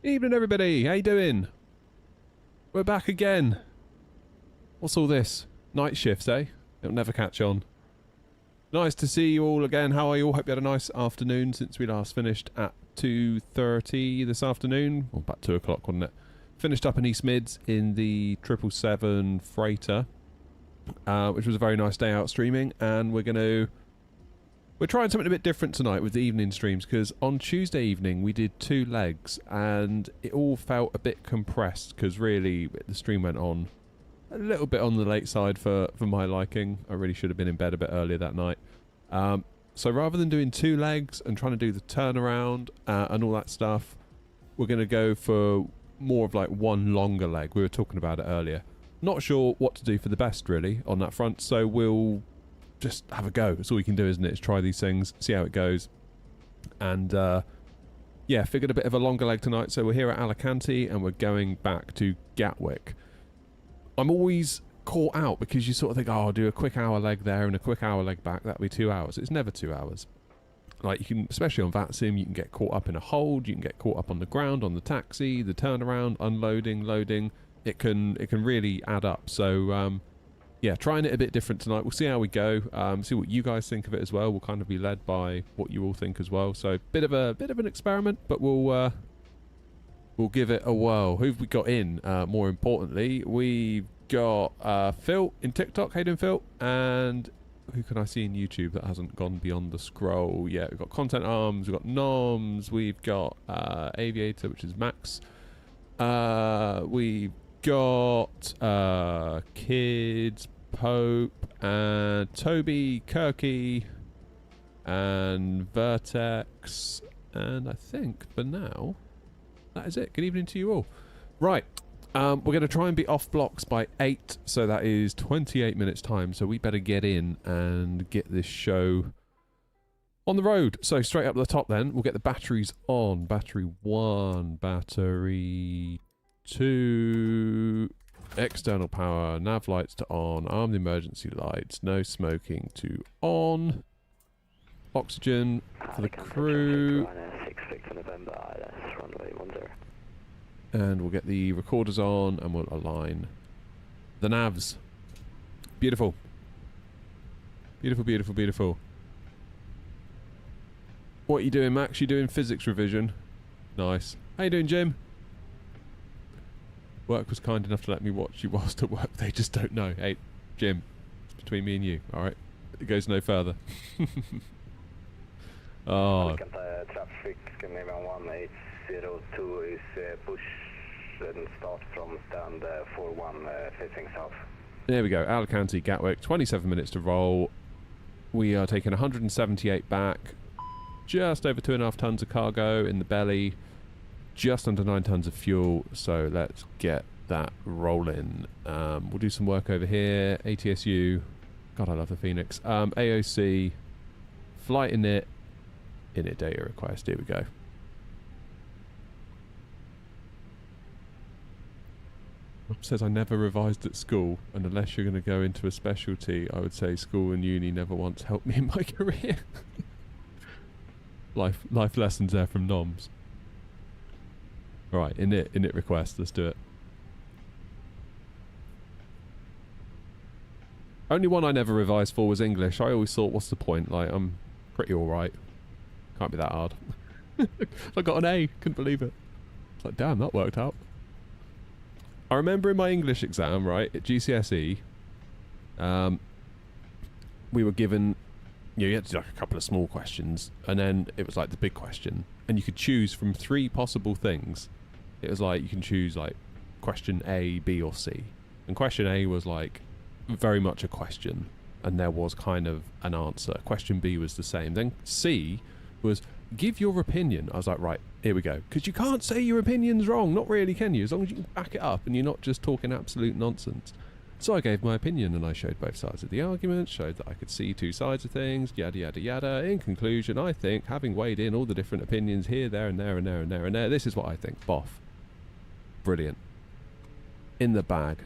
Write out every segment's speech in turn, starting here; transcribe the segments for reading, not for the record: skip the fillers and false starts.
Evening, everybody. How you doing? We're back again. What's all this? Night shifts, eh? It'll never catch on. Nice to see you all again. How are you all? Hope you had a nice afternoon since we last finished at 2:30 this afternoon. Well, about 2 o'clock, wasn't it? Finished up in East Mids in the 777 freighter, which was a very nice day out streaming, and we're trying something a bit different tonight with the evening streams, because on Tuesday evening we did 2 legs and it all felt a bit compressed because really the stream went on a little bit on the late side for my liking. I really should have been in bed a bit earlier that night. So rather than doing 2 legs and trying to do the turnaround and all that stuff, we're going to go for more of like one longer leg. We were talking about it earlier. Not sure what to do for the best really on that front, so we'll just have a go. That's all we can do, isn't it? Is try these things, see how it goes. And yeah, figured a bit of a longer leg tonight. So we're here at Alicante and we're going back to Gatwick. I'm always caught out because you sort of think, oh, I'll do a quick hour leg there and a quick hour leg back. That'll be 2 hours. It's never 2 hours. Like, you can, especially on VATSIM, you can get caught up in a hold. You can get caught up on the ground, on the taxi, the turnaround, unloading, loading. It can really add up. So yeah, trying it a bit different tonight. We'll see how we go. See what you guys think of it as well. We'll kind of be led by what you all think as well. So bit of an experiment, but we'll give it a whirl. Who've we got in? More importantly, we've got Phil in TikTok. How you doing, Phil? And who can I see in YouTube that hasn't gone beyond the scroll? Yeah, we've got Content Arms, we've got Noms, we've got Aviator, which is Max. We've got Kids, Pope, and Toby, Kirky, and Vertex, and I think for now that is it. Good evening to you all. Right, we're going to try and be off blocks by 8, so that is 28 minutes time, so we better get in and get this show on the road. So straight up the top then, we'll get the batteries on. Battery 1, battery 2, external power, nav lights to on, armed emergency lights, no smoking to on, oxygen for the crew, and we'll get the recorders on and we'll align the navs. Beautiful. Beautiful, beautiful, beautiful. What are you doing, Max? You doing physics revision? Nice. How you doing, Jim? Work was kind enough to let me watch you whilst at work. They just don't know. Hey, Jim, it's between me and you, alright? It goes no further. Oh. Traffic 11802 is push and start from stand 41 facing south. There we go. Alicante, Gatwick, 27 minutes to roll. We are taking 178 back. Just over 2.5 tons of cargo in the belly. Just under 9 tons of fuel, so let's get that rolling. We'll do some work over here. ATSU, God, I love the Phoenix. AOC, flight init data request. Here we go. It says I never revised at school, and unless you're going to go into a specialty, I would say school and uni never once helped me in my career. life lessons there from Noms. Right, init request, let's do it. Only one I never revised for was English. I always thought, what's the point? Like, I'm pretty alright. Can't be that hard. I got an A, couldn't believe it. It's like, damn, that worked out. I remember in my English exam, right, at GCSE, we were given, you had to do like a couple of small questions, and then it was like the big question, and you could choose from 3 possible things. It was like, you can choose like question A, B, or C. And question A was like very much a question, and there was kind of an answer. Question B was the same. Then C was give your opinion. I was like, right, here we go. Because you can't say your opinion's wrong. Not really, can you? As long as you can back it up and you're not just talking absolute nonsense. So I gave my opinion and I showed both sides of the argument, showed that I could see 2 sides of things, yada, yada, yada. In conclusion, I think, having weighed in all the different opinions here, there, and there, and there, and there, and there, this is what I think. Boff. Brilliant. In the bag.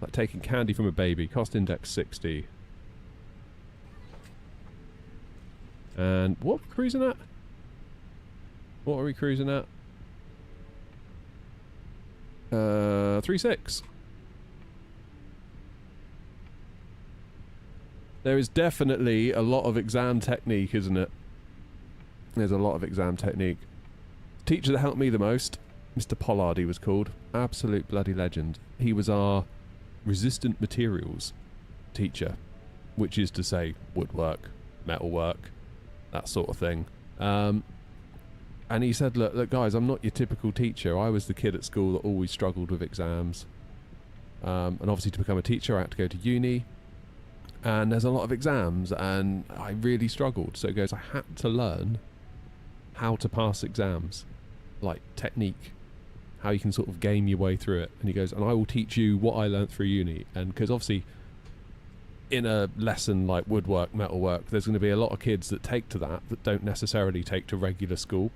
Like taking candy from a baby. Cost index 60. And what cruising at? What are we cruising at? 3.6. There is definitely a lot of exam technique, isn't it? There's a lot of exam technique. Teacher that helped me the most, Mr. Pollard he was called. Absolute bloody legend. He was our resistant materials teacher, which is to say woodwork, metalwork, that sort of thing. And he said, look guys, I'm not your typical teacher. I was the kid at school that always struggled with exams. And obviously to become a teacher I had to go to uni. And there's a lot of exams and I really struggled. So he goes, I had to learn how to pass exams. Like technique. How you can sort of game your way through it. And he goes, and I will teach you what I learnt through uni. And because obviously in a lesson like woodwork, metalwork, there's going to be a lot of kids that take to that don't necessarily take to regular school.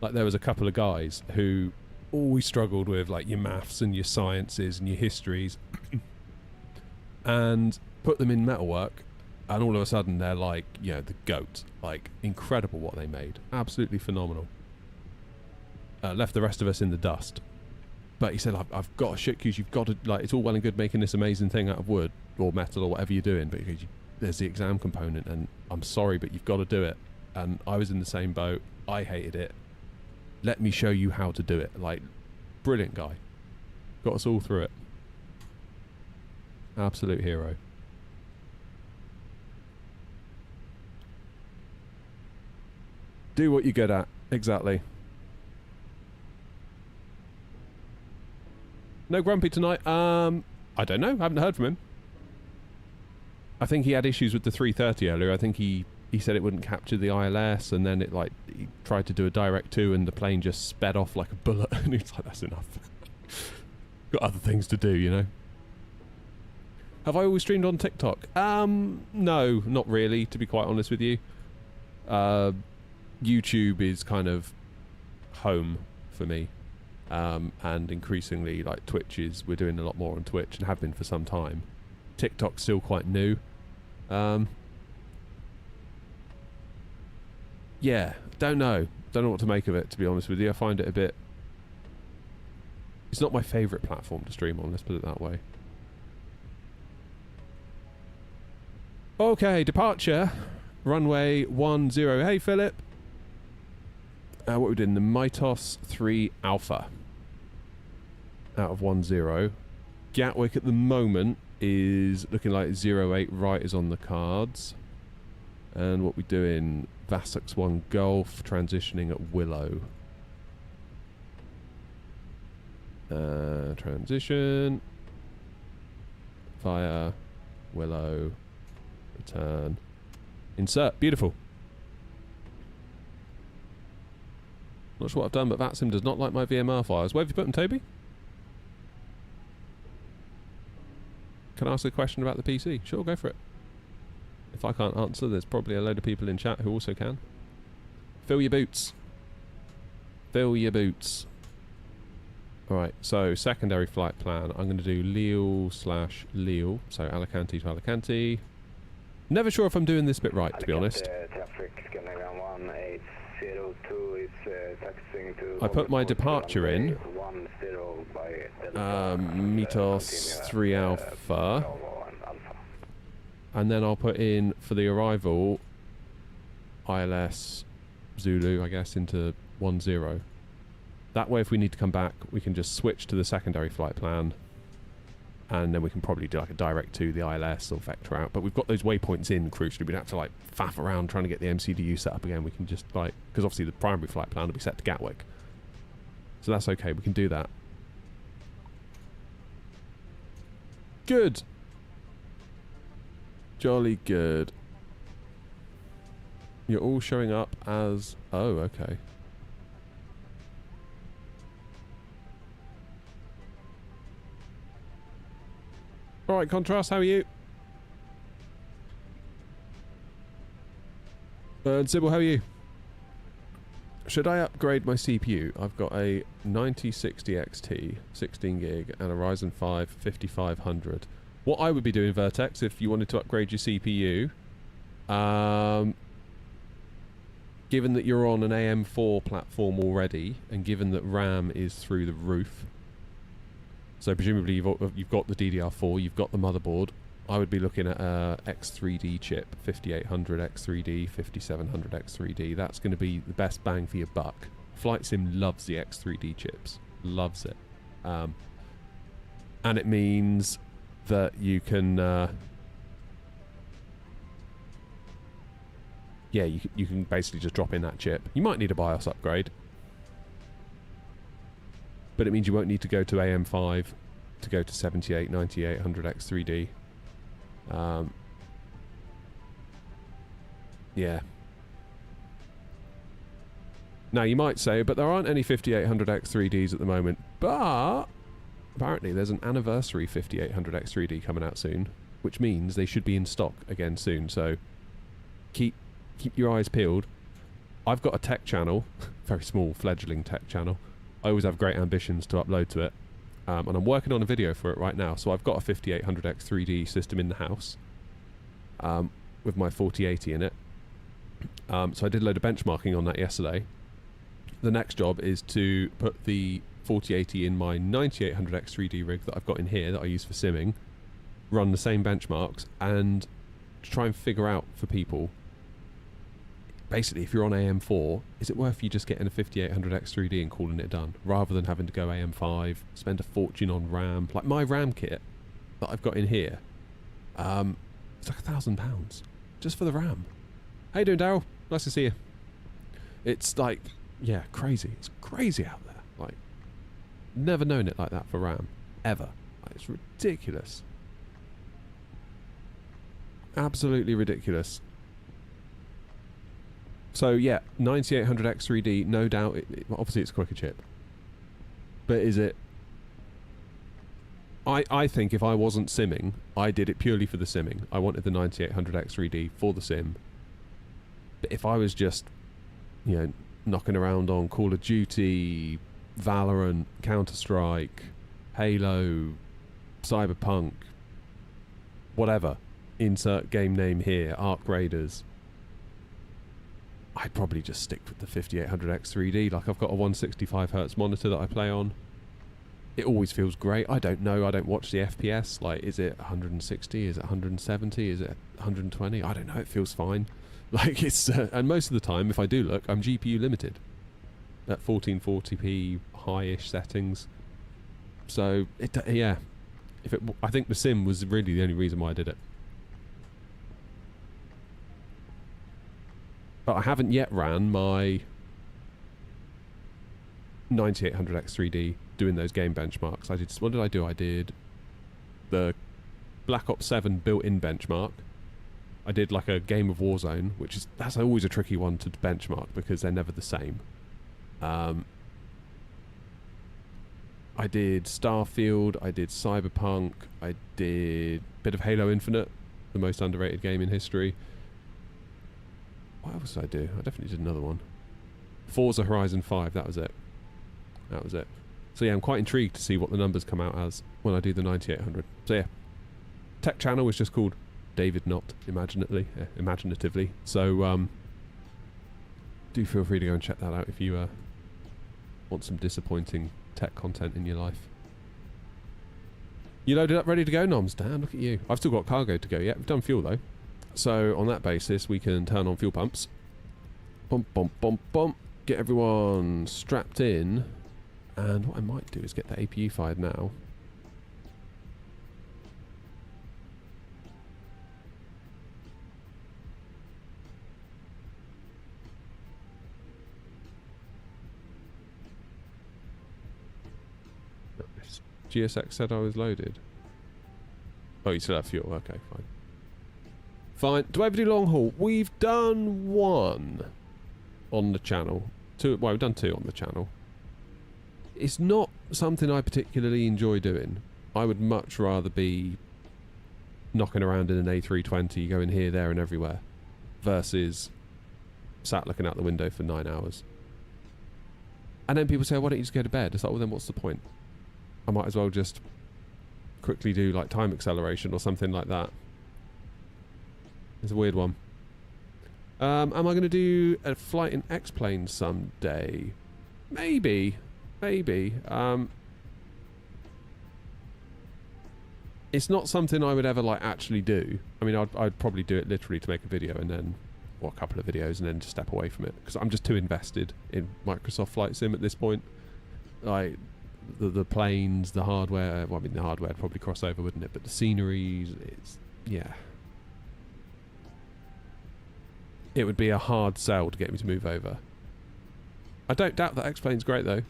Like there was a couple of guys who always struggled with like your maths and your sciences and your histories and put them in metalwork and all of a sudden they're like, you know, the GOAT. Like incredible what they made. Absolutely phenomenal. Left the rest of us in the dust. But he said, I've got to shit because you've got to, like, it's all well and good making this amazing thing out of wood or metal or whatever you're doing, but there's the exam component and I'm sorry, but you've got to do it. And I was in the same boat. I hated it. Let me show you how to do it. Like, brilliant guy. Got us all through it. Absolute hero. Do what you're good at. Exactly. No Grumpy tonight. I don't know. I haven't heard from him. I think he had issues with the 330 earlier. I think he said it wouldn't capture the ILS, and then it like he tried to do a direct to, and the plane just sped off like a bullet. And he's like, "That's enough. Got other things to do, you know." Have I always streamed on TikTok? No, not really. To be quite honest with you, YouTube is kind of home for me. And increasingly like we're doing a lot more on Twitch and have been for some time. TikTok's still quite new. Yeah, don't know what to make of it, to be honest with you. I find it a bit, it's not my favourite platform to stream on, let's put it that way. Okay, departure, runway 10. Hey Philip. What we did in the Mitos 3 Alpha out of 10. Gatwick at the moment is looking like 08 right is on the cards. And what we doing, Vassex 1 Golf transitioning at Willow. Transition via Willow, return, insert. Beautiful. Not sure what I've done, but VATSIM does not like my VMR files. Where have you put them, Toby? Can I ask a question about the PC? Sure, go for it. If I can't answer, there's probably a load of people in chat who also can. Fill your boots. Fill your boots. Alright, so secondary flight plan. I'm going to do Lille/Lille. So Alicante to Alicante. Never sure if I'm doing this bit right, to be honest. I put my departure in. Mitos 3 Alpha. And then I'll put in for the arrival ILS Zulu, I guess, into 10. That way if we need to come back, we can just switch to the secondary flight plan. And then we can probably do like a direct to the ILS or vector out. But we've got those waypoints in, crucially. We'd have to like faff around trying to get the MCDU set up again. We can just like, because obviously the primary flight plan will be set to Gatwick. So that's okay, we can do that. Good. Jolly good. You're all showing up as... Oh, okay. Alright, Contrast, how are you? Sybil, how are you? Should I upgrade my CPU? I've got a 9060 XT, 16 gig, and a Ryzen 5 5500. What I would be doing, Vertex, if you wanted to upgrade your CPU, given that you're on an AM4 platform already, and given that RAM is through the roof, so presumably you've got the DDR4, you've got the motherboard, I would be looking at a X3D chip, 5800 X3D, 5700 X3D. That's going to be the best bang for your buck. Flight Sim loves the X3D chips, loves it, and it means that you can, you can basically just drop in that chip. You might need a BIOS upgrade, but it means you won't need to go to AM5 to go to 78, 98, 100 X3D. Yeah. Now you might say, but there aren't any 5800 X3Ds at the moment. But apparently there's an anniversary 5800 X3D coming out soon, which means they should be in stock again soon. So keep your eyes peeled. I've got a tech channel, very small fledgling tech channel. I always have great ambitions to upload to it. And I'm working on a video for it right now. So I've got a 5800 X3D system in the house with my 4080 in it. So I did a load of benchmarking on that yesterday. The next job is to put the 4080 in my 9800 X3D rig that I've got in here that I use for simming, run the same benchmarks, and try and figure out for people, basically, if you're on AM4, is it worth you just getting a 5800 X3D and calling it done, rather than having to go AM5, spend a fortune on RAM? Like my RAM kit that I've got in here, it's like £1,000 just for the RAM. How you doing, Daryl? Nice to see you. It's like, yeah, crazy. It's crazy out there. Like, never known it like that for RAM, ever. Like, it's ridiculous. Absolutely ridiculous. So yeah, 9800 X3D, no doubt, obviously it's a quicker chip. But is it... I think if I wasn't simming, I did it purely for the simming. I wanted the 9800 X3D for the sim. But if I was just, you know, knocking around on Call of Duty, Valorant, Counter-Strike, Halo, Cyberpunk, whatever, insert game name here, Arc Raiders, I'd probably just stick with the 5800 X3D. Like, I've got a 165Hz monitor that I play on. It always feels great. I don't know. I don't watch the FPS. Like, is it 160? Is it 170? Is it 120? I don't know. It feels fine. Like, it's... and most of the time, if I do look, I'm GPU limited at 1440p high-ish settings. So, yeah. I think the sim was really the only reason why I did it. But I haven't yet ran my 9800 X3D doing those game benchmarks. What did I do? I did the Black Ops 7 built-in benchmark. I did like a game of Warzone, that's always a tricky one to benchmark because they're never the same. I did Starfield, I did Cyberpunk, I did a bit of Halo Infinite, the most underrated game in history. What else did I do? I definitely did another one. Forza Horizon 5, that was it. That was it. So yeah, I'm quite intrigued to see what the numbers come out as when I do the 9800. So yeah, tech channel was just called David Knott, imaginatively. So do feel free to go and check that out if you want some disappointing tech content in your life. You loaded up, ready to go, Noms? Damn, look at you. I've still got cargo to go yet. We've done fuel though. So on that basis, we can turn on fuel pumps. Bump, bump, bump, bump. Get everyone strapped in. And what I might do is get the APU fired now. Nice. GSX said I was loaded. Oh, you still have fuel. Okay, fine. Fine. Do I ever do long haul? We've done one on the channel. Two. Well, we've done two on the channel. It's not something I particularly enjoy doing. I would much rather be knocking around in an A320, going here, there and everywhere, versus sat looking out the window for 9 hours. And then people say, why don't you just go to bed? It's like, well then what's the point? I might as well just quickly do like time acceleration or something like that. It's a weird one. Am I going to do a flight in X-Plane someday? Maybe. Maybe. It's not something I would ever, like, actually do. I mean, I'd probably do it literally to make a video and then... or a couple of videos and then just step away from it. Because I'm just too invested in Microsoft Flight Sim at this point. Like, the planes, the hardware... Well, I mean, the hardware would probably cross over, wouldn't it? But the sceneries, it's... yeah. It would be a hard sell to get me to move over. I don't doubt that X-Plane's great, though.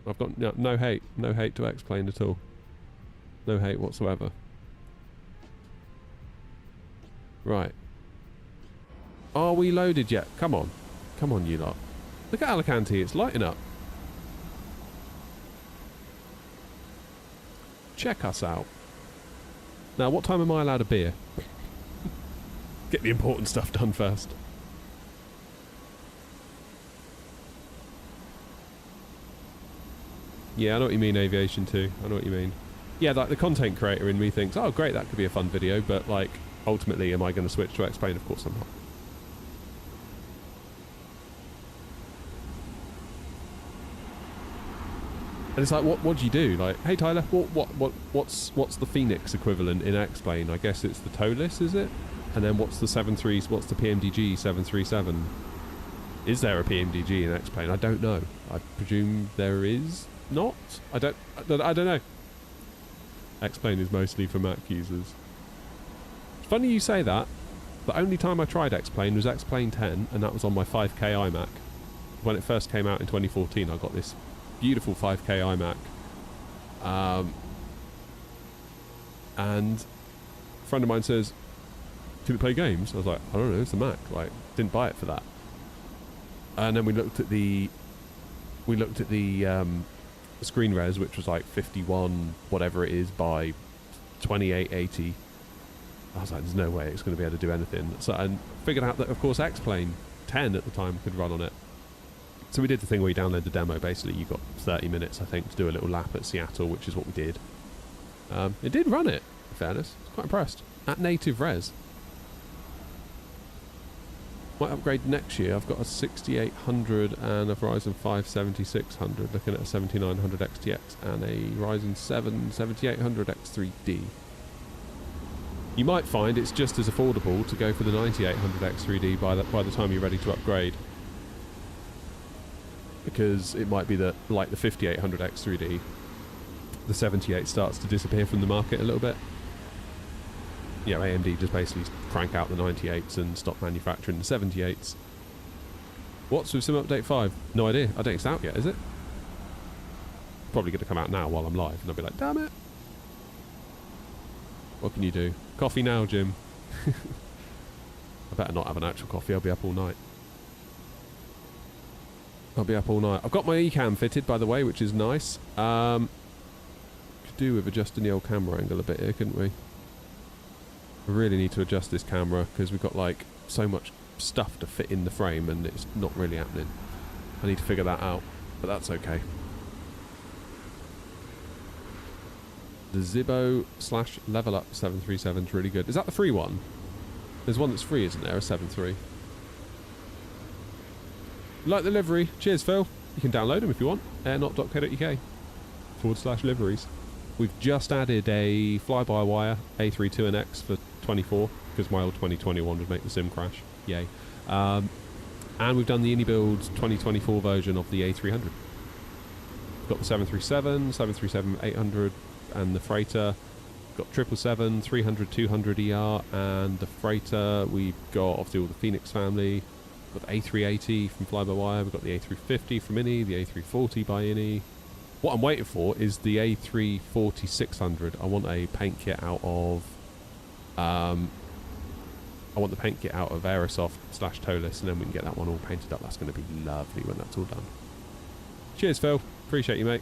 I've got no hate. No hate to X-Plane at all. No hate whatsoever. Right. Are we loaded yet? Come on. Come on, you lot. Look at Alicante. It's lighting up. Check us out. Now, what time am I allowed a beer? Get the important stuff done first. Yeah, I know what you mean, aviation too. I know what you mean. Yeah, like the content creator in me thinks, oh great, that could be a fun video, but like, ultimately, am I going to switch to X-Plane? Of course I'm not. And it's like, what do you do? Like, hey Tyler, what's the Phoenix equivalent in X-Plane? I guess it's the TOLIS, is it? And then what's the what's the PMDG 737? Is there a PMDG in X-Plane? I don't know. I presume there is not. I don't know. X-Plane is mostly for Mac users. It's funny you say that. The only time I tried X-Plane was X-Plane 10, and that was on my 5K iMac. When it first came out in 2014, I got this beautiful 5K iMac. And a friend of mine says, can it play games? I was like, I don't know, it's a Mac. Like, didn't buy it for that. And then we looked at the screen res, which was like 51 whatever it is by 2880. I was like, there's no way it's going to be able to do anything. So, and figured out that, of course, X-Plane 10 at the time could run on it. So we did the thing where you download the demo. Basically, you got 30 minutes, I think, to do a little lap at Seattle, which is what we did. It did run it, in fairness. I was quite impressed. At native res. Might upgrade next year. I've got a 6800 and a Verizon 5 7600, looking at a 7900 XTX and a Ryzen 7 7800 X3D. You might find it's just as affordable to go for the 9800 X3D by the time you're ready to upgrade. Because it might be that, like the 5800 X3D, the 78 starts to disappear from the market a little bit. Yeah, AMD just basically crank out the 98s and stop manufacturing the 78s. What's with Sim Update 5? No idea. I don't think it's out yet, is it? Probably going to come out now while I'm live, and I'll be like, damn it. What can you do? Coffee now, Jim. I better not have an actual coffee. I'll be up all night. I'll be up all night. I've got my eCam fitted, by the way, which is nice. Could do with adjusting the old camera angle a bit here, couldn't we? I really need to adjust this camera because we've got like so much stuff to fit in the frame and it's not really happening. I need to figure that out, but that's okay. The Zibbo / Level Up 737 is really good. Is that the free one? There's one that's free, isn't there? A 7.3. Like the livery. Cheers, Phil. You can download them if you want. airnot.co.uk /liveries. We've just added a fly-by-wire A32NX for 24 because my old 2021 would make the sim crash. Yay. And we've done the IndyBuild 2024 version of the A300. We've got the 737, 737-800 and the freighter. We've got 777, 300, 200 ER and the freighter. We've got obviously all the Phoenix family. We've got the A380 from fly-by-wire. We've got the A350 from Inny, the A340 by Inny. What I'm waiting for is the A340-600. I want a paint kit out of... I want the paint kit out of Aerosoft / Tolis, and then we can get that one all painted up. That's going to be lovely when that's all done. Cheers, Phil. Appreciate you, mate.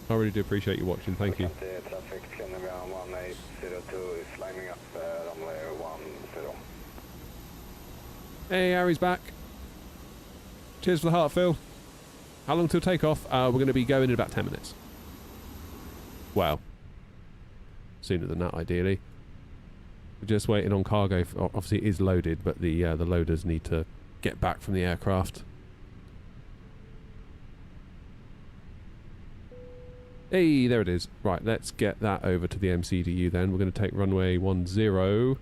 I really do appreciate you watching. Thank you. Traffic Kilogram 1802 is lining up runway 10. Hey, Harry's back. Cheers for the heart, Phil. How long till takeoff? We're going to be going in about 10 minutes. Well, sooner than that, ideally. We're just waiting on cargo. Obviously, it is loaded, but the loaders need to get back from the aircraft. Hey, there it is. Right, let's get that over to the MCDU then. We're going to take runway 10.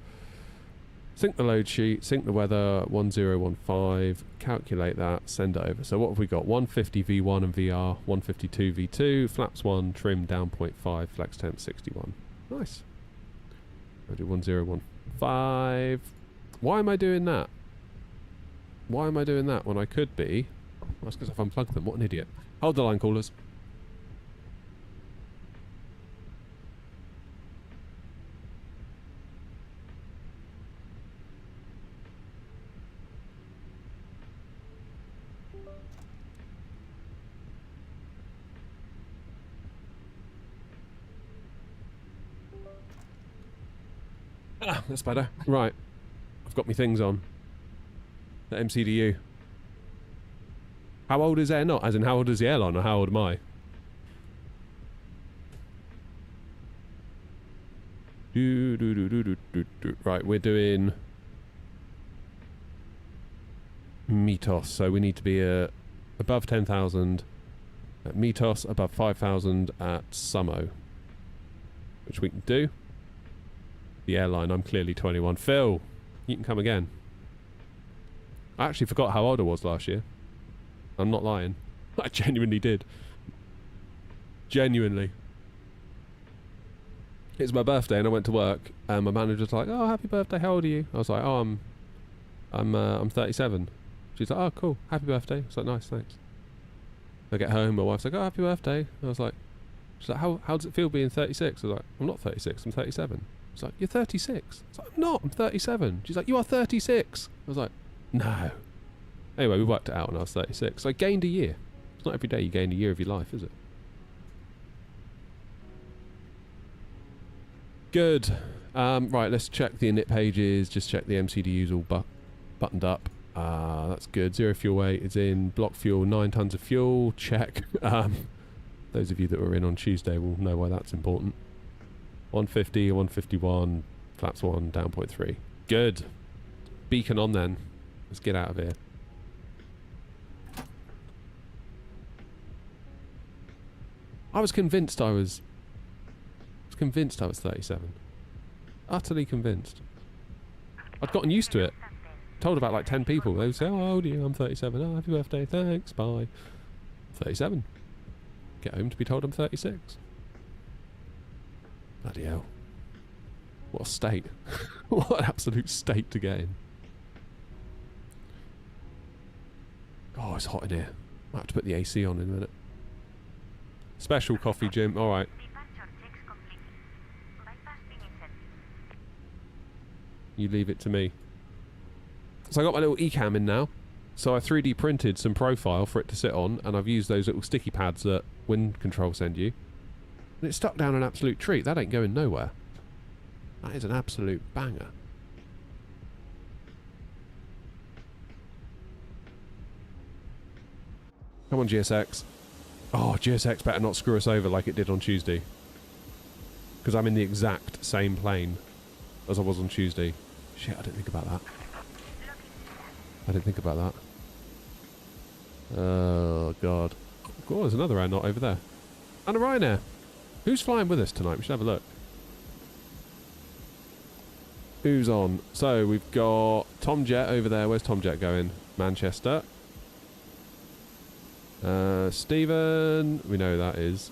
Sync the load sheet, sync the weather, 1015, calculate that, send it over. So what have we got? 150 V1 and VR, 152 V2, flaps 1, trim down 0.5, flex temp 61. Nice. I'll do 1015. Why am I doing that? Why am I doing that when I could be? Well, that's because I've unplugged them. What an idiot. Hold the line, callers. Ah, that's better. Right. I've got my things on. The MCDU. How old is Air Not? As in, how old is the airline, or how old am I? Right, we're doing Mythos, so we need to be above 10,000 at Mythos, above 5,000 at Samo, which we can do. The airline, I'm clearly 21. Phil, you can come again. I actually forgot how old I was last year. I'm not lying. I genuinely did. Genuinely. It's my birthday and I went to work and my manager's like, "Oh, happy birthday, how old are you?" I was like, "Oh, I'm 37. She's like, "Oh, cool, happy birthday." I was like, "Nice, thanks." I get home, my wife's like, "Oh, happy birthday." I was like, she's like, how does it feel being 36? I was like, "I'm not 36, I'm 37. She's like, "You're 36. I was like, "I'm not, I'm 37. She's like, "You are 36. I was like, "No." Anyway, we worked it out when I was 36. So I gained a year. It's not every day you gain a year of your life, is it? Good. Right, let's check the init pages. Just check the MCDU's all buttoned up. That's good. 0 fuel weight is in. Block fuel, 9 tons of fuel. Check. Those of you that were in on Tuesday will know why that's important. 150, 151, flaps 1, down 0.3. Good. Beacon on then. Let's get out of here. I was convinced I was 37. Utterly convinced. I'd gotten used to it. Told about like 10 people. They would say, "Oh, how old are you?" "I'm 37. "Oh, happy birthday. Thanks. Bye." 37. Get home to be told I'm 36. Bloody hell. What a state. What an absolute state to get in. Oh, it's hot in here. I have to put the AC on in a minute. Special coffee, Jim. Alright. You leave it to me. So I got my little eCam in now. So I 3D printed some profile for it to sit on, and I've used those little sticky pads that Wind Control send you. And it's stuck down an absolute treat. That ain't going nowhere. That is an absolute banger. Come on, GSX. Oh, GSX better not screw us over like it did on Tuesday. Because I'm in the exact same plane as I was on Tuesday. Shit, I didn't think about that. I didn't think about that. Oh, God. Oh, there's another air not over there. And a Ryanair. Who's flying with us tonight? We should have a look. Who's on? So, we've got Tom Jet over there. Where's Tom Jet going? Manchester. Stephen. We know who that is.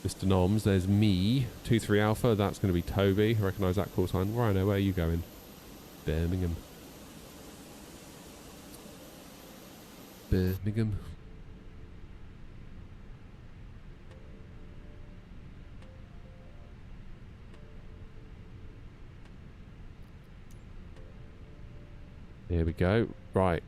Mr. Noms. There's me. 23 Alpha. That's going to be Toby. I recognise that call sign. Rhino, where are you going? Birmingham. Birmingham. Here we go. Right.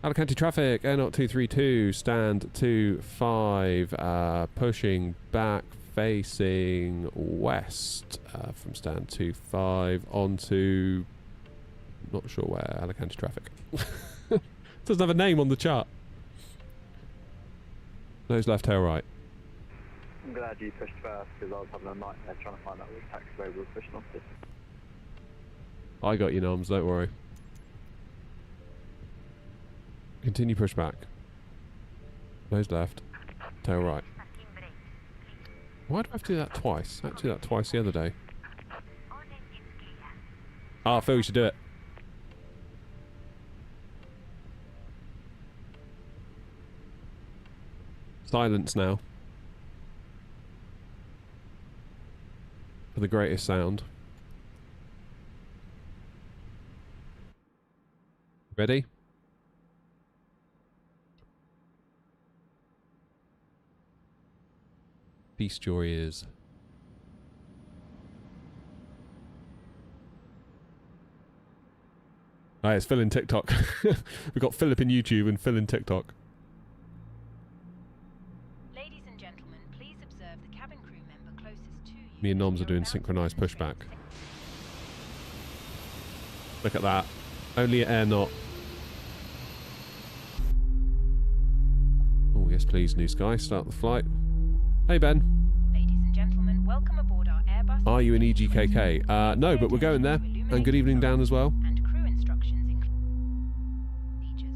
Alicante traffic, Air Not 232, stand 25, pushing back, facing west from stand 25 onto, not sure where, Alicante traffic. Doesn't have a name on the chart. Nose left, tail right. I'm glad you pushed first because I was having a nightmare trying to find out which taxiway we were pushing onto. I got you, Noms, don't worry. Continue push back. Nose left. Tail right. Why do I have to do that twice? I had to do that twice the other day. Ah, Phil, you should do it. Silence now. For the greatest sound. Ready? Feast your ears. Alright, it's Phil in TikTok. We've got Philip in YouTube and Phil in TikTok. Ladies and gentlemen, please observe the cabin crew member closest to you. Me and Noms are doing synchronized pushback. Look at that. Only air not. Oh, yes please, New Sky. Start the flight. Hey, Ben. Ladies and gentlemen, welcome aboard our Airbus. Are you an EGKK? No, but we're going there. And good evening, Dan, as well. And crew instructions include features.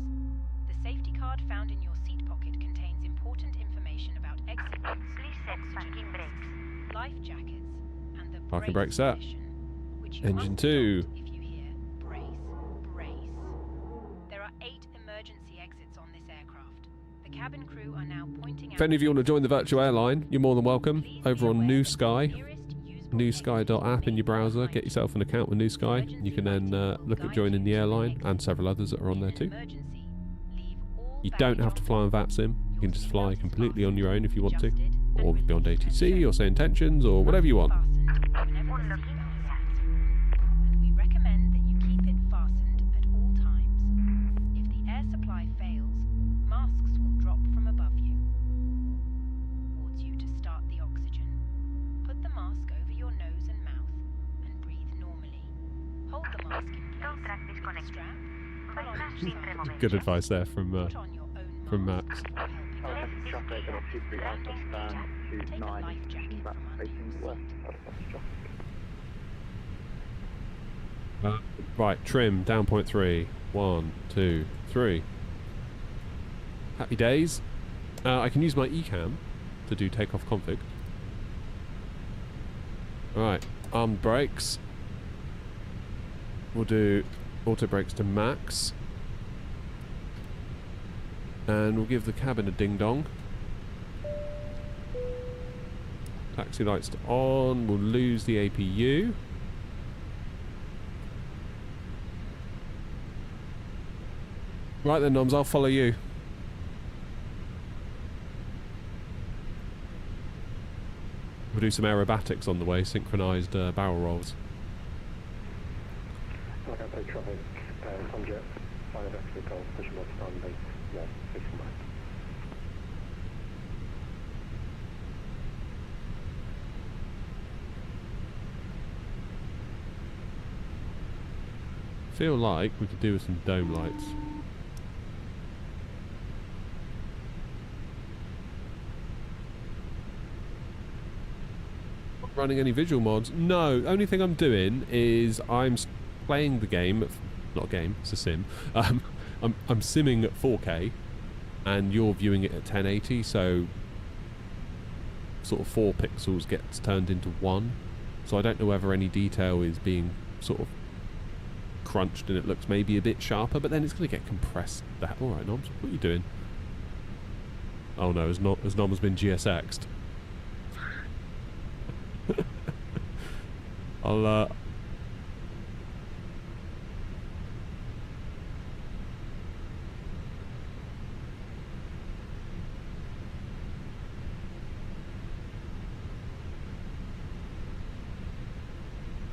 The safety card found in your seat pocket contains important information about exit routes, oxygen masks, life jackets, and the Parking brace brake set. position, which you Engine must 2. adopt if you hear brace, brace. There are 8 emergency exits on this aircraft. The cabin crew are now pointing out. If any of you want to join the virtual airline, you're more than welcome. Over on New Sky. newsky.app in your browser. Get yourself an account with New Sky. You can then look at joining the airline and several others that are on there too. You don't have to fly on VATSIM. You can just fly completely on your own if you want to. Or beyond ATC or say intentions or whatever you want. And we recommend that you keep it fastened at all times. If the air supply fails, masks will drop from above you towards you to start the oxygen. Put the mask over your nose and mouth and breathe normally. Hold the mask in place with a strap. Pull on each side of Good your advice there chest. from Put on your own Max. mask, which will help you Traffic breathe. on 23 out of stand Take to a 9 life jacket back from under facing your west seat. out of traffic. Right, trim, down point 3. 1, 2, 3. Happy days. I can use my eCam to do takeoff config. Alright, armed brakes. We'll do auto brakes to max. And we'll give the cabin a ding dong. Taxi lights to on. We'll lose the APU. Right then, Noms, I'll follow you. We'll do some aerobatics on the way, synchronised barrel rolls. Like I say, traffic, Tomjet, 5 exit goals, push them up, stand base, left, 6 miles. Feel like we could do with some dome lights. Not running any visual mods? No, only thing I'm doing is I'm playing the game, not a game, it's a sim. I'm simming at 4K and you're viewing it at 1080, so sort of 4 pixels gets turned into 1. So I don't know whether any detail is being sort of crunched and it looks maybe a bit sharper, but then it's going to get compressed. That all right, Noms? What are you doing? Oh no, as Nom has been GSX'd. I'll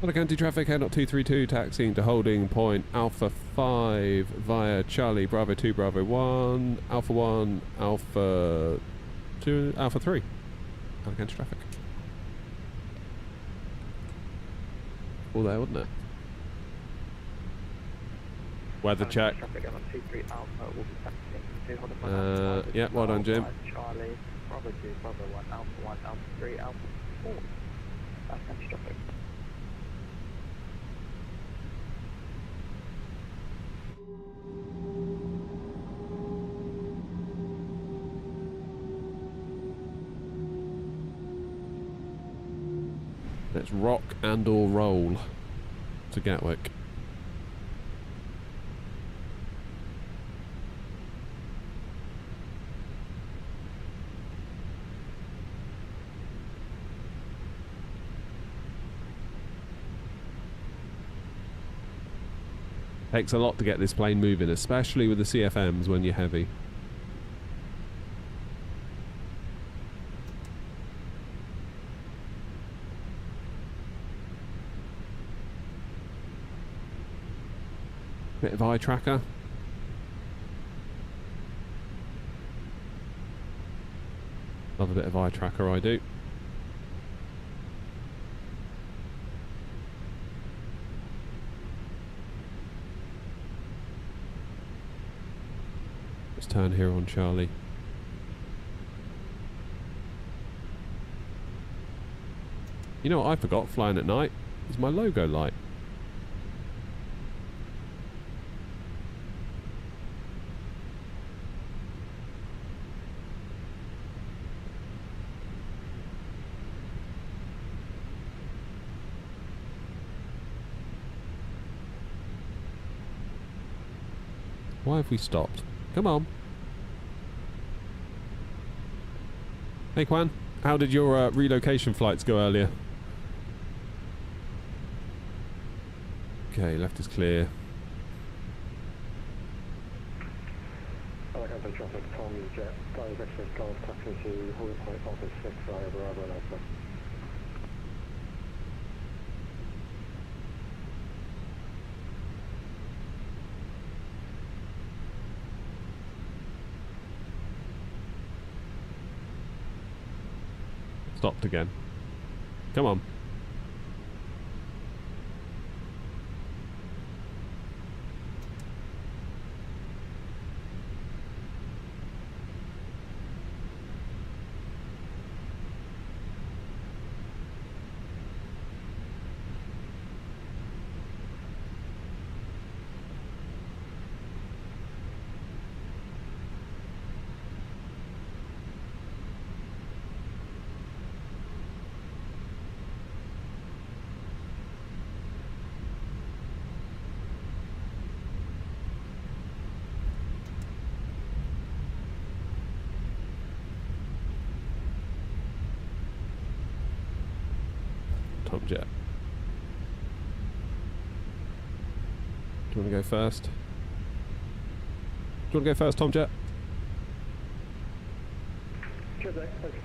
Alicante traffic, head 232, taxiing to holding point Alpha 5 via Charlie, Bravo 2, Bravo 1, Alpha 1, Alpha 2, Alpha 3. Alicante traffic. All there, wasn't it? Weather check. Traffic on 23 Alpha will be taxiing 200. Yeah, well done, Jim. Charlie, Bravo 2, Bravo 1, Alpha 1, Alpha 3, Alpha 4. That's empty traffic. Let's rock and or roll to Gatwick. Takes a lot to get this plane moving, especially with the CFMs when you're heavy. Bit of eye tracker. Love a bit of eye tracker, I do. Let's turn here on Charlie. You know what I forgot flying at night? Is my logo light. Why have we stopped? Come on. Hey Kwan, how did your relocation flights go earlier? Okay, left is clear. Helicopter traffic, Tom Jet, Gatwick Golf, taxi to Holy Point Office 6 via Bravo and Alpha. Stopped again. Come on. Tom Jet. Do you want to go first? Do you want to go first, Tom Jet? Cheers, mate. Thanks.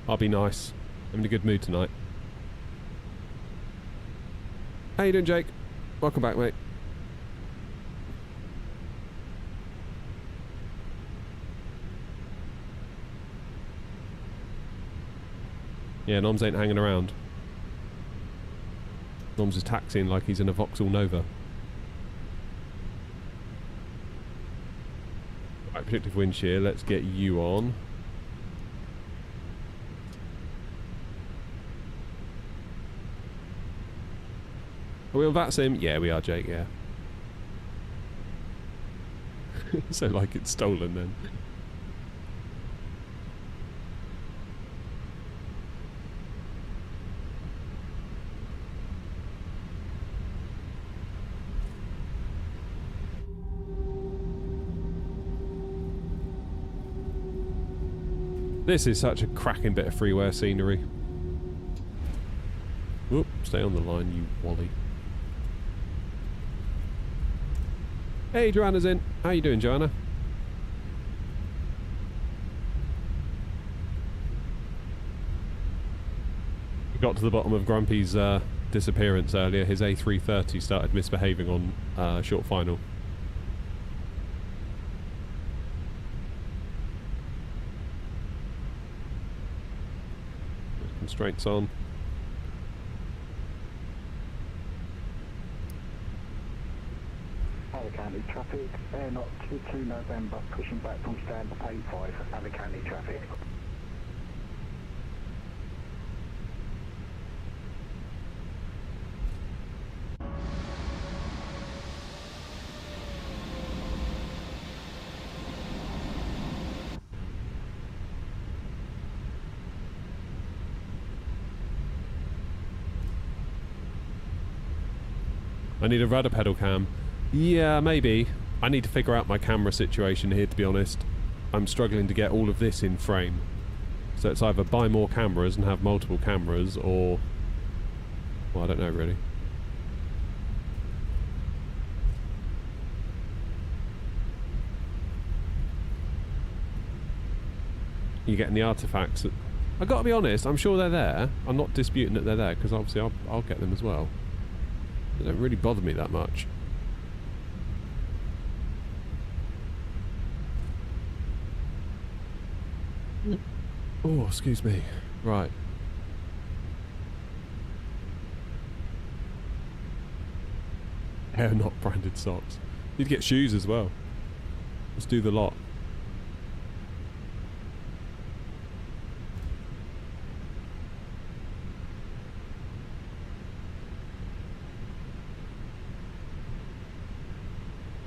I'll be nice. I'm in a good mood tonight. How you doing, Jake? Welcome back, mate. Yeah, Noms ain't hanging around. Noms is taxiing like he's in a Vauxhall Nova. Right, predictive wind shear, let's get you on. Are we on VATSIM? Yeah, we are, Jake, yeah. So like it's stolen then. This is such a cracking bit of freeware scenery. Whoop, stay on the line, you wally. Hey, Joanna's in. How you doing, Joanna? We got to the bottom of Grumpy's disappearance earlier. His A330 started misbehaving on short final. Constraints on. Alicante traffic, not 22 November, pushing back from stand 85, Alicante traffic. I need a rudder pedal cam. Yeah, maybe. I need to figure out my camera situation here, to be honest. I'm struggling to get all of this in frame. So it's either buy more cameras and have multiple cameras, or... well, I don't know, really. You're getting the artifacts. I've got to be honest, I'm sure they're there. I'm not disputing that they're there, because obviously I'll get them as well. They don't really bother me that much. Oh, excuse me. Right. Hair not branded socks. Need to get shoes as well. Let's do the lot.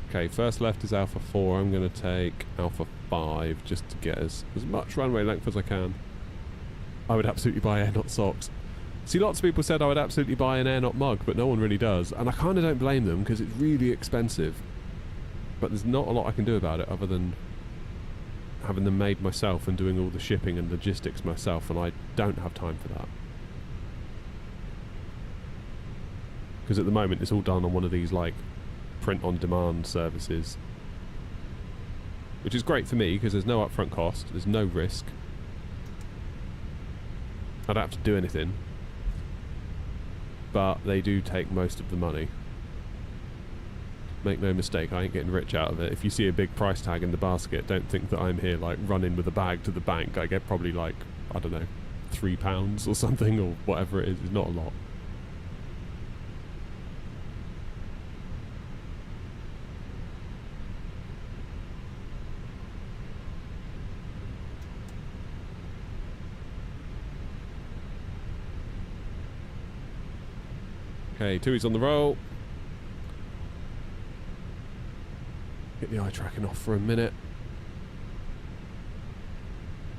Okay, first left is Alpha 4. I'm going to take Alpha 5 just to get as much runway length as I can. I would absolutely buy Air Not socks. See, lots of people said I would absolutely buy an Air Not mug, but no one really does. And I kind of don't blame them because it's really expensive. But there's not a lot I can do about it other than having them made myself and doing all the shipping and logistics myself, and I don't have time for that. Because at the moment it's all done on one of these, like, print-on-demand services, which is great for me because there's no upfront cost, there's no risk, I don't have to do anything, but they do take most of the money. Make no mistake, I ain't getting rich out of it. If you see a big price tag in the basket, don't think that I'm here like running with a bag to the bank. I get probably like, I don't know, £3 or something, or whatever it is. It's not a lot. Okay, Tui's on the roll. Get the eye tracking off for a minute.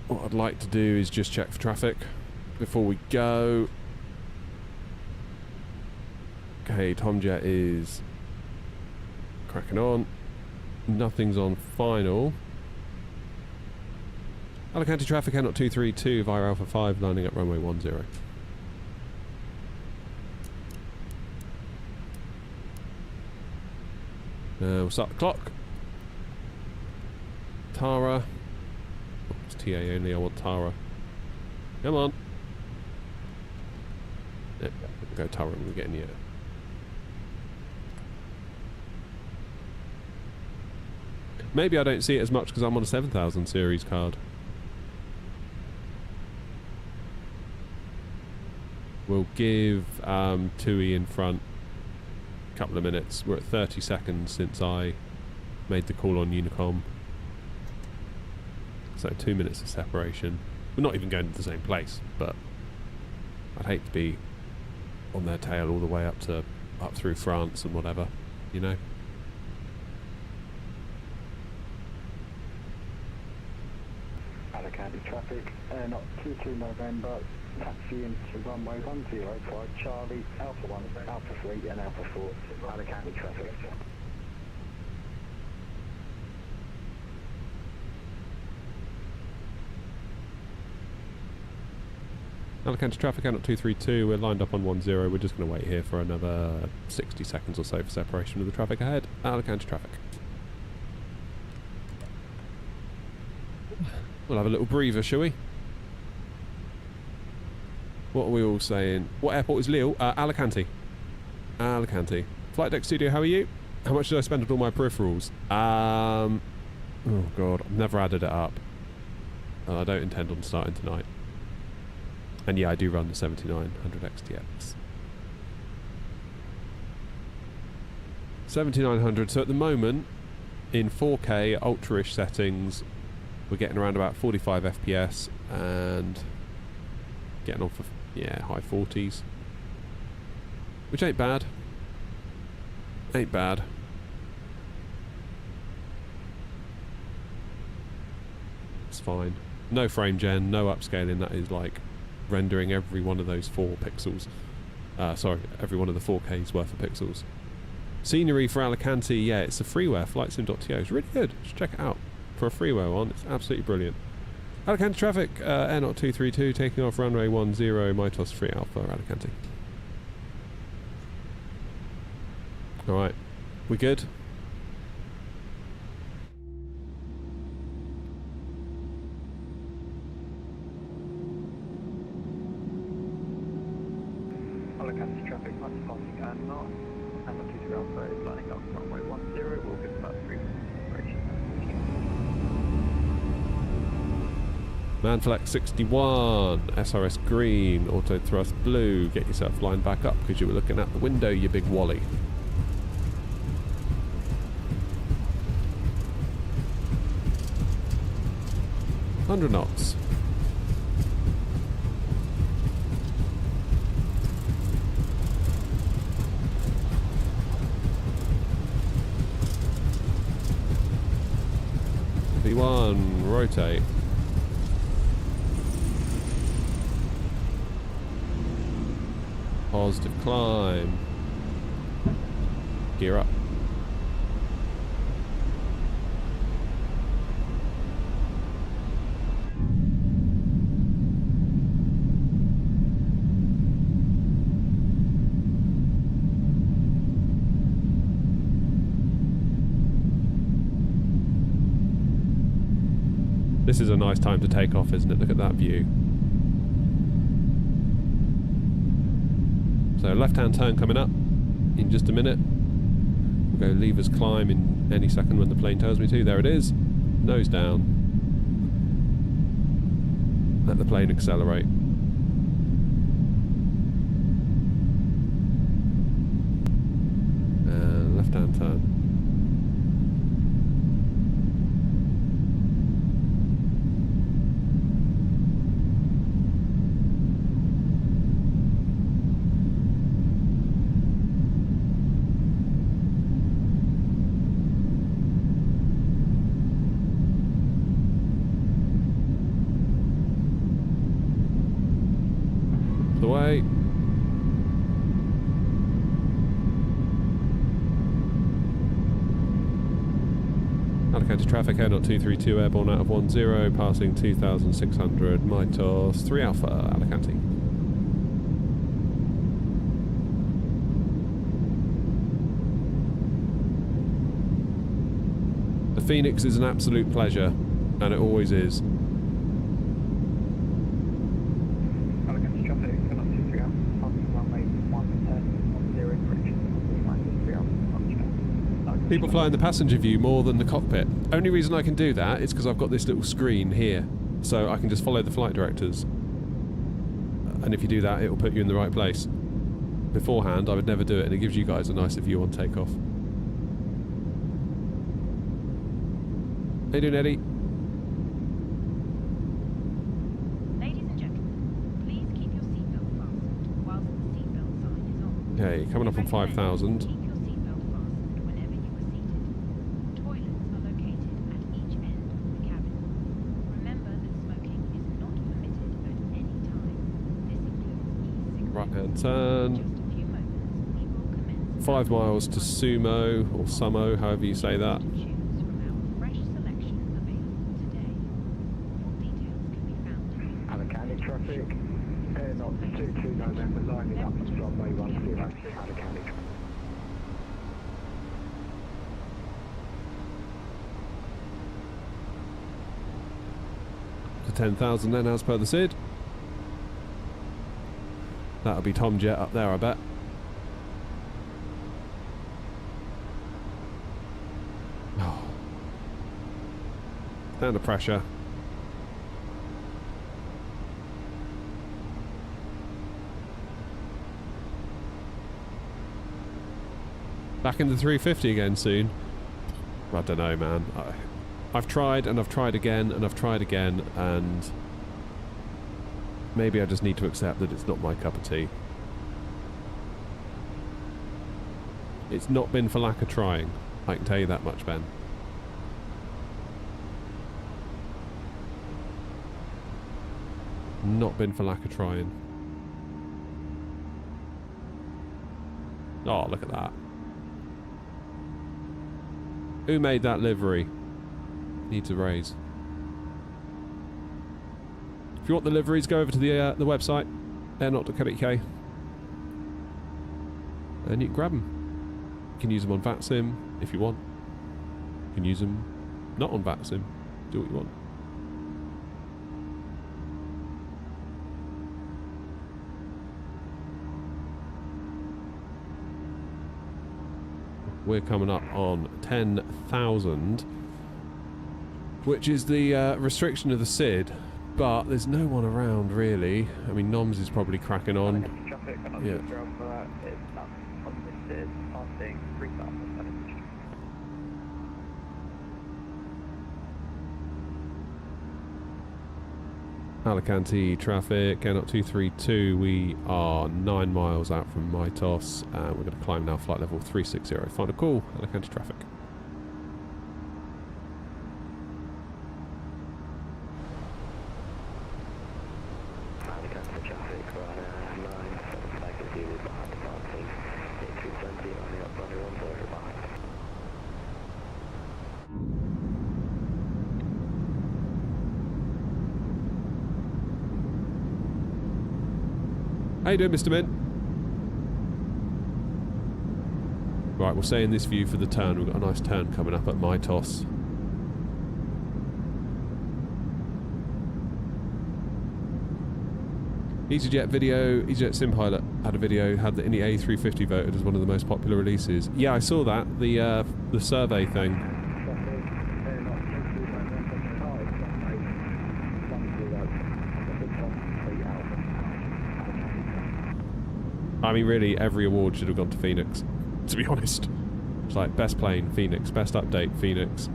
What I'd like to do is just check for traffic before we go. Okay, Tomjet is cracking on. Nothing's on final. Alicante traffic, N 232 via Alpha 5, lining up runway 10. We'll start the clock. Tara. Oh, it's TA only, I want Tara. Come on. There we go, Tara, we're getting you. Maybe I don't see it as much because I'm on a 7000 series card. We'll give Tui in front a couple of minutes. We're at 30 seconds since I made the call on Unicom. So 2 minutes of separation. We're not even going to the same place, but I'd hate to be on their tail all the way up through France and whatever, you know. Alicante traffic, not 22 November, taxi into runway 105 Charlie, Alpha 1, Alpha 3 and Alpha 4, Alicante traffic. Alicante traffic out at 232, we're lined up on 10, we're just going to wait here for another 60 seconds or so for separation of the traffic ahead. Alicante traffic. We'll have a little breather, shall we? What are we all saying? What airport is Lille? Alicante. Alicante. Flight Deck Studio, how are you? How much did I spend on all my peripherals? Oh god, I've never added it up. And I don't intend on starting tonight. And yeah, I do run the 7900 XTX. 7900, so at the moment, in 4K ultra-ish settings, we're getting around about 45 FPS and getting on for, yeah, high 40s. Which ain't bad. Ain't bad. It's fine. No frame gen, no upscaling, that is like rendering every one of those 4 pixels. Sorry, every one of the 4K's worth of pixels. Scenery for Alicante, yeah, it's a freeware, flightsim.to. It's really good. Just check it out. For a freeware one, it's absolutely brilliant. Alicante traffic, Air 232, taking off runway 10, Mitos 3 Alpha, Alicante. Alright, we good? Alicante traffic, I'm passing and not. And 23 Alpha is lining up runway 10, we'll give about 3 operation. Manflex 61, SRS green, auto thrust blue. Get yourself lined back up because you were looking out the window, you big wally. $100 knots. V1, rotate. Positive climb. Gear up. This is a nice time to take off, isn't it? Look at that view. So left-hand turn coming up in just a minute. We'll go levers climb in any second when the plane tells me to. There it is. Nose down. Let the plane accelerate. And left-hand turn. The way. Alicante traffic, Air 232 airborne out of 10, passing 2600, Mitos 3 Alpha, Alicante. The Phoenix is an absolute pleasure, and it always is. People fly in the passenger view more than the cockpit. Only reason I can do that is because I've got this little screen here, so I can just follow the flight directors. And if you do that, it will put you in the right place. Beforehand, I would never do it, and it gives you guys a nicer view on takeoff. How you doing, Eddie? Ladies and gentlemen, please keep your seatbelt fastened whilst the seatbelt sign is on. Okay, coming up on 5,000. Keep your seatbelt fastened whenever you are seated. Toilets are located at each end of the cabin. Remember that smoking is not permitted at any time. This includes e-cigarettes. Right-hand In turn. just a few moments, we will commence 5 miles to Sumo, or Sumo, however you say that. to choose from our fresh selection available today. Full details can be found in Alicante traffic, Air 22 November, lining up at runway 10, Alicante. To 10,000 then, as per the SID. That'll be Tom Jet up there, I bet. Oh. Down the pressure. Back in the 350 again soon. I don't know, man. I've tried and I've tried again and I've tried again, and maybe I just need to accept that it's not my cup of tea. It's not been for lack of trying. I can tell you that much, Ben. Not been for lack of trying. Oh, look at that. Who made that livery? Needs a raise. If you want the liveries, go over to the website, airnot.co.uk, and you can grab them. You can use them on VATSIM if you want. You can use them not on VATSIM. Do what you want. We're coming up on 10,000, which is the restriction of the SID, but there's no one around really. I mean, Noms is probably cracking on. Traffic, Yeah. for that. It's not unlisted, passing 3,000. Alicante traffic, Airnot 232, we are 9 miles out from Mytos, and we're going to climb now flight level 360, final call, Alicante traffic. Alicante traffic, runner 975 is behind departing, 8320 running up runway 10 behind. How you doing, Mr. Mint? Right, we'll stay in this view for the turn. We've got a nice turn coming up at Mytos. EasyJet video, EasyJet SimPilot had a video, had the Indy A350 voted as one of the most popular releases. Yeah, I saw that, the survey thing. I mean, really, every award should have gone to Phoenix, to be honest. It's like, best plane, Phoenix. Best update, Phoenix.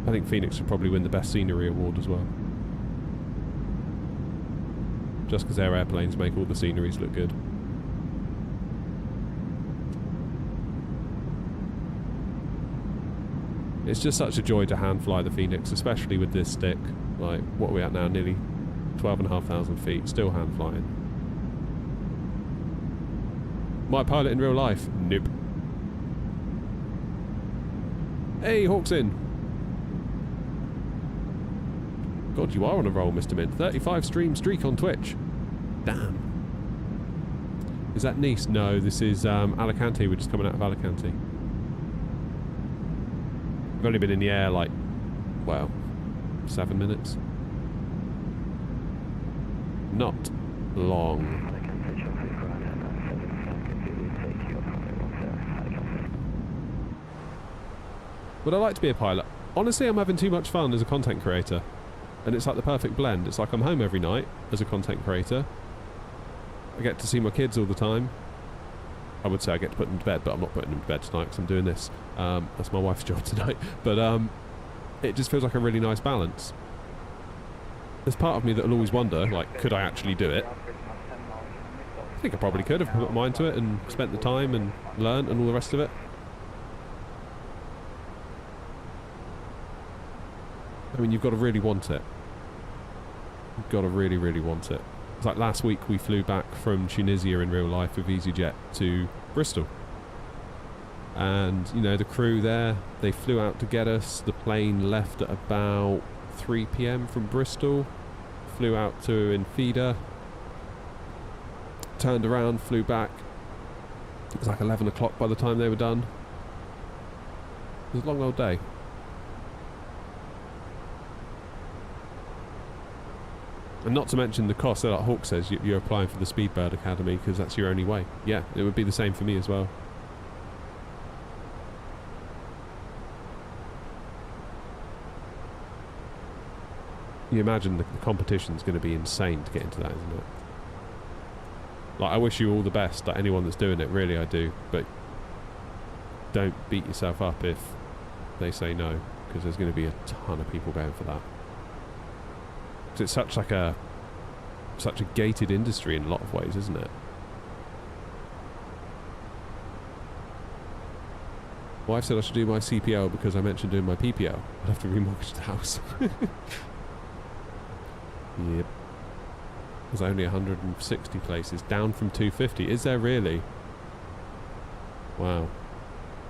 I think Phoenix should probably win the best scenery award as well. Just because their airplanes make all the sceneries look good. It's just such a joy to hand fly the Phoenix, especially with this stick. Like, what are we at now? Nearly 12,500 feet, still hand flying. My pilot in real life? Nope. Hey, Hawksin. God, you are on a roll, Mr. Mint. 35 stream streak on Twitch. Damn. Is that Nice? No, this is Alicante. We're just coming out of Alicante. I've only been in the air like, well, 7 minutes. Not long. Would I like to be a pilot? Honestly, I'm having too much fun as a content creator. And it's like the perfect blend. It's like I'm home every night as a content creator. I get to see my kids all the time. I would say I get to put them to bed, but I'm not putting them to bed tonight because I'm doing this. That's my wife's job tonight. But it just feels like a really nice balance. There's part of me that will always wonder, like, could I actually do it? I think I probably could if I put my mind to it and spent the time and learned and all the rest of it. I mean, you've got to really want it. You've got to really, really want it. It's like last week we flew back from Tunisia in real life with EasyJet to Bristol. And, you know, the crew there, they flew out to get us. The plane left at about 3 p.m. from Bristol. Flew out to Infida. Turned around, flew back. It was like 11 o'clock by the time they were done. It was a long old day. And not to mention the cost. Like Hawk says, you're applying for the Speedbird Academy because that's your only way. Yeah, it would be the same for me as well. You imagine the competition's going to be insane to get into that, isn't it? Like, I wish you all the best, like anyone that's doing it, really I do, but don't beat yourself up if they say no, because there's going to be a ton of people going for that. Because it's such a gated industry in a lot of ways, isn't it? Wife said I should do my CPL because I mentioned doing my PPL. I'd have to remortgage the house. Yep. There's only 160 places, down from 250. Is there really? Wow.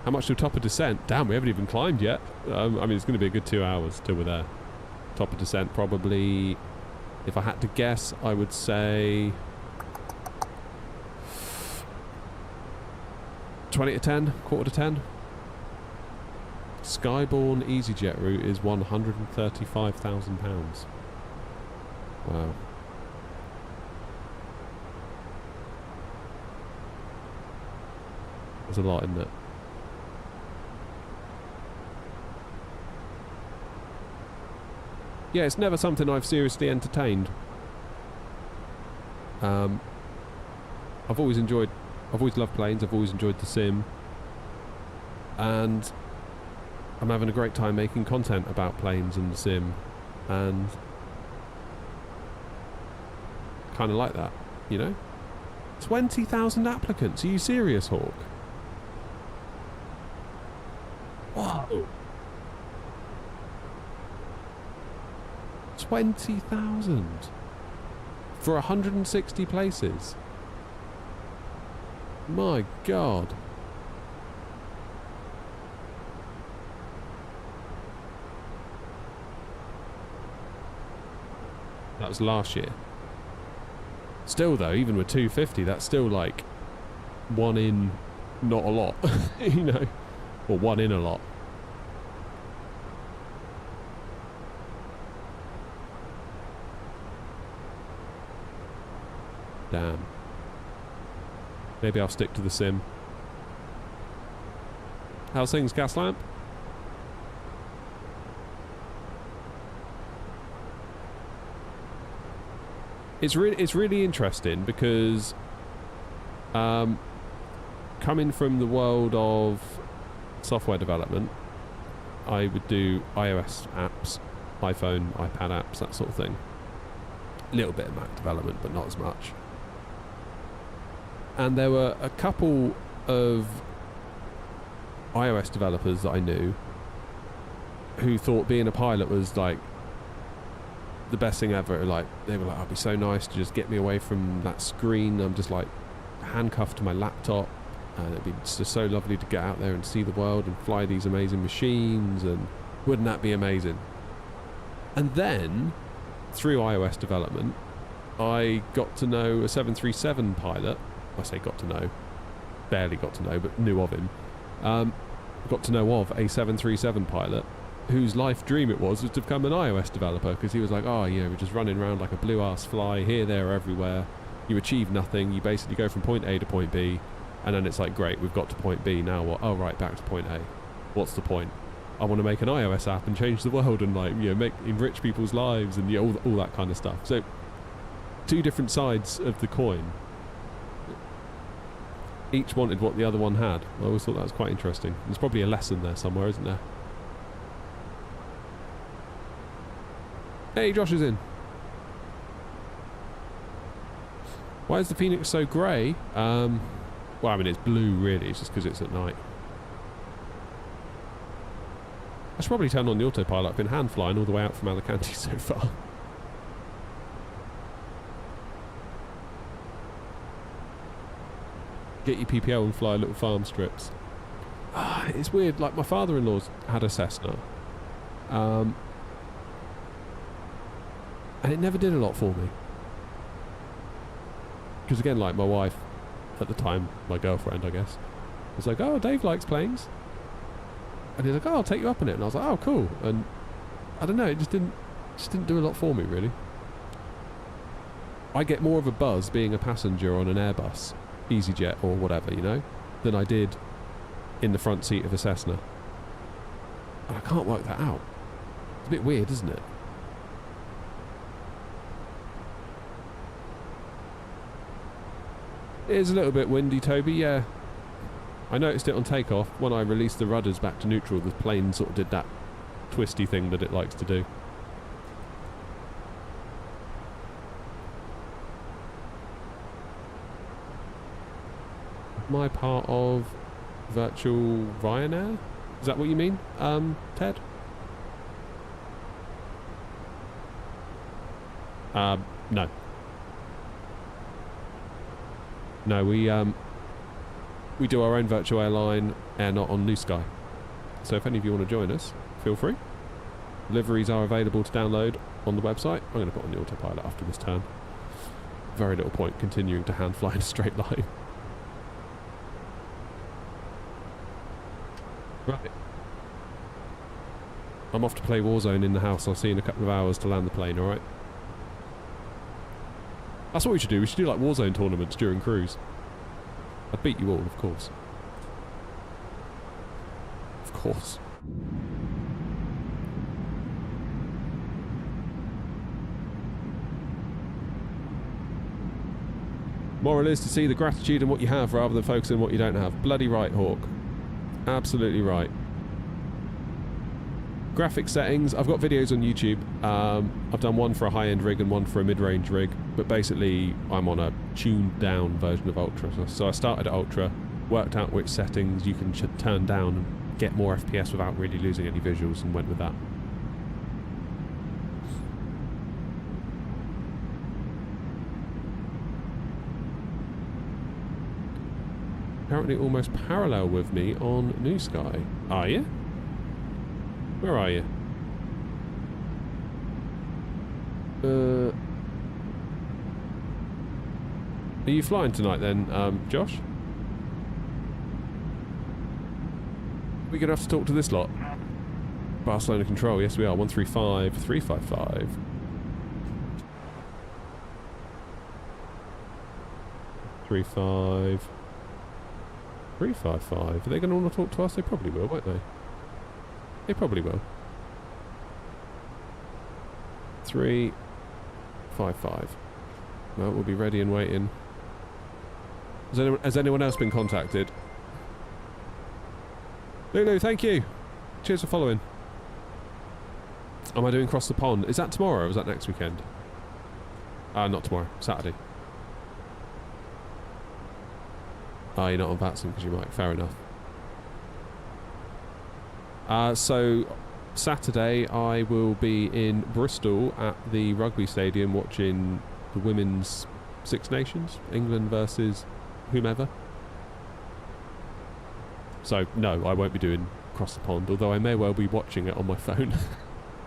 How much to top of descent? Damn, we haven't even climbed yet. I mean, it's going to be a good 2 hours till we're there. Top of descent, probably, if I had to guess, I would say 20 to 10, quarter to 10. Skyborne EasyJet route is £135,000. Wow. There's a lot, isn't it? Yeah, it's never something I've seriously entertained. I've always loved planes, I've always enjoyed the sim. And I'm having a great time making content about planes and the sim. And kind of like that, you know? 20,000 applicants, are you serious, Hawk? Whoa. 20,000 for 160 places. My God. That was last year. Still though, even with 250, that's still like one in not a lot, you know, or one in a lot. Damn. Maybe I'll stick to the sim. How's things, Gaslamp? It's really interesting because coming from the world of software development, I would do iOS apps, iPhone, iPad apps, that sort of thing. A little bit of Mac development, but not as much. And there were a couple of iOS developers that I knew who thought being a pilot was like the best thing ever. Like, they were like, "I'd be so nice to just get me away from that screen. I'm just like handcuffed to my laptop, and it'd be just so lovely to get out there and see the world and fly these amazing machines, and wouldn't that be amazing?" And then through iOS development, I got to know a 737 pilot. I say got to know, barely got to know, but knew of him. Got to know of a 737 pilot whose life dream it was to become an iOS developer, because he was like, "Oh, you know, we're just running around like a blue ass fly here, there, everywhere. You achieve nothing. You basically go from point A to point B, and then it's like, great, we've got to point B. Now what? Oh, right, back to point A. What's the point? I want to make an iOS app and change the world and, like, you know, enrich people's lives and, you know, all that kind of stuff." So, two different sides of the coin. Each wanted what the other one had. I always thought that was quite interesting. There's probably a lesson there somewhere, isn't there? Hey, Josh is in. Why is the Phoenix so grey? Well, I mean, it's blue, really. It's just because it's at night. I should probably turn on the autopilot. I've been hand flying all the way out from Alicante so far. Get your PPL and fly little farm strips. It's weird. Like, my father-in-law's had a Cessna. And it never did a lot for me. Because again, like, my wife, at the time, my girlfriend, I guess, was like, "Oh, Dave likes planes." And he's like, "Oh, I'll take you up on it." And I was like, "Oh, cool." And I don't know, it just didn't do a lot for me, really. I get more of a buzz being a passenger on an Airbus, EasyJet or whatever, you know, than I did in the front seat of a Cessna. And I can't work that out. It's a bit weird, isn't it? It is a little bit windy, Toby, yeah. I noticed it on takeoff. When I released the rudders back to neutral, the plane sort of did that twisty thing that it likes to do. Am I part of virtual Ryanair? Is that what you mean, Ted? No. No, we do our own virtual airline, not on New Sky. So if any of you want to join us, feel free. Liveries are available to download on the website. I'm going to put on the autopilot after this turn. Very little point continuing to hand fly in a straight line. Right. I'm off to play Warzone in the house. I'll see you in a couple of hours to land the plane, alright? That's what we should do. We should do like Warzone tournaments during cruise. I'd beat you all, of course. Of course. Moral is to see the gratitude in what you have rather than focusing on what you don't have. Bloody right, Hawk. Absolutely right. Graphic settings, I've got videos on YouTube. I've done one for a high-end rig and one for a mid-range rig, but basically I'm on a tuned-down version of Ultra. So I started at Ultra, worked out which settings you can turn down and get more FPS without really losing any visuals, and went with that. Currently almost parallel with me on New Sky. Are you? Where are you? Are you flying tonight then, Josh? We're going to have to talk to this lot. Barcelona Control, yes we are. 135, 355. Three five. 355. Are they going to want to talk to us? They probably will, won't they? They probably will. 355. Well, we'll be ready and waiting. Has anyone else been contacted? Lulu, thank you. Cheers for following. Am I doing Cross the Pond? Is that tomorrow or is that next weekend? Not tomorrow. Saturday. You're not on Batson because you might. Fair enough. So Saturday I will be in Bristol at the rugby stadium watching the women's Six Nations, England versus whomever. So no, I won't be doing Cross the Pond, although I may well be watching it on my phone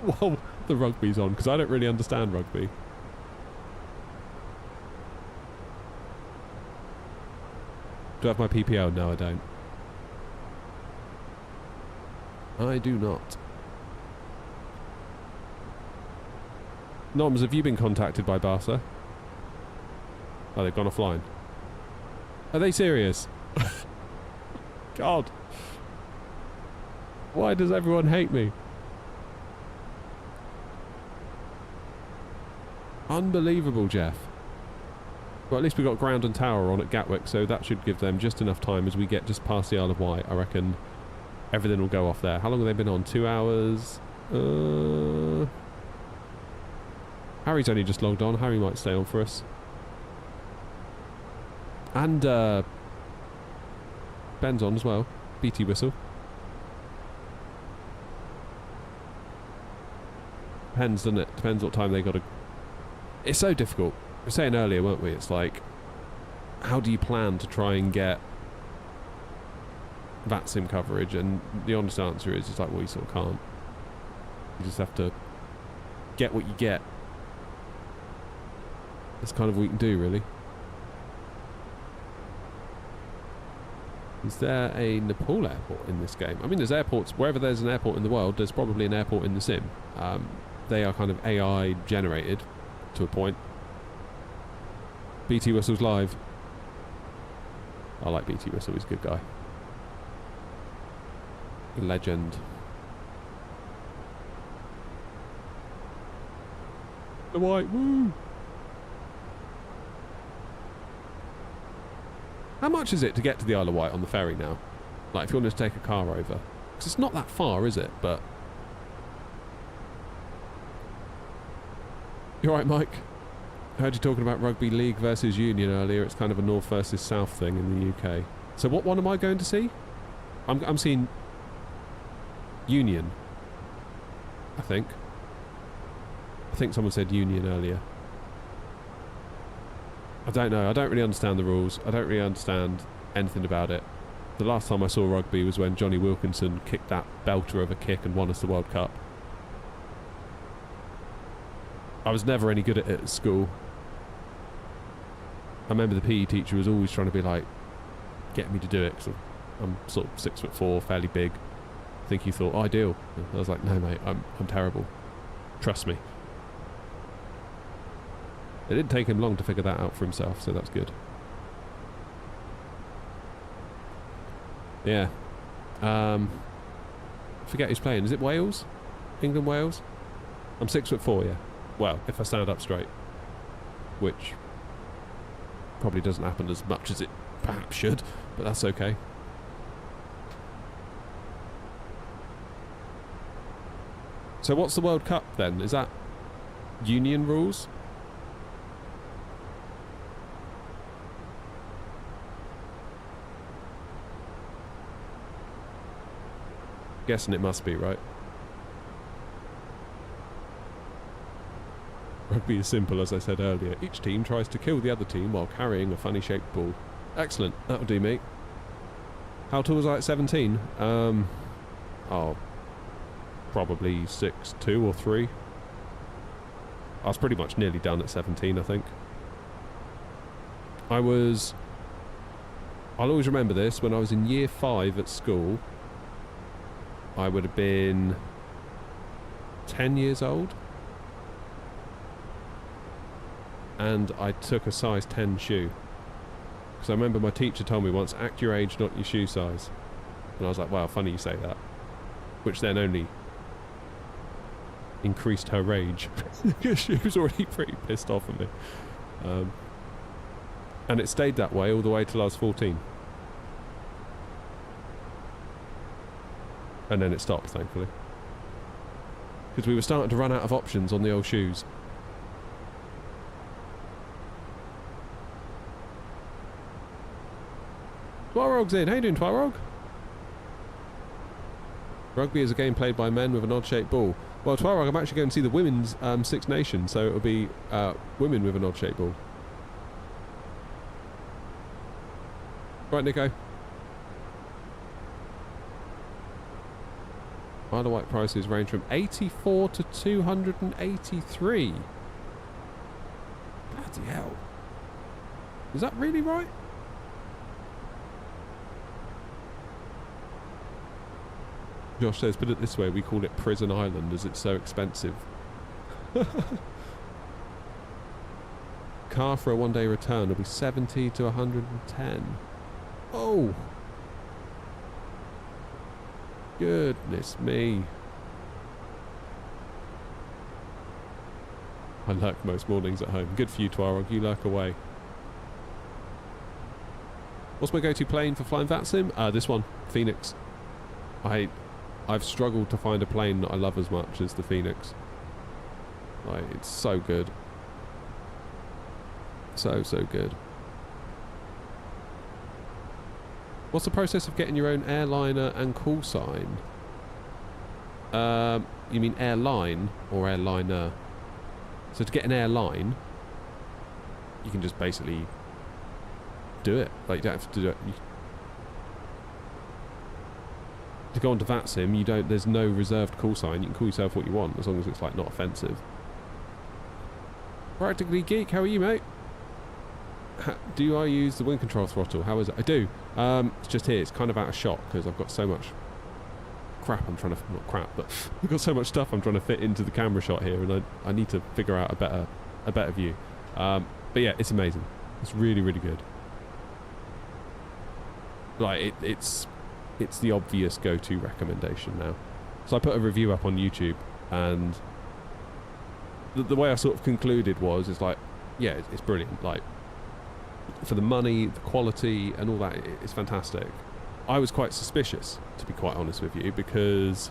while the rugby's on, because I don't really understand rugby. Do I have my PPL? No, I don't. I do not. Noms, have you been contacted by Barca? Oh, they've gone offline. Are they serious? God. Why does everyone hate me? Unbelievable, Jeff. Well, at least we got ground and tower on at Gatwick, so that should give them just enough time as we get just past the Isle of Wight. I reckon everything will go off there. How long have they been on? 2 hours? Harry's only just logged on. Harry might stay on for us. And Ben's on as well. BT whistle. Depends, doesn't it? Depends what time they got to... It's so difficult. We were saying earlier, weren't we? It's like, how do you plan to try and get VATSIM coverage? And the honest answer is, it's like, well, you sort of can't. You just have to get what you get. That's kind of what you can do, really. Is there a Nepal airport in this game? I mean, there's airports. Wherever there's an airport in the world, there's probably an airport in the sim. They are kind of AI generated to a point. BT Whistle's live. I like BT Whistle, he's a good guy. Legend. The white, woo! How much is it to get to the Isle of Wight on the ferry now? Like, if you wanted to take a car over. Because it's not that far, is it? But... You alright, Mike? I heard you talking about rugby league versus union earlier. It's kind of a north versus south thing in the UK. So what one am I going to see? I'm seeing... Union. I think someone said union earlier. I don't know. I don't really understand the rules. I don't really understand anything about it. The last time I saw rugby was when Johnny Wilkinson kicked that belter of a kick and won us the World Cup. I was never any good at it at school. I remember the PE teacher was always trying to be like, get me to do it, because I'm sort of 6'4", fairly big. I think he thought, ideal. I was like, no mate, I'm terrible. Trust me. It didn't take him long to figure that out for himself, so that's good. Yeah. Forget who's playing. Is it Wales? England, Wales? I'm 6'4", yeah. Well, if I stand up straight. Which probably doesn't happen as much as it perhaps should, but that's okay. So what's the World Cup then? Is that union rules? Guessing it must be, right? Rugby is simple, as I said earlier. Each team tries to kill the other team while carrying a funny shaped ball. Excellent, that'll do me. How tall was I at 17? Oh, probably 6'2" or 3. I was pretty much nearly done at 17, I think. I'll always remember this, when I was in year 5 at school, I would have been 10 years old. And I took a size 10 shoe. Because I remember my teacher told me once, act your age, not your shoe size. And I was like, wow, funny you say that. Which then only increased her rage. She was already pretty pissed off at me. And it stayed that way all the way till I was 14. And then it stopped, thankfully. Because we were starting to run out of options on the old shoes. Twarog's in. How you doing, Twarog? Rugby is a game played by men with an odd-shaped ball. Well, Twarog, I'm actually going to see the women's Six Nations, so it'll be women with an odd-shaped ball. Right, Nico. Isle of Wight prices range from 84 to 283. Bloody hell. Is that really right? Josh says, put it this way, we call it Prison Island as it's so expensive. Car for a one-day return will be 70 to 110. Oh! Goodness me. I lurk most mornings at home. Good for you, Twarog. You lurk away. What's my go-to plane for flying VATSIM? This one, Phoenix. I've struggled to find a plane that I love as much as the Phoenix. Like, it's so good. So good. What's the process of getting your own airliner and call sign? You mean airline or airliner? So to get an airline, you can just basically do it. Like, you don't have to do it. To go onto VATSIM, there's no reserved call sign. You can call yourself what you want, as long as it's like not offensive. Practically Geek, how are you, mate? Do I use the wind control throttle? How is it? I do. It's just here. It's kind of out of shot because I've got so much crap I'm trying to... Not crap, but I've got so much stuff I'm trying to fit into the camera shot here, and I need to figure out a better view. But yeah, it's amazing. It's really, really good. Like, it's the obvious go-to recommendation now. So I put a review up on YouTube, and the way I sort of concluded was, it's like, yeah, it's brilliant. Like, for the money, the quality, and all that, it's fantastic. I was quite suspicious, to be quite honest with you, because,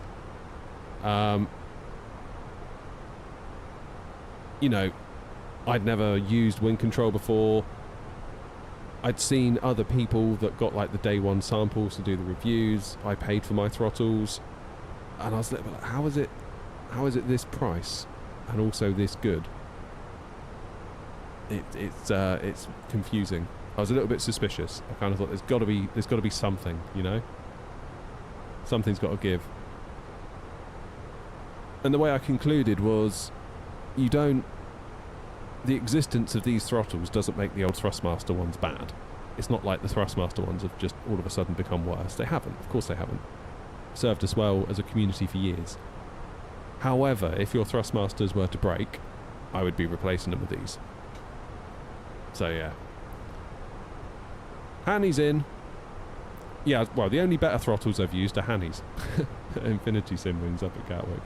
you know, I'd never used wind control before. I'd seen other people that got like the day one samples to do the reviews. I paid for my throttles, and I was like, how is it this price and also this good? It's confusing. I was a little bit suspicious. I kind of thought there's got to be something, you know, something's got to give. And the way I concluded was, the existence of these throttles doesn't make the old Thrustmaster ones bad. It's not like the Thrustmaster ones have just all of a sudden become worse. They haven't. Of course they haven't. Served us well as a community for years. However, if your Thrustmasters were to break, I would be replacing them with these. So yeah. Hanny's in. Yeah, well, the only better throttles I've used are Hanny's. Infinity Sim Wings up at Gatwick.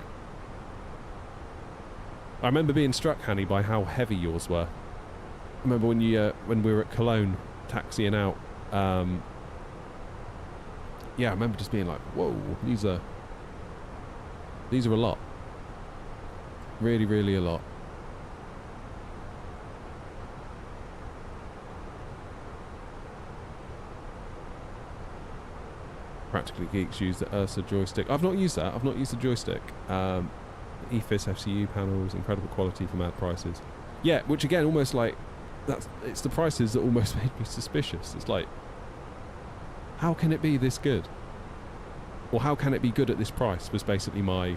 I remember being struck, Hanny, by how heavy yours were. I remember when we were at Cologne taxiing out. Yeah, I remember just being like, "Whoa, these are a lot. Really, really a lot." Practically Geeks use the Ursa joystick. I've not used that. I've not used the joystick. EFIS FCU panels, incredible quality for mad prices. Yeah, which again, almost like it's the prices that almost made me suspicious. It's like, how can it be this good? Or how can it be good at this price was basically my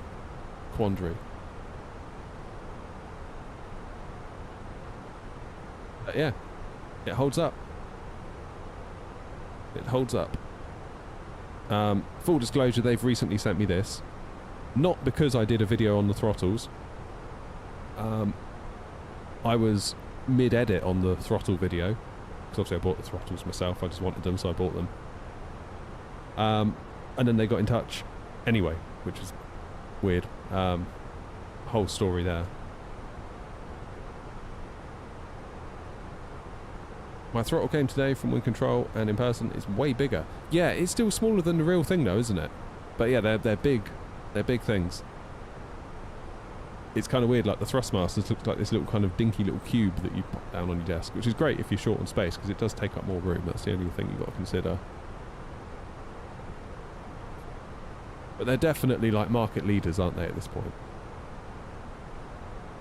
quandary. But yeah, it holds up. It holds up. Full disclosure, they've recently sent me this. Not because I did a video on the throttles. I was mid-edit on the throttle video, because obviously I bought the throttles myself. I just wanted them, so I bought them. And then they got in touch anyway, which is weird. Whole story there. My throttle came today from Wind Control, and in person it's way bigger. Yeah, it's still smaller than the real thing though, isn't it? But yeah, they're big. They're big things. It's kind of weird, like the Thrustmasters looks like this little kind of dinky little cube that you pop down on your desk, which is great if you're short on space, because it does take up more room. That's the only thing you've got to consider. But they're definitely like market leaders, aren't they, at this point?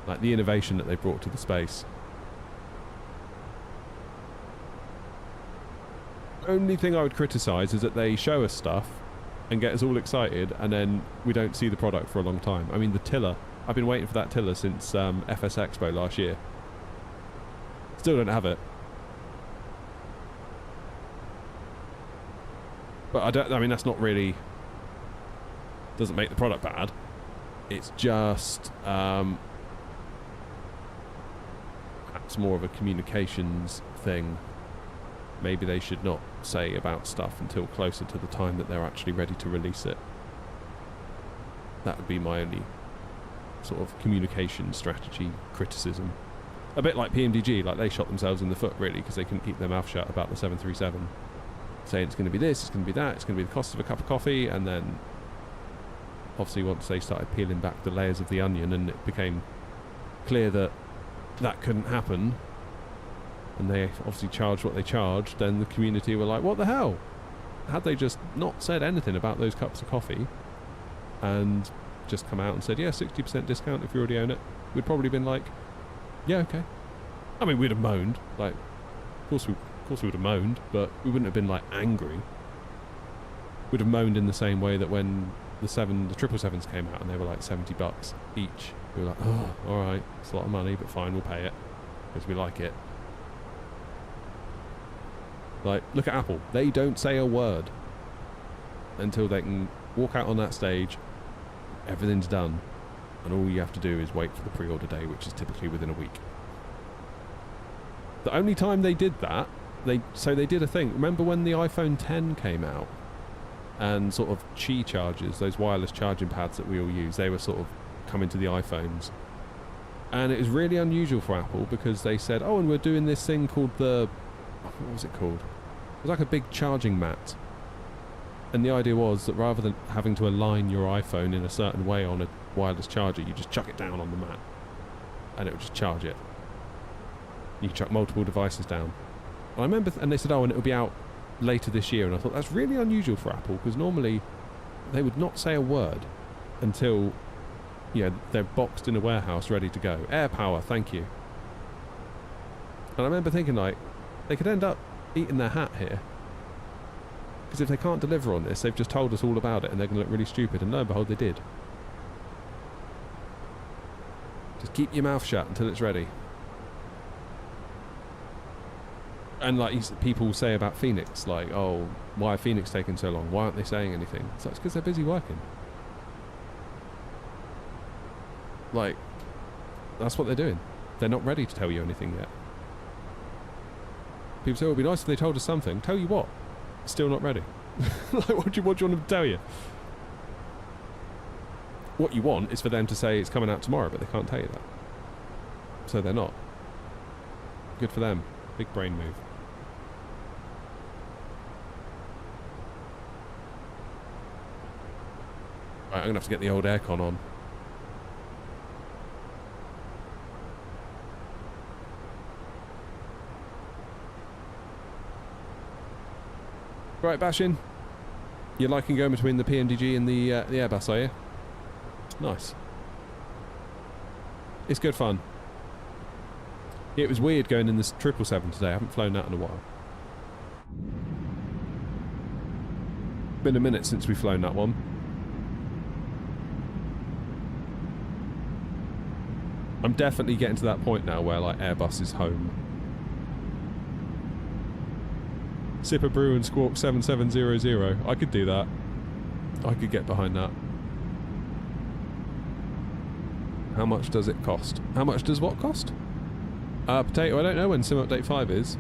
Like the innovation that they brought to the space. The only thing I would criticise is that they show us stuff and get us all excited, and then we don't see the product for a long time. I mean, the tiller. I've been waiting for that tiller since FS Expo last year. Still don't have it. But I mean, that's not really... doesn't make the product bad. It's just... perhaps more of a communications thing. Maybe they should not say about stuff until closer to the time that they're actually ready to release it. That would be my only sort of communication strategy criticism. A bit like PMDG, like they shot themselves in the foot really, because they couldn't keep their mouth shut about the 737, saying it's going to be this, it's going to be that, it's going to be the cost of a cup of coffee, and then obviously once they started peeling back the layers of the onion and it became clear that that couldn't happen, and they obviously charged what they charged, then the community were like, what the hell? Had they just not said anything about those cups of coffee and just come out and said, yeah, 60% discount if you already own it, we'd probably been like, yeah, okay. I mean, we'd have moaned, like, of course we would have moaned, but we wouldn't have been like angry. We'd have moaned in the same way that when the 777s came out and they were like $70 each, we were like, oh, alright, it's a lot of money, but fine, we'll pay it because we like it. Like, look at Apple. They don't say a word until they can walk out on that stage, everything's done, and all you have to do is wait for the pre-order day, which is typically within a week. The only time they did that, they did a thing. Remember when the iPhone 10 came out, and sort of Qi chargers, those wireless charging pads that we all use, they were sort of coming to the iPhones. And it was really unusual for Apple because they said, oh, and we're doing this thing called the what was it called? It was like a big charging mat. And the idea was that rather than having to align your iPhone in a certain way on a wireless charger, you just chuck it down on the mat and it would just charge it. You can chuck multiple devices down. And I remember, and they said, oh, and it'll be out later this year. And I thought that's really unusual for Apple, because normally they would not say a word until, you know, they're boxed in a warehouse ready to go. Air power, thank you. And I remember thinking, like, they could end up eating their hat here. Because if they can't deliver on this, they've just told us all about it and they're going to look really stupid. And lo and behold, they did. Just keep your mouth shut until it's ready. And like people say about Phoenix, like, oh, why are Phoenix taking so long? Why aren't they saying anything? So it's because they're busy working. Like, that's what they're doing. They're not ready to tell you anything yet. People say, oh, it'd be nice if they told us something. Tell you what? Still not ready. Like, what do you want them to tell you? What you want is for them to say it's coming out tomorrow, but they can't tell you that. So they're not. Good for them. Big brain move. Right, I'm going to have to get the old aircon on. Right, Bashin. You're liking going between the PMDG and the Airbus, are you? Nice. It's good fun. It was weird going in this 777 today. I haven't flown that in a while. Been a minute since we've flown that one. I'm definitely getting to that point now where, like, Airbus is home. Sip a brew and squawk 7700. I could do that. I could get behind that. How much does it cost? How much does what cost? Potato, I don't know when Sim Update 5 is.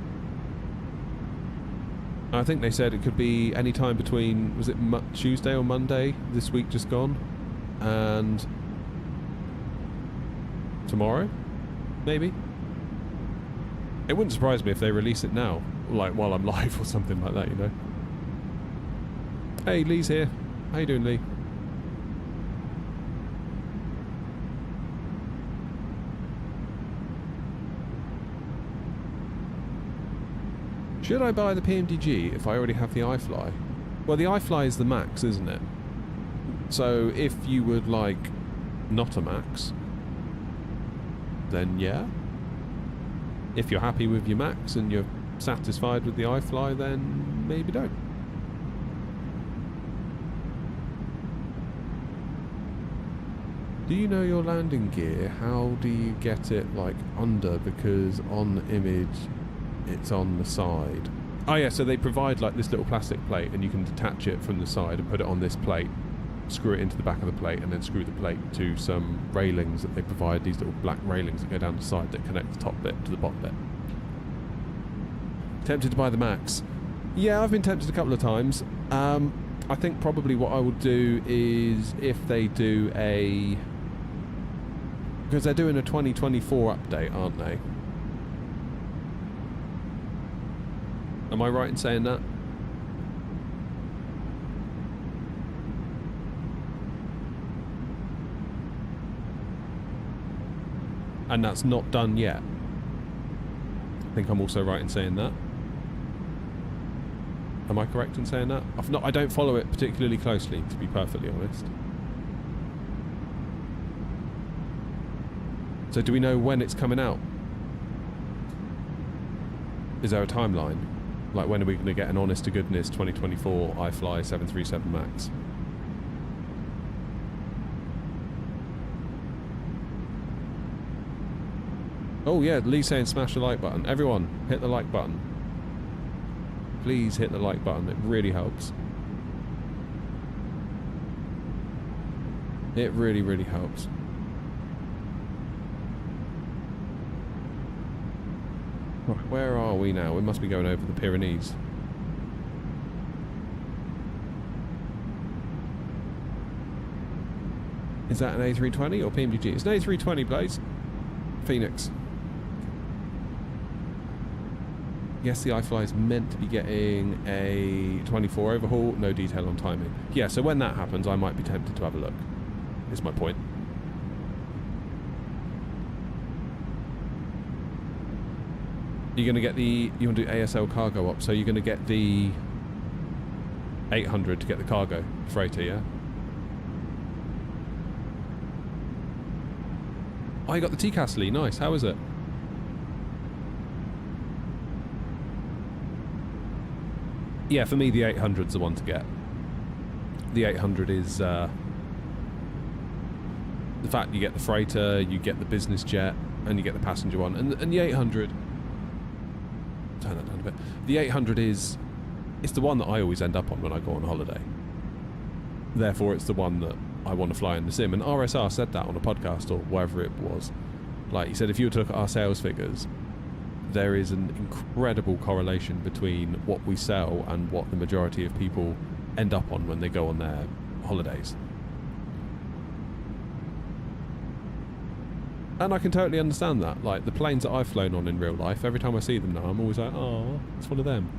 I think they said it could be any time between, was it Tuesday or Monday this week just gone? And tomorrow? Maybe? It wouldn't surprise me if they release it now. Like while I'm live or something like that, you know. Hey, Lee's here. How you doing, Lee? Should I buy the PMDG if I already have the iFly? Well, the iFly is the Max, isn't it? So if you would like not a Max, then yeah. If you're happy with your Max and you're satisfied with the iFly, then maybe don't. Do you know your landing gear? How do you get it like under? Because on the image it's on the side. Oh yeah, so they provide like this little plastic plate and you can detach it from the side and put it on this plate, screw it into the back of the plate, and then screw the plate to some railings that they provide, these little black railings that go down the side that connect the top bit to the bottom bit. Tempted to buy the Max. Yeah, I've been tempted a couple of times. I think probably what I will do is if they do a... because they're doing a 2024 update, aren't they? Am I right in saying that? And that's not done yet. I think I'm also right in saying that. Am I correct in saying that? I don't follow it particularly closely, to be perfectly honest. So do we know when it's coming out? Is there a timeline? Like, when are we going to get an honest to goodness 2024 iFly 737 Max? Oh yeah, Lee's saying smash the like button. Everyone, hit the like button. Please hit the like button, it really helps. It really, really helps. Right, where are we now? We must be going over the Pyrenees. Is that an A320 or PMDG? It's an A320, please. Phoenix. Yes, the iFly is meant to be getting a 24 overhaul, no detail on timing. Yeah, so when that happens, I might be tempted to have a look, is my point. You're going to get the... You want to do ASL cargo up, so you're going to get the 800 to get the cargo freighter, yeah? Oh, you got the TCAS, Lee. Nice. How is it? Yeah, for me, the 800's the one to get. The 800 is the fact you get the freighter, you get the business jet, and you get the passenger one. And the 800... Turn that down a bit. The 800 is... It's the one that I always end up on when I go on holiday. Therefore, it's the one that I want to fly in the sim. And RSR said that on a podcast or wherever it was. Like, he said, if you were to look at our sales figures, there is an incredible correlation between what we sell and what the majority of people end up on when they go on their holidays. And I can totally understand that. Like, the planes that I've flown on in real life, every time I see them now, I'm always like, oh, it's one of them.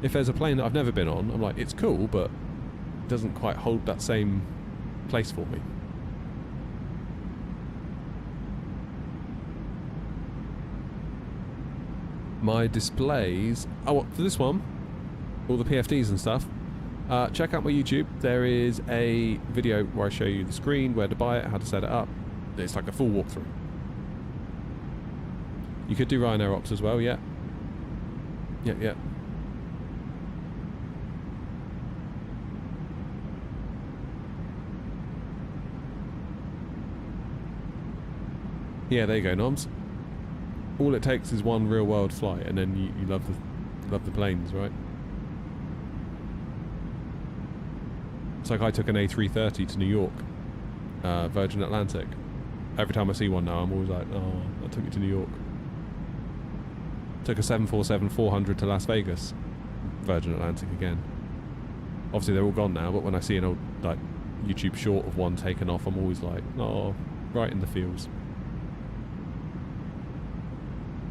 If there's a plane that I've never been on, I'm like, it's cool, but it doesn't quite hold that same place for me. My displays... Oh, for this one, all the PFDs and stuff, check out my YouTube. There is a video where I show you the screen, where to buy it, how to set it up. It's like a full walkthrough. You could do Ryanair Ops as well, yeah. Yeah. Yeah, there you go, Noms. All it takes is one real-world flight, and then you love the planes, right? It's like I took an A330 to New York, Virgin Atlantic. Every time I see one now, I'm always like, oh, that took me to New York. Took a 747-400 to Las Vegas, Virgin Atlantic again. Obviously, they're all gone now, but when I see an old like YouTube short of one taken off, I'm always like, oh, right in the feels.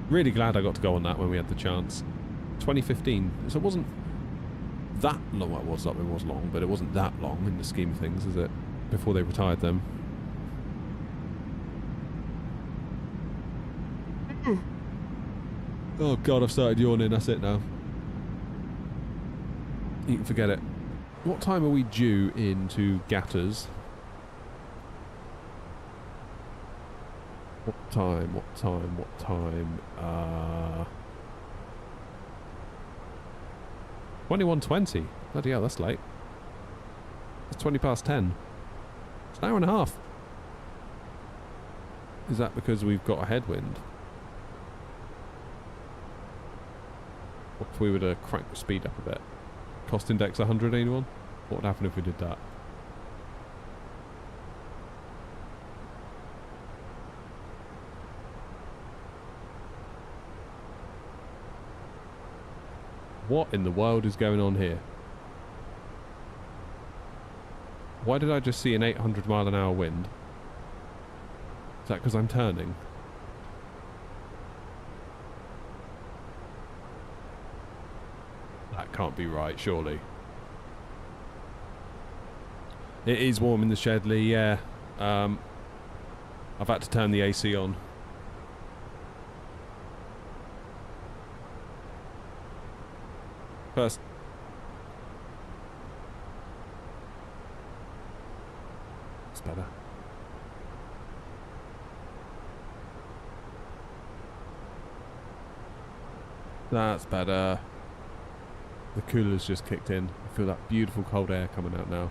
Really glad I got to go on that when we had the chance. 2015, so it wasn't that long. Well, it was long, but it wasn't that long in the scheme of things, is it? Before they retired them. Oh god, I've started yawning. That's it now. You can forget it. What time are we due into Gatters? What time? 21:20. Bloody hell, that's late. It's 10 It's an hour and a half. Is that because we've got a headwind? What if we were to crank the speed up a bit? Cost index 100, anyone? What would happen if we did that? What in the world is going on here? Why did I just see an 800 mile an hour wind? Is that because I'm turning? That can't be right, surely. It is warm in the shed, Lee, yeah. I've had to turn the AC on. First. It's better. That's better. The cooler's just kicked in. I feel that beautiful cold air coming out now.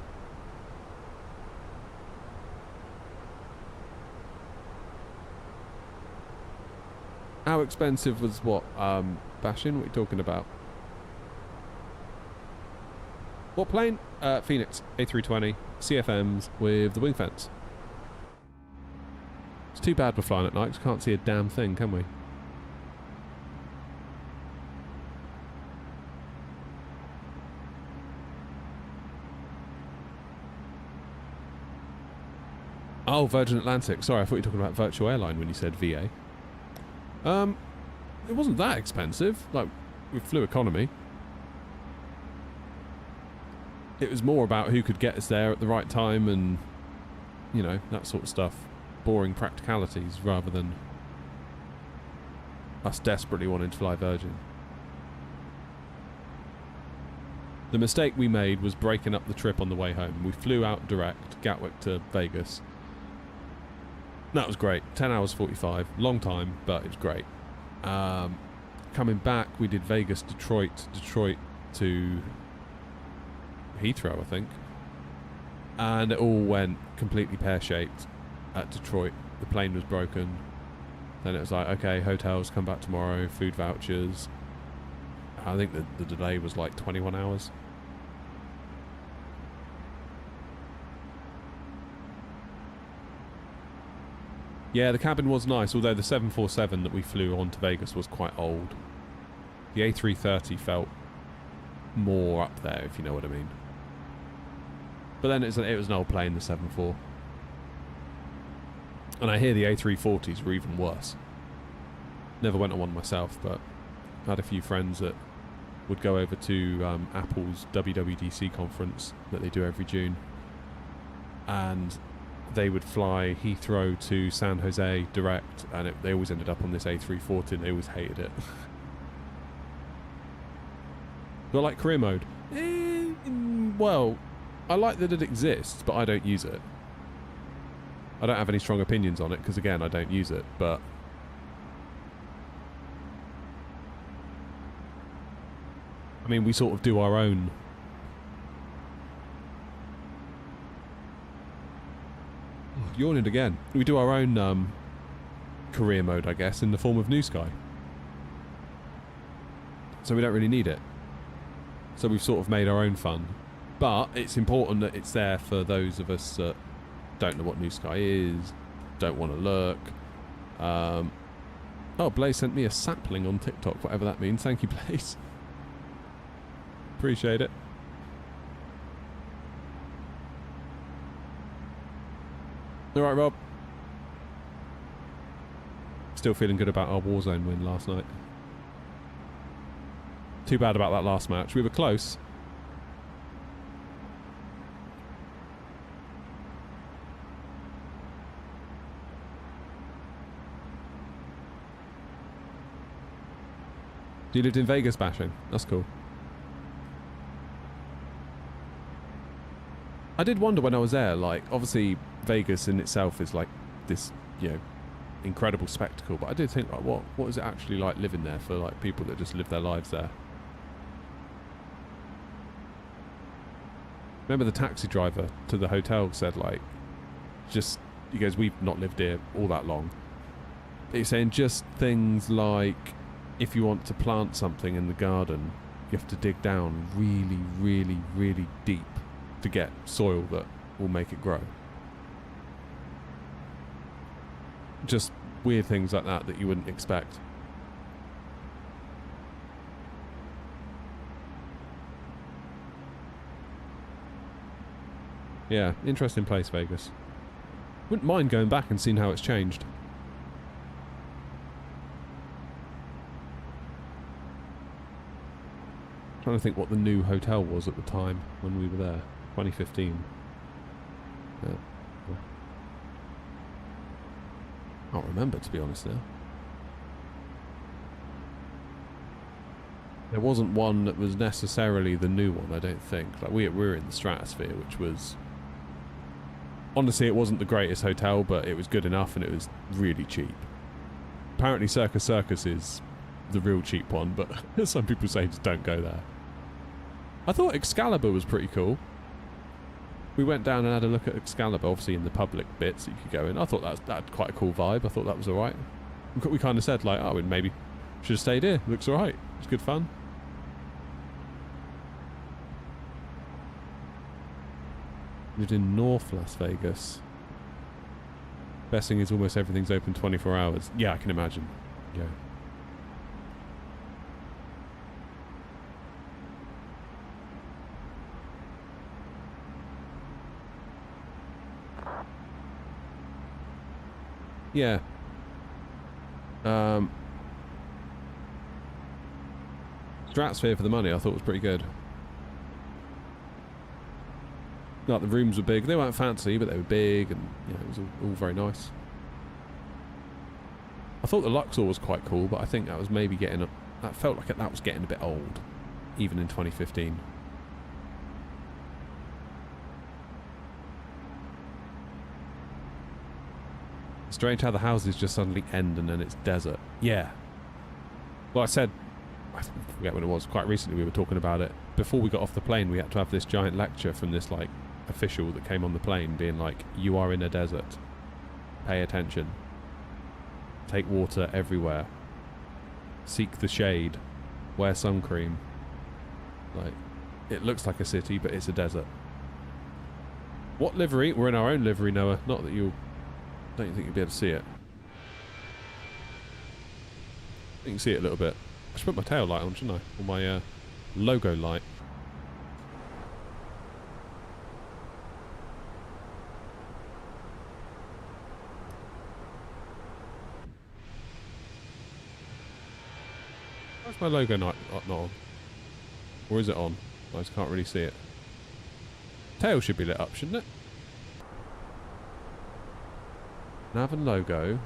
How expensive was what? Bashin? What are you talking about? What plane? Phoenix A320 CFMs with the wing fence. It's too bad we're flying at night because we can't see a damn thing, can we? Oh, Virgin Atlantic. Sorry, I thought you were talking about Virtual Airline when you said VA. It wasn't that expensive. Like, we flew economy. It was more about who could get us there at the right time and, you know, that sort of stuff. Boring practicalities rather than us desperately wanting to fly Virgin. The mistake we made was breaking up the trip on the way home. We flew out direct, Gatwick to Vegas. That was great. 10 hours 45. Long time, but it was great. Coming back, we did Vegas, Detroit to Heathrow, I think. And it all went completely pear-shaped at Detroit. The plane was broken. Then it was like, okay, hotels, come back tomorrow, food vouchers. I think the delay was like 21 hours. Yeah, the cabin was nice, although the 747 that we flew on to Vegas was quite old. The A330 felt more up there, if you know what I mean. But then it was an old plane, the 74. And I hear the A340s were even worse. Never went on one myself, but I had a few friends that would go over to Apple's WWDC conference that they do every June. And they would fly Heathrow to San Jose direct, and they always ended up on this A340 and they always hated it. Do I like career mode? Well, I like that it exists, but I don't use it. I don't have any strong opinions on it, because again, I don't use it, but... I mean, we sort of do our own... Yawning again. We do our own career mode, I guess, in the form of New Sky. So we don't really need it. So we've sort of made our own fun. But it's important that it's there for those of us that don't know what New Sky is, don't want to look. Oh, Blaze sent me a sapling on TikTok, whatever that means. Thank you, Blaze. Appreciate it. Alright, Rob. Still feeling good about our Warzone win last night. Too bad about that last match. We were close. You lived in Vegas, bashing. That's cool. I did wonder when I was there, like, obviously Vegas in itself is like this, you know, incredible spectacle, but I did think, like, what is it actually like living there for, like, people that just live their lives there? Remember the taxi driver to the hotel said, like, he goes, we've not lived here all that long. He's saying just things like, if you want to plant something in the garden, you have to dig down really, really, really deep to get soil that will make it grow. Just weird things like that that you wouldn't expect. Yeah, interesting place, Vegas. Wouldn't mind going back and seeing how it's changed. Trying to think what the new hotel was at the time when we were there. 2015. Yeah. Can't remember, to be honest now. There wasn't one that was necessarily the new one, I don't think. Like we were in the Stratosphere, which was... Honestly, it wasn't the greatest hotel, but it was good enough and it was really cheap. Apparently Circus is the real cheap one, but some people say just don't go there. I thought Excalibur was pretty cool. We went down and had a look at Excalibur, obviously in the public bits that you could go in. I thought that had quite a cool vibe. I thought that was alright. We kind of said, like, oh, we maybe should have stayed here. Looks alright. It's good fun. Lived in North Las Vegas. Best thing is almost everything's open 24 hours. Yeah, I can imagine. Yeah. Yeah. Stratosphere for the money I thought was pretty good. Like the rooms were big. They weren't fancy, but they were big, and it was all very nice. I thought the Luxor was quite cool, but I think that was maybe getting that felt like that was getting a bit old, even in 2015. Strange how the houses just suddenly end and then it's desert. Yeah. Well, I forget when it was, quite recently we were talking about it. Before we got off the plane, we had to have this giant lecture from this, like, official that came on the plane being like, you are in a desert. Pay attention. Take water everywhere. Seek the shade. Wear sun cream. Like, it looks like a city, but it's a desert. What livery? We're in our own livery, Noah. Not that you'll... Don't you think you'll be able to see it? You can see it a little bit. I should put my tail light on, shouldn't I? Or my logo light. Where's my logo light not on? Or is it on? I just can't really see it. Tail should be lit up, shouldn't it? Nav and logo.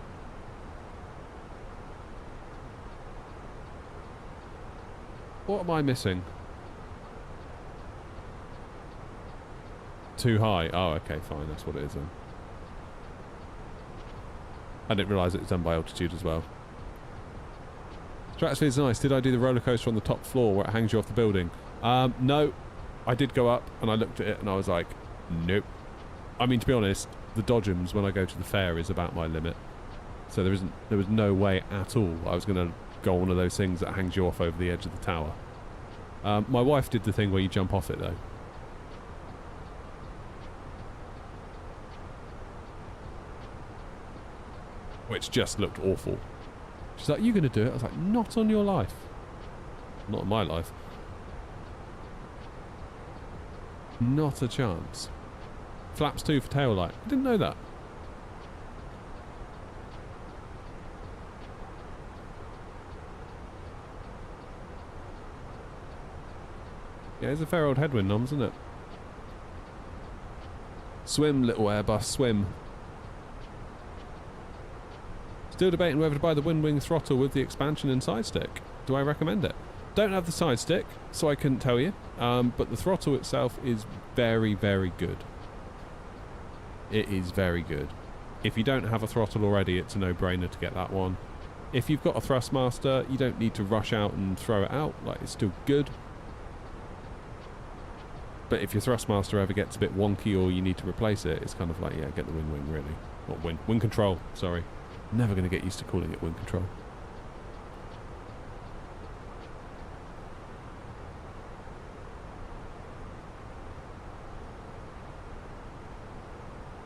What am I missing? Too high. Oh, okay, fine. That's what it is then. I didn't realise it was done by altitude as well. Stratosphere's nice. Did I do the roller coaster on the top floor where it hangs you off the building? No. I did go up and I looked at it and I was like, nope. I mean, to be honest, the Dodgems when I go to the fair is about my limit. So there was no way at all I was going to go on one of those things that hangs you off over the edge of the tower. My wife did the thing where you jump off it though. Which just looked awful. She's like, you going to do it? I was like, not on your life. Not on my life. Not a chance. Flaps 2 for tail light. I didn't know that. Yeah, it's a fair old headwind, noms, isn't it? Swim, little Airbus, swim. Still debating whether to buy the Windwing throttle with the expansion and side stick. Do I recommend it? Don't have the side stick, so I couldn't tell you. But the throttle itself is very, very good. It is very good. If you don't have a throttle already, it's a no-brainer to get that one. If you've got a Thrustmaster, you don't need to rush out and throw it out. Like, it's still good. But if your Thrustmaster ever gets a bit wonky or you need to replace it, it's kind of like, yeah, get the Windwing, really. Not Wind Control, sorry. Never going to get used to calling it Wind Control.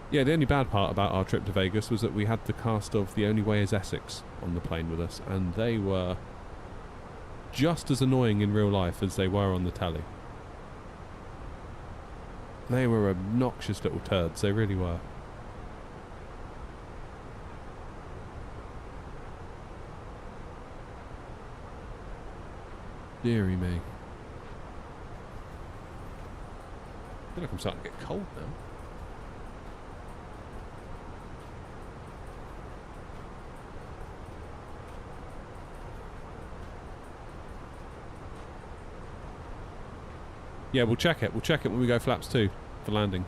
Yeah, the only bad part about our trip to Vegas was that we had the cast of The Only Way is Essex on the plane with us, and they were just as annoying in real life as they were on the telly. They were obnoxious little turds, they really were. Deary me. I feel like I'm starting to get cold now. Yeah, we'll check it. We'll check it when we go flaps 2 for landing.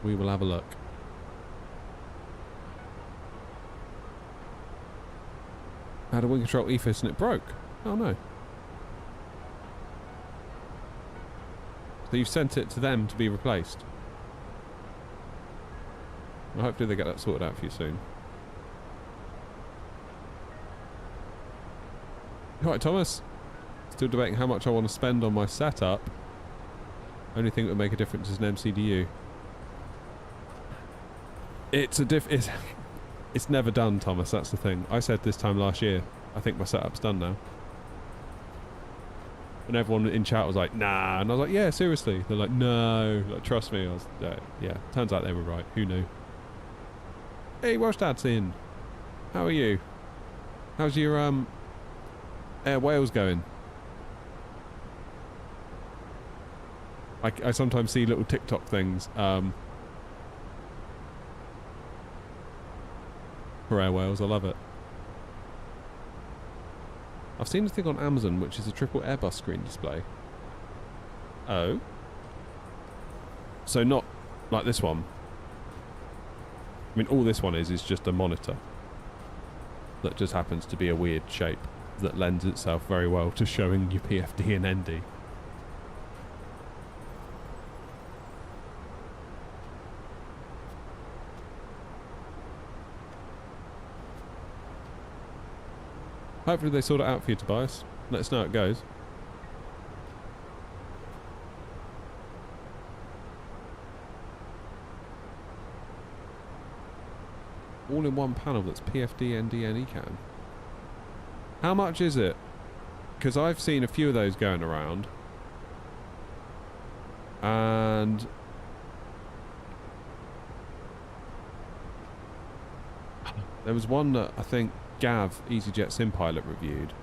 We will have a look. I had a Wind Control ethos and it broke. Oh no. So you've sent it to them to be replaced. Well, hopefully they get that sorted out for you soon. Alright, Thomas. Still debating how much I want to spend on my setup. Only thing that would make a difference is an MCDU. It's never done, Thomas, that's the thing. I said this time last year, I think my setup's done now. And everyone in chat was like, nah. And I was like, yeah, seriously. They're like, no. Like, trust me. I was, yeah. Turns out they were right. Who knew? Hey, Welsh Dad's in. How are you? How's your Air Wales going? I sometimes see little TikTok things for Air Wales. I love it. I've seen a thing on Amazon which is a triple Airbus screen display. Oh. So not like this one. I mean, all this one is just a monitor that just happens to be a weird shape that lends itself very well to showing your PFD and ND. Hopefully they sort it out for you, Tobias. Let us know how it goes. All in one panel that's PFD, ND and ECAN. How much is it? Because I've seen a few of those going around. And there was one that I think Gav, EasyJet Sim Pilot, reviewed.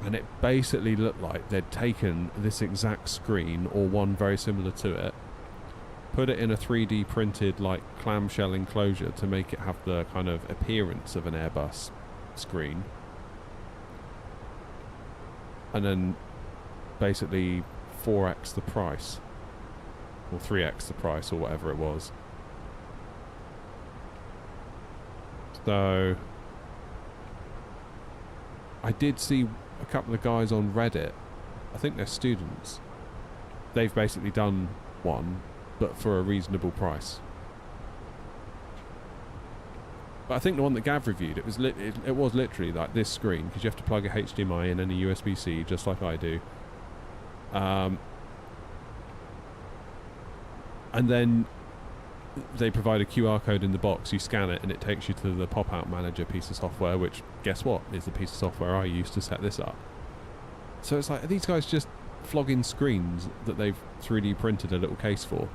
And it basically looked like they'd taken this exact screen, or one very similar to it, put it in a 3D printed like clamshell enclosure to make it have the kind of appearance of an Airbus screen, and then basically 4x the price or 3x the price or whatever it was. So I did see a couple of guys on Reddit, I think they're students, they've basically done one but for a reasonable price. But I think the one that Gav reviewed, it was literally like this screen, because you have to plug a HDMI in and a USB-C just like I do. And then they provide a QR code in the box, you scan it and it takes you to the pop-out manager piece of software, which, guess what, is the piece of software I used to set this up. So it's like, are these guys just flogging screens that they've 3D printed a little case for?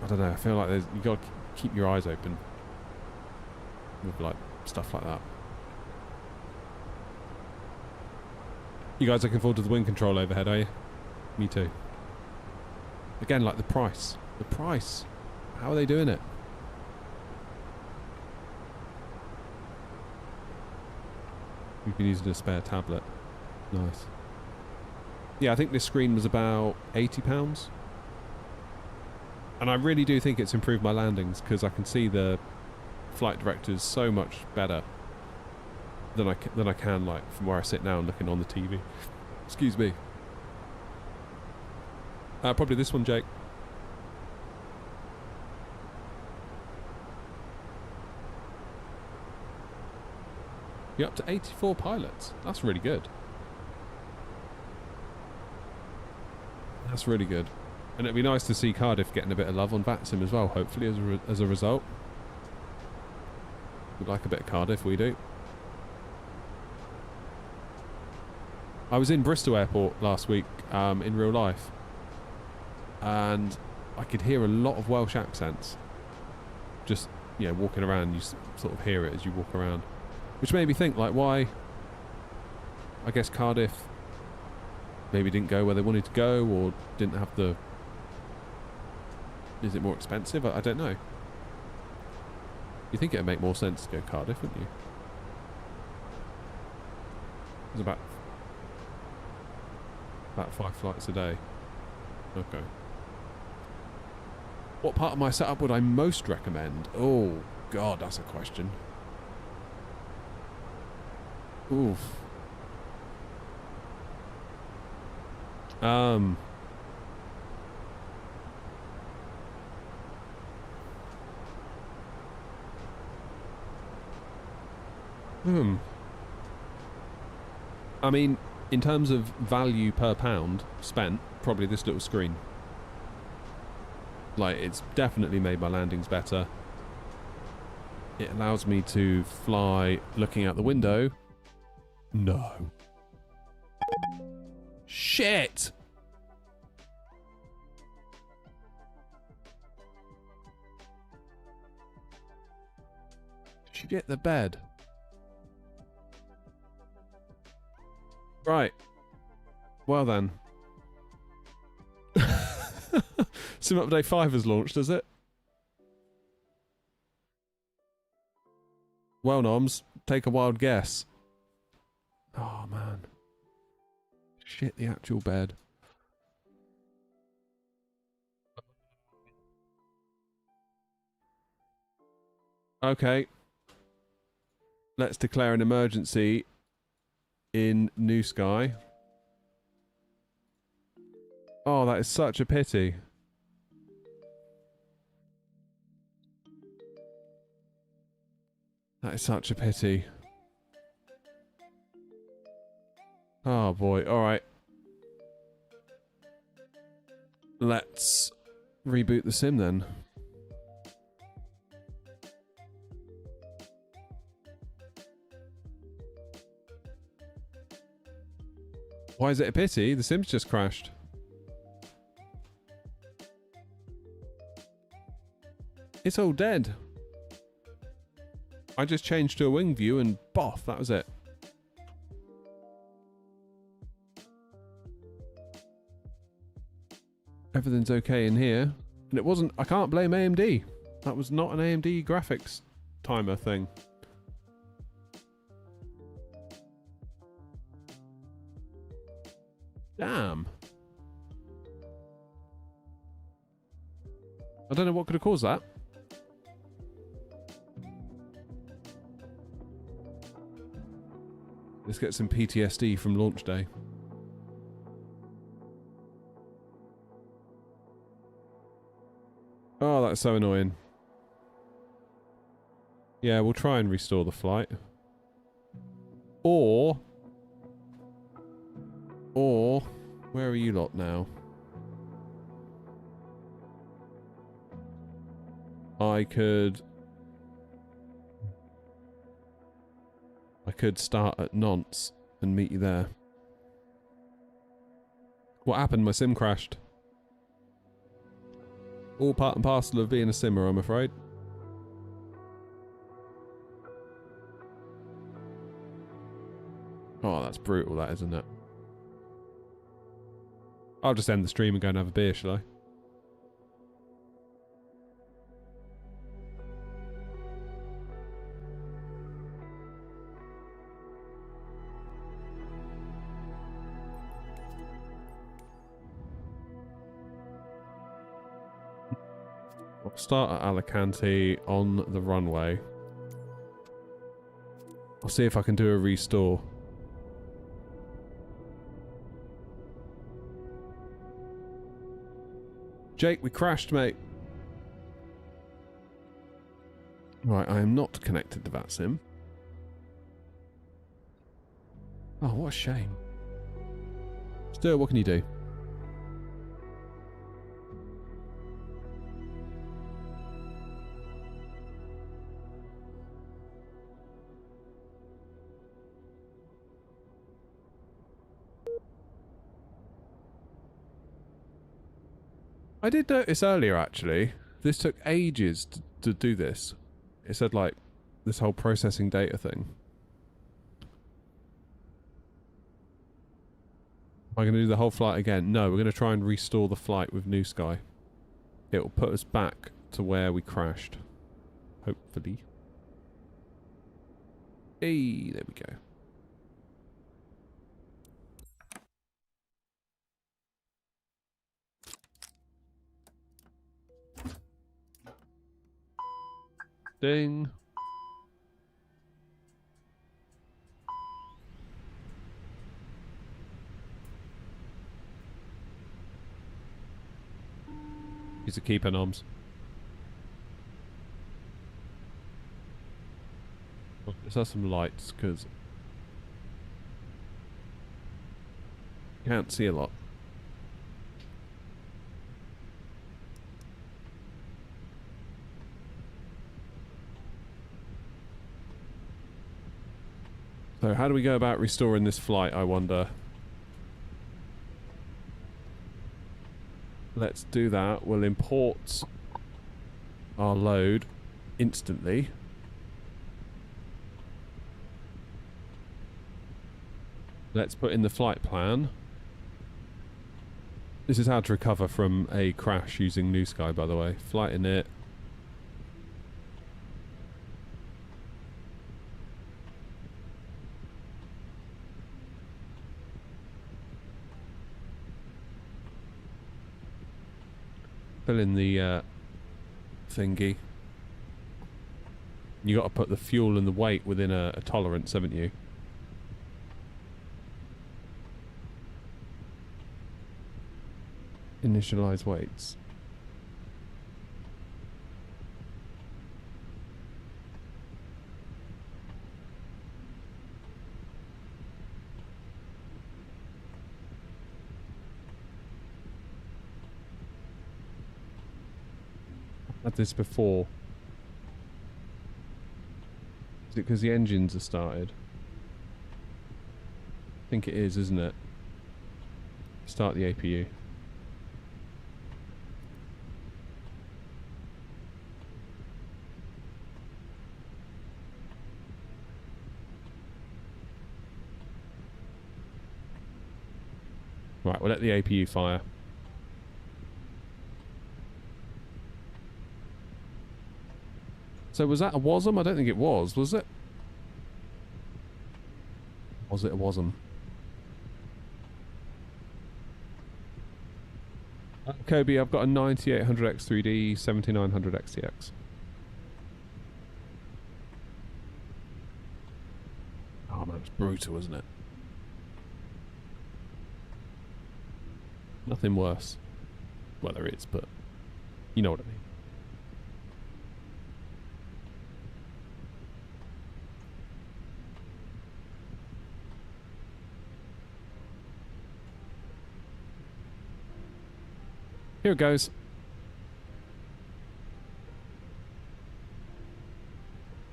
I don't know, I feel like you got to keep your eyes open with like stuff like that. You guys looking forward to the wind control overhead, are you? Me too. Again, like the price. The price. How are they doing it? We've been using a spare tablet. Nice. Yeah, I think this screen was about £80. And I really do think it's improved my landings, because I can see the flight directors so much better than I can like from where I sit now and looking on the TV. Excuse me. Probably this one, Jake. You're up to 84 pilots. That's really good. That's really good. And it'd be nice to see Cardiff getting a bit of love on VATSIM as well, hopefully, as a result. We'd like a bit of Cardiff, we do. I was in Bristol Airport last week in real life, and I could hear a lot of Welsh accents. Just, you know, walking around, you sort of hear it as you walk around. Which made me think, like, why, I guess Cardiff maybe didn't go where they wanted to go, or didn't have the... Is it more expensive? I don't know. You think it would make more sense to go Cardiff, wouldn't you? It's about 5 flights a day. Okay. What part of my setup would I most recommend? Oh, God, that's a question. Oof. I mean, in terms of value per pound spent, probably this little screen. Like, it's definitely made my landings better. It allows me to fly looking out the window. No. Shit! Shit the bed. Right. Well then. Sim Update 5 has launched, has it? Well, Noms, take a wild guess. Oh, man. Shit the actual bed. Okay. Let's declare an emergency in New Sky. Oh, that is such a pity. That is such a pity. Oh boy, alright. Let's reboot the sim then. Why is it a pity? The sim's just crashed. It's all dead. I just changed to a wing view and boff, that was it. Everything's okay in here. And it wasn't, I can't blame AMD. That was not an AMD graphics timer thing. Damn. I don't know what could have caused that. Let's get some PTSD from launch day. Oh, that's so annoying. Yeah, we'll try and restore the flight. Or, where are you lot now? I could start at Nantes and meet you there. What happened? My sim crashed. All part and parcel of being a simmer, I'm afraid. Oh, that's brutal, that, isn't it? I'll just end the stream and go and have a beer, shall I? I'll start at Alicante on the runway. I'll see if I can do a restore. Jake, we crashed, mate. Right, I am not connected to that sim. Oh, what a shame. Still, what can you do? I did notice earlier, actually, this took ages to do this. It said, like, this whole processing data thing. Am I going to do the whole flight again? No, we're going to try and restore the flight with New Sky. It will put us back to where we crashed. Hopefully. Hey, there we go. Ding. He's a keeper, Noms. Let's have some lights, because can't see a lot. So how do we go about restoring this flight, I wonder? Let's do that. We'll import our load instantly. Let's put in the flight plan. This is how to recover from a crash using New Sky, by the way. Flight init. Fill in the thingy. You got to put the fuel and the weight within a tolerance, haven't you? Initialize weights. I've had this before. Is it because the engines are started? I think it is, isn't it? Start the APU. Right, we'll let the APU fire. So was that a WASM? I don't think it was it? Was it a WASM? Kobe, I've got a 9800 X3D, 7900 XTX. Oh man, it's brutal, isn't it? Nothing worse. Well, there is, but you know what I mean. Here it goes.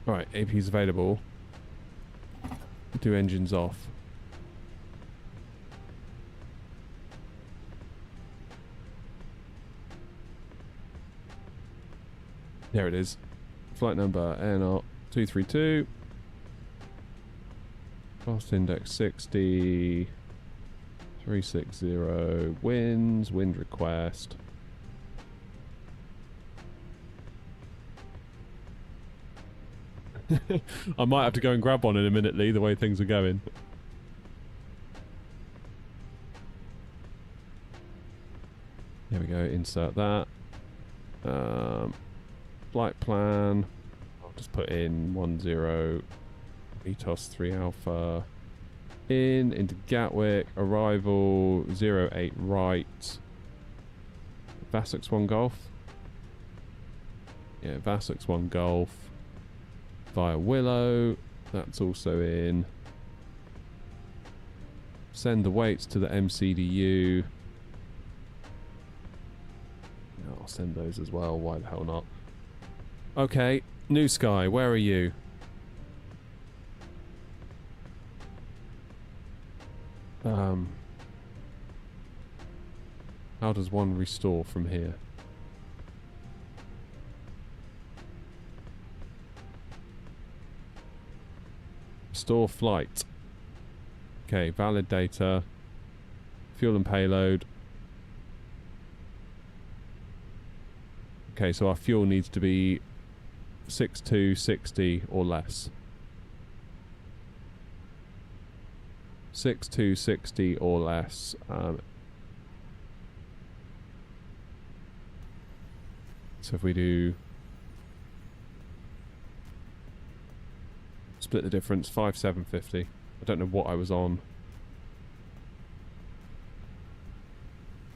Alright, AP's available. Do engines off. There it is. Flight number NR 232. Fast index 60. 360. Winds. Wind request. I might have to go and grab one in a minute, Lee, the way things are going. There we go. Insert that. Flight plan. I'll just put in 10 VTOS 3 Alpha. Into Gatwick. Arrival 08 right. Vassex 1 Golf. Yeah, Vassex 1 Golf. Via Willow. That's also in. Send the weights to the MCDU. I'll send those as well. Why the hell not? Okay, New Sky, where are you? How does one restore from here? Restore flight. Okay, valid data. Fuel and payload. Okay, so our fuel needs to be 6260 or less. 6260 or less. So if we do split the difference, 5750. I don't know what I was on.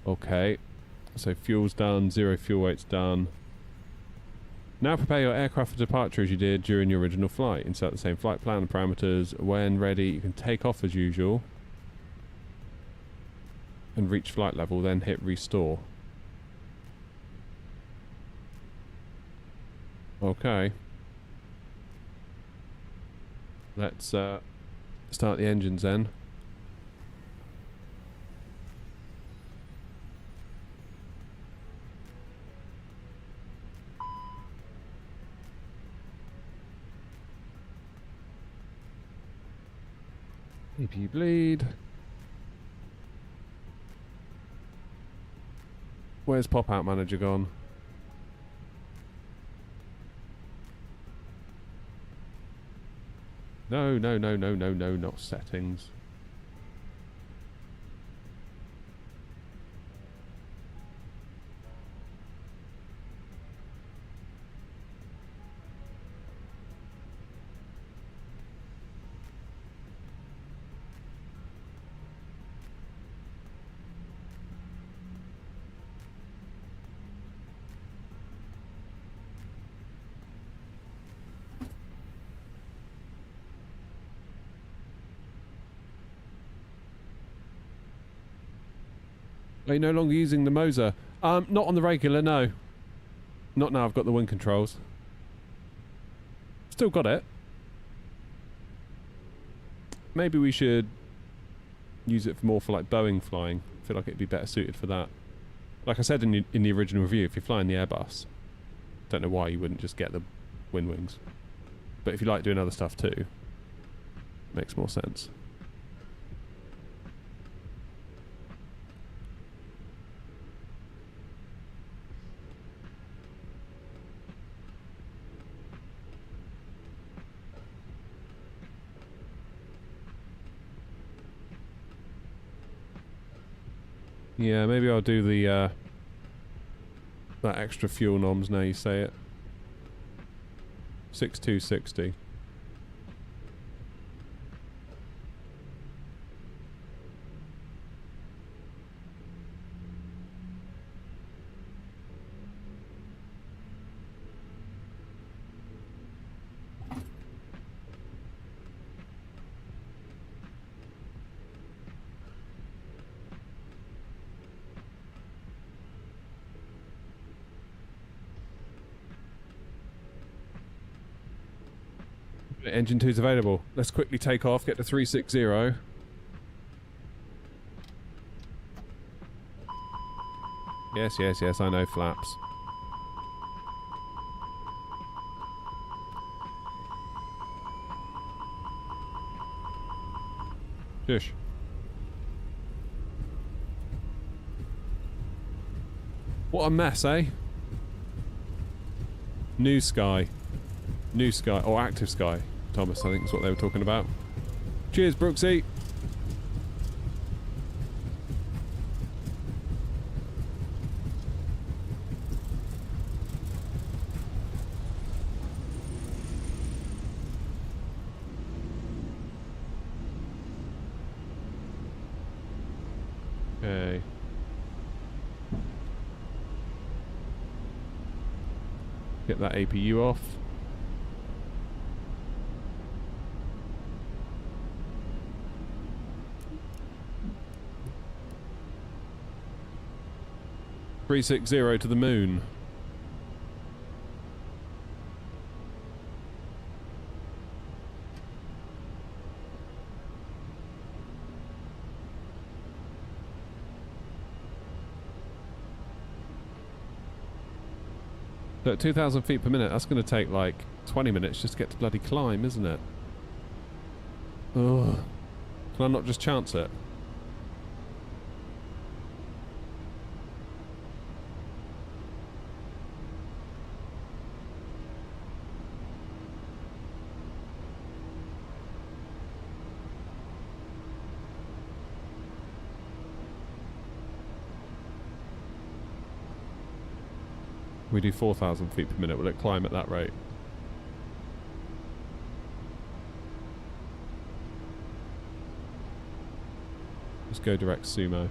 Okay. So fuel's done, 0 fuel weight's done. Now prepare your aircraft for departure as you did during your original flight. Insert the same flight plan and parameters. When ready, you can take off as usual. And reach flight level, then hit restore. Okay. Let's start the engines then. APU bleed. Where's pop-out manager gone? No, no, no, no, no, no, not settings. Are you no longer using the Moser? Not on the regular, no. Not now I've got the wind controls. Still got it. Maybe we should use it more for like Boeing flying. I feel like it'd be better suited for that. Like I said in the original review, if you're flying the Airbus, don't know why you wouldn't just get the wind wings. But if you like doing other stuff too, makes more sense. Yeah, maybe I'll do the that extra fuel noms now you say it. 6260. Engine 2's available. Let's quickly take off, get to 360. Yes, yes, yes, I know flaps. Shush. What a mess, eh? New sky. New sky, or active sky. Thomas, I think is what they were talking about. Cheers, Brooksy. Okay. Get that APU off. .360 to the moon. So at 2,000 feet per minute, that's going to take like 20 minutes just to get to bloody climb, isn't it? Ugh. Can I not just chance it? We do 4,000 feet per minute. Will it climb at that rate? Let's go direct sumo.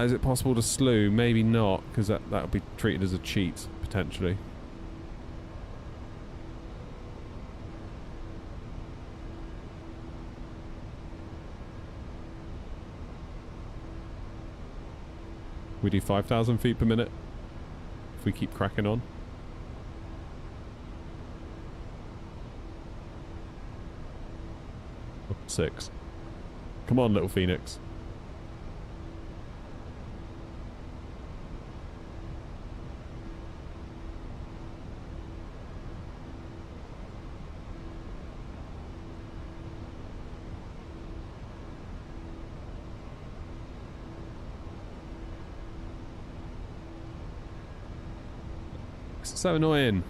Is it possible to slew? Maybe not, because that would be treated as a cheat, potentially. We do 5,000 feet per minute if we keep cracking on. 6. Come on, little Phoenix. It's so annoying.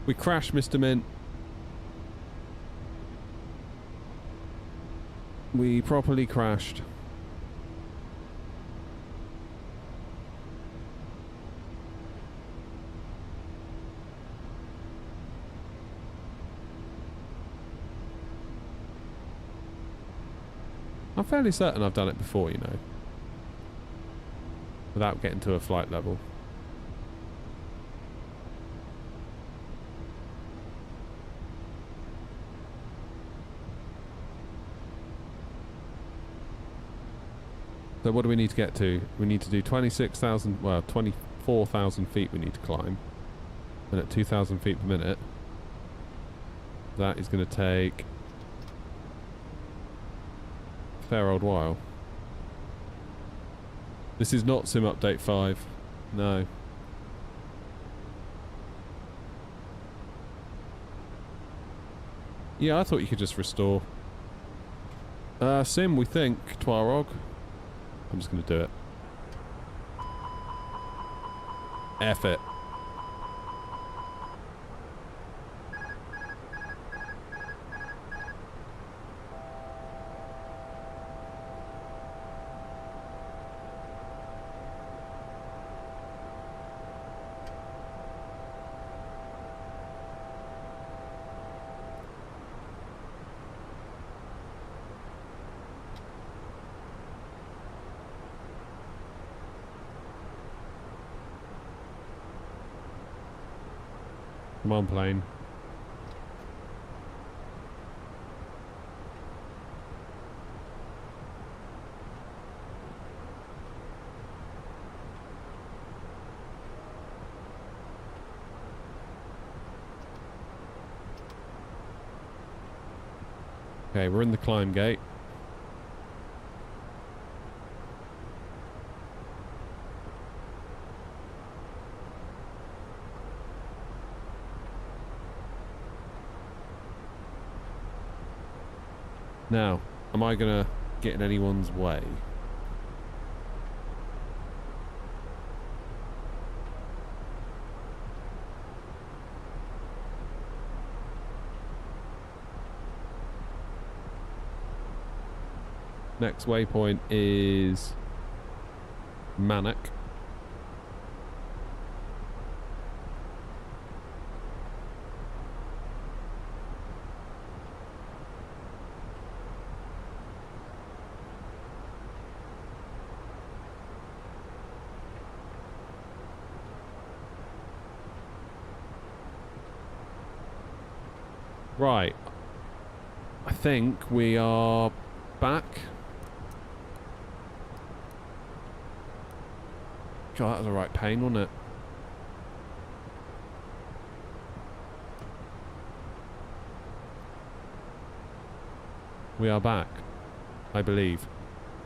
We crashed, Mr. Mint. We properly crashed. I'm fairly certain I've done it before, you know. Without getting to a flight level. So what do we need to get to? We need to do 26,000, well, 24,000 feet we need to climb. And at 2,000 feet per minute, that is going to take a fair old while. This is not Sim Update 5. No. Yeah, I thought you could just restore. Sim, we think, Twarog. I'm just going to do it. F it. Come on, plane. Okay, we're in the climb gate. Now, am I going to get in anyone's way? Next waypoint is Manic. Right. I think we are back. God, that was a right pain, wasn't it? We are back, I believe.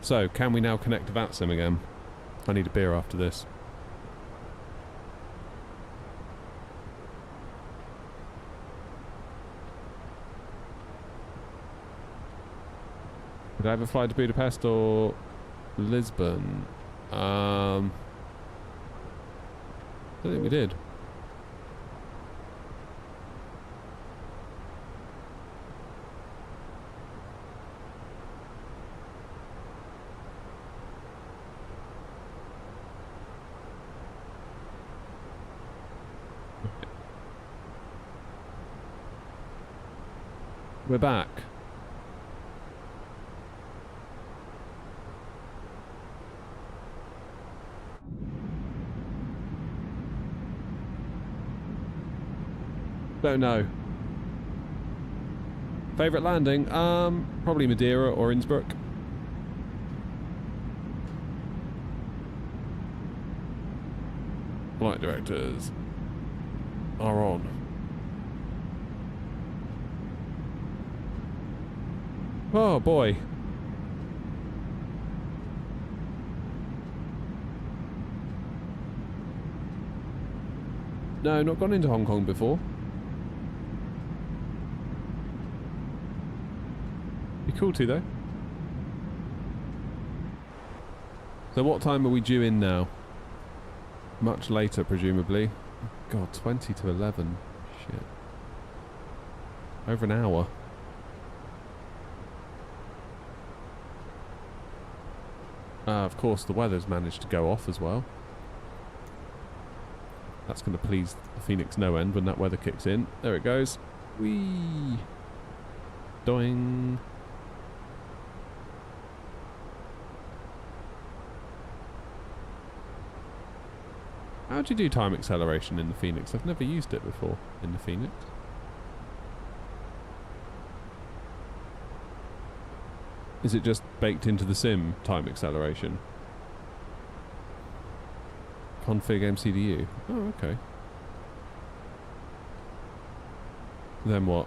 So, can we now connect to VATSIM again? I need a beer after this. Did I ever fly to Budapest or Lisbon? I don't think we did. We're back. Don't know. Favorite landing? Probably Madeira or Innsbruck. Flight directors are on. Oh boy. No, not gone into Hong Kong before. Be cool to though. So what time are we due in now? Much later, presumably. God, 20 to 11. Shit. Over an hour. Of course, the weather's managed to go off as well. That's going to please the Phoenix no end when that weather kicks in. There it goes. Whee! Doing. How do you do time acceleration in the Phoenix? I've never used it before in the Phoenix. Is it just baked into the sim, time acceleration? Config MCDU. Oh, okay. Then what?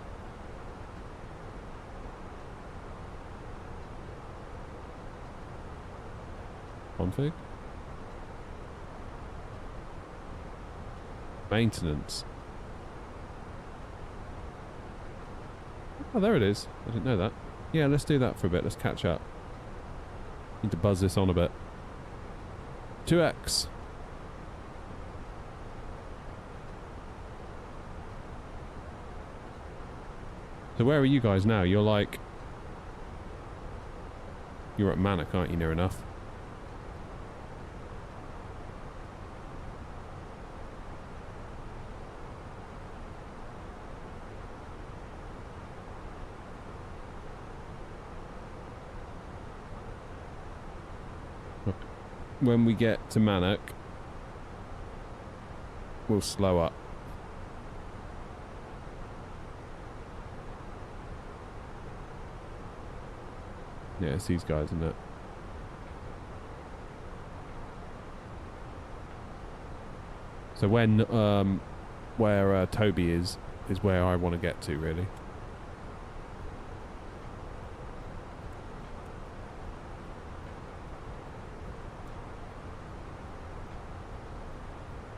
Config? Maintenance. Oh, there it is. I didn't know that. Yeah, let's do that for a bit. Let's catch up. Need to buzz this on a bit. 2x. So where are you guys now? You're like... You're at Manic, aren't you, near enough? When we get to Manic, we'll slow up. Yeah, it's these guys, isn't it? So when, where Toby is where I want to get to, really.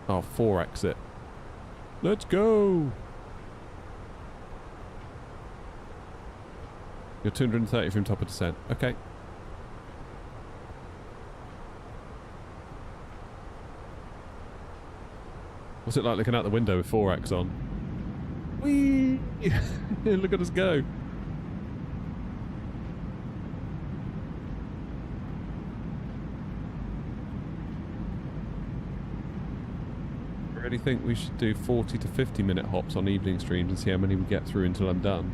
Oh, 4 exit. Let's go! You're 230 from top of descent. Okay. What's it like looking out the window with 4x on? Whee! Look at us go. I really think we should do 40 to 50 minute hops on evening streams and see how many we get through until I'm done.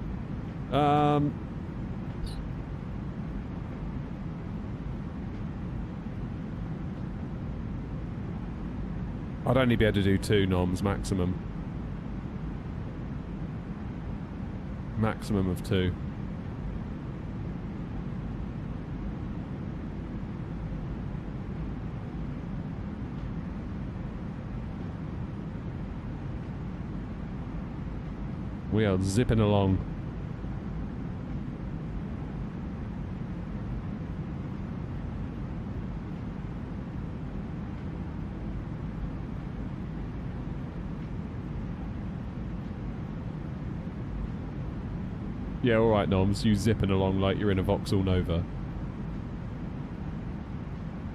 I'd only be able to do 2 noms maximum. Maximum of 2. We are zipping along. Yeah, alright, Noms, you zipping along like you're in a Vauxhall Nova.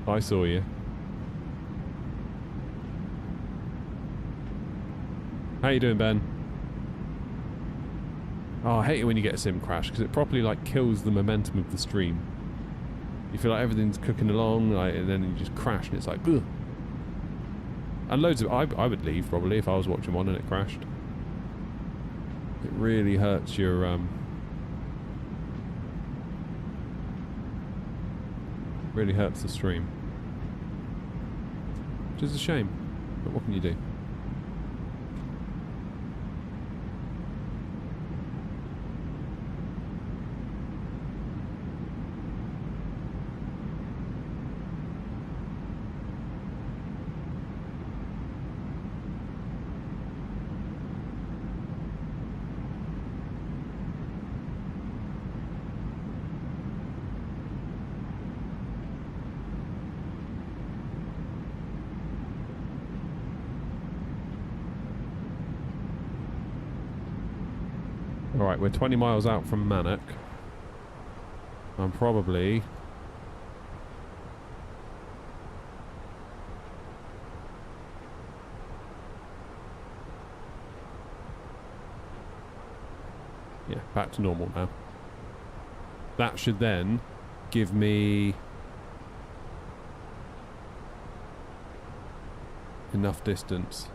I saw you. How you doing, Ben? Oh, I hate it when you get a sim crash, because it properly, like, kills the momentum of the stream. You feel like everything's cooking along, like, and then you just crash, and it's like, ugh. And loads of... I would leave, probably, if I was watching one and it crashed. It really hurts your, really hurts the stream. Which is a shame, but what can you do? Alright, we're 20 miles out from Mannock. I'm probably... yeah, back to normal now. That should then give me enough distance.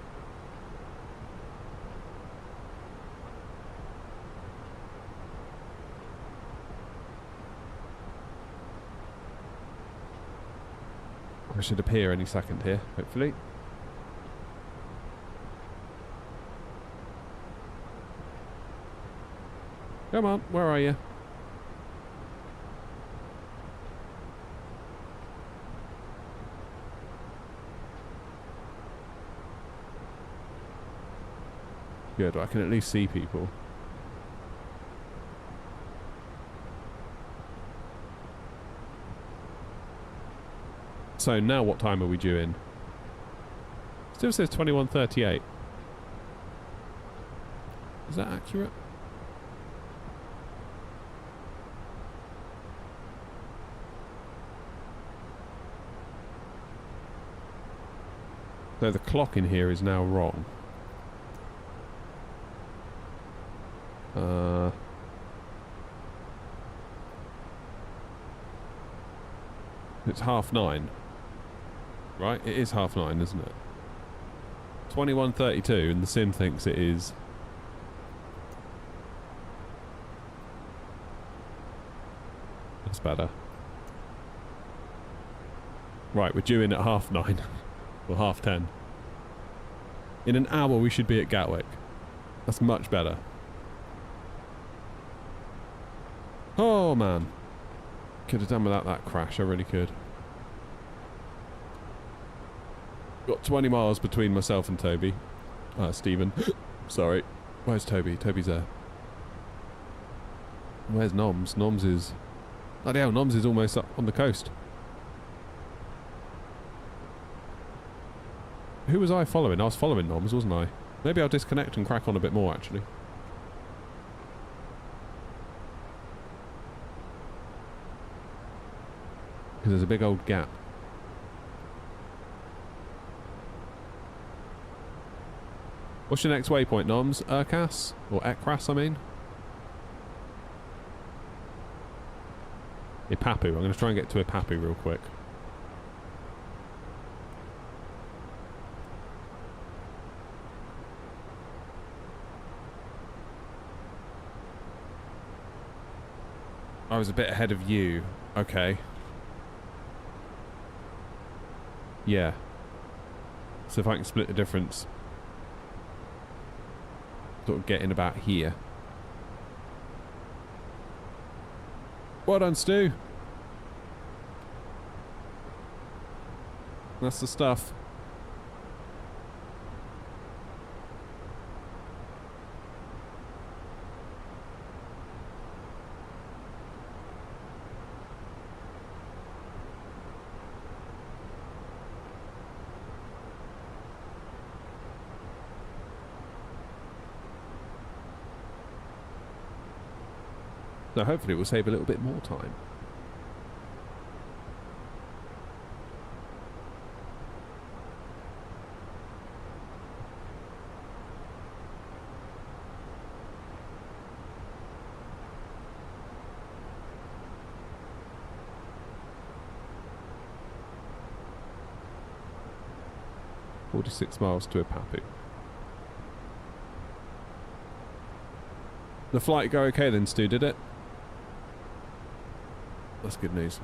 I should appear any second here, hopefully. Come on, where are you? Good, I can at least see people. So now what time are we due in? Still says 21:38. Is that accurate? So the clock in here is now wrong. It's 9:30. Right? It is 9:30, isn't it? 21:32 and the sim thinks it is... That's better. Right, we're due in at 9:30. Or 10:30. In an hour we should be at Gatwick. That's much better. Oh man. Could have done without that crash, I really could. Got 20 miles between myself and Toby. Stephen. Sorry. Where's Toby? Toby's there. Where's Noms? Noms is... Bloody hell, Noms is almost up on the coast. Who was I following? I was following Noms, wasn't I? Maybe I'll disconnect and crack on a bit more, actually. Because there's a big old gap. What's your next waypoint, Noms? Urkas? Or Ekras, I mean? Ipapu. I'm going to try and get to Ipapu real quick. I was a bit ahead of you. Okay. Yeah. So if I can split the difference, sort of get in about here. Well done, Stu. That's the stuff. So hopefully it will save a little bit more time. "46 miles to Ipapu." The flight go okay then, Stu, did it? That's good news.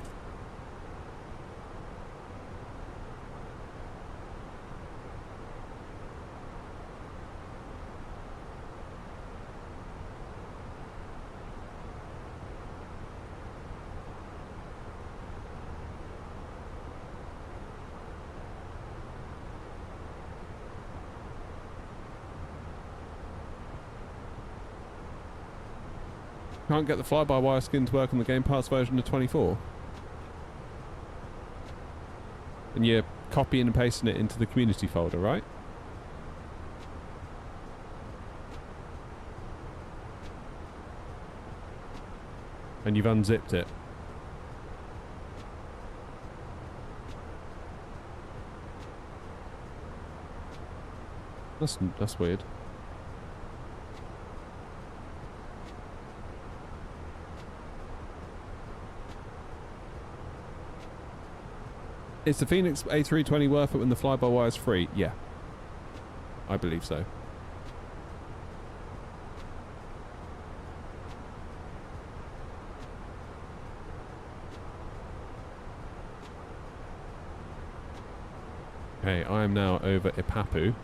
Can't get the fly-by-wire skin to work on the Game Pass version of 24. And you're copying and pasting it into the community folder, right? And you've unzipped it. That's weird. Is the Phoenix A320 worth it when the fly-by-wire is free? Yeah. I believe so. Okay, I am now over Ipapu.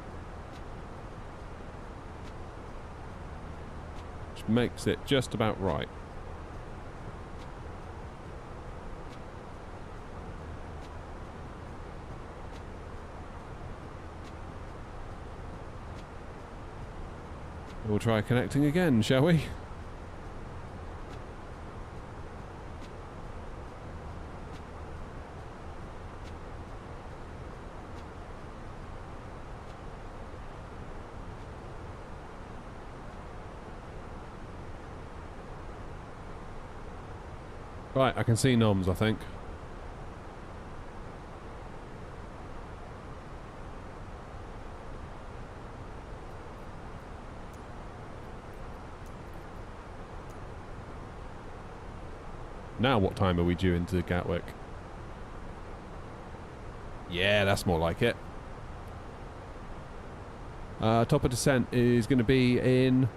Which makes it just about right. We'll try connecting again, shall we? Right, I can see noms, I think. Now what time are we due into Gatwick? Yeah, that's more like it. Top of descent is going to be in...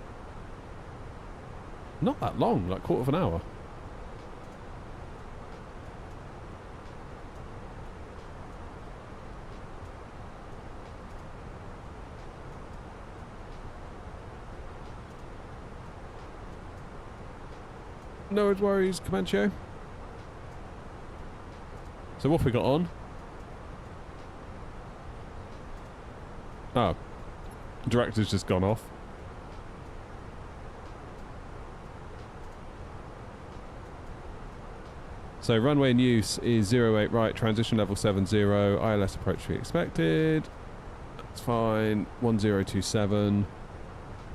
not that long, like quarter of an hour. No worries, Comanche. So what have we got on? Oh. Director's just gone off. So runway in use is 08 right, transition level 70, ILS approach to be expected. That's fine. 1027.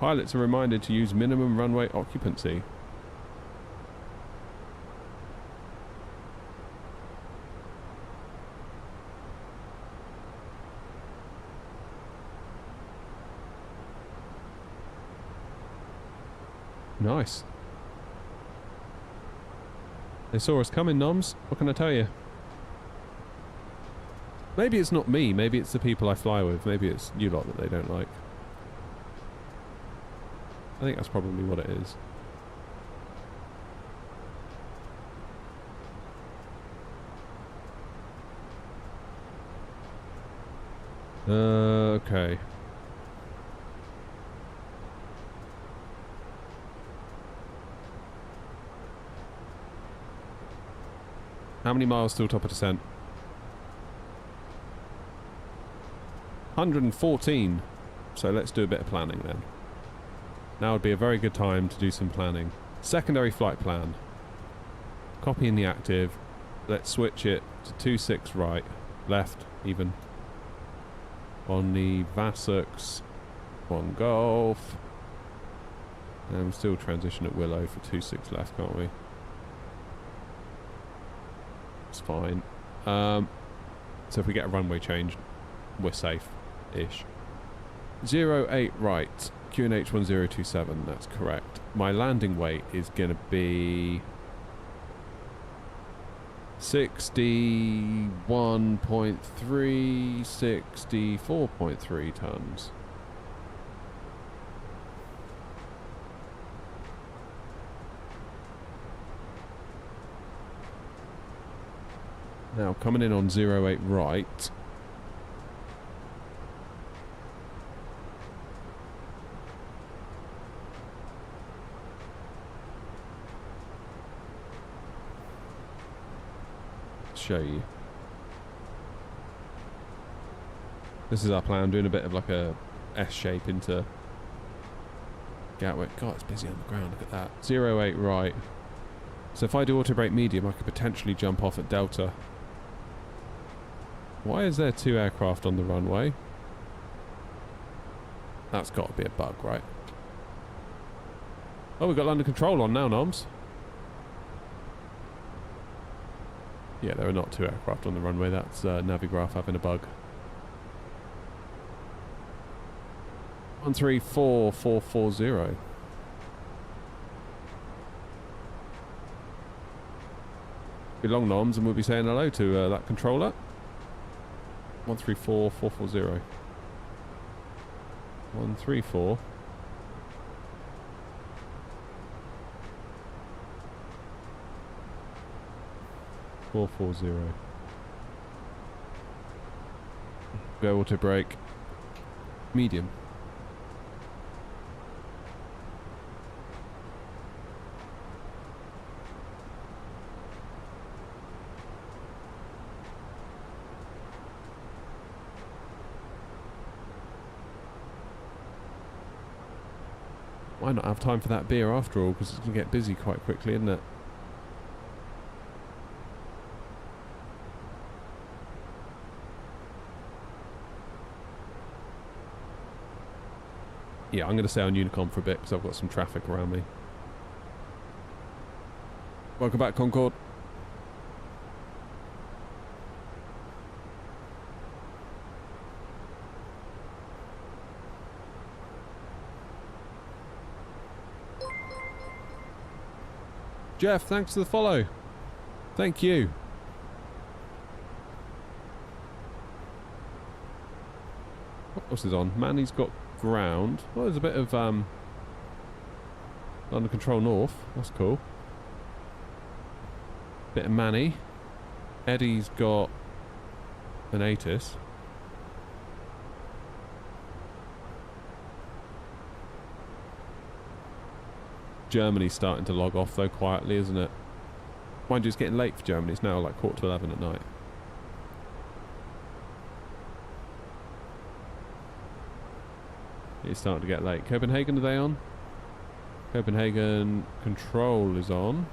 Pilots are reminded to use minimum runway occupancy. Nice. They saw us coming, noms. What can I tell you? Maybe it's not me. Maybe it's the people I fly with. Maybe it's you lot that they don't like. I think that's probably what it is. Okay. How many miles till top of descent? 114. So let's do a bit of planning then. Now would be a very good time to do some planning. Secondary flight plan. Copy in the active. Let's switch it to 26 right, left even. On the Vassux, on Golf. And we'll still transition at Willow for 26 left, can't we? It's fine. So if we get a runway change, we're safe-ish. 08 right, QNH 1027, that's correct. My landing weight is going to be 61.3, 64.3 tons. Now, coming in on 08 right. Show you. This is our plan, doing a bit of like a S shape into Gatwick. God, it's busy on the ground, look at that. 08 right. So if I do auto brake medium, I could potentially jump off at Delta. Why is there 2 aircraft on the runway? That's got to be a bug, right? Oh, we've got London Control on now, noms. Yeah, there are not 2 aircraft on the runway. That's Navigraph having a bug. 134440. Be long noms and we'll be saying hello to that controller. 134440. 134. Four 40. Go auto brake. Medium. Might not have time for that beer after all, because it's going to get busy quite quickly, isn't it? Yeah, I'm going to stay on Unicom for a bit because I've got some traffic around me. Welcome back, Concorde. Jeff, thanks for the follow. Thank you. What else is on? Manny's got ground. Well, there's a bit of under control north. That's cool. Bit of Manny. Eddie's got an ATIS. Germany's starting to log off though quietly, isn't it? Mind you, it's getting late for Germany. It's now like 11:15 at night. It's starting to get late. Copenhagen, are they on? Copenhagen control is on.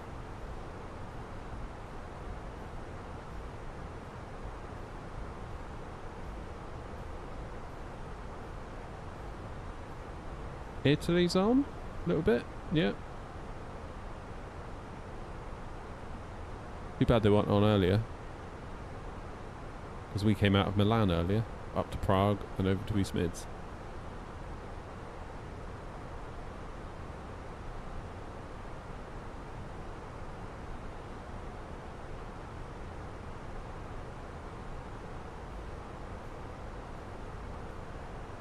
Italy's on a little bit, yeah. Too bad they weren't on earlier, because we came out of Milan earlier, up to Prague and over to East Mids.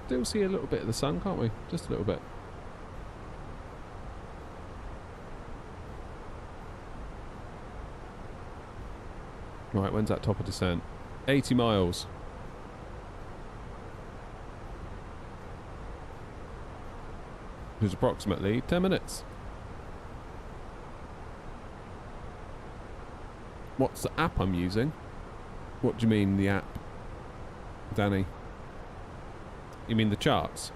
Still see a little bit of the sun, can't we? Just a little bit. Right, when's that top of descent? 80 miles. Which is approximately 10 minutes. What's the app I'm using? What do you mean, the app, Danny? You mean the charts?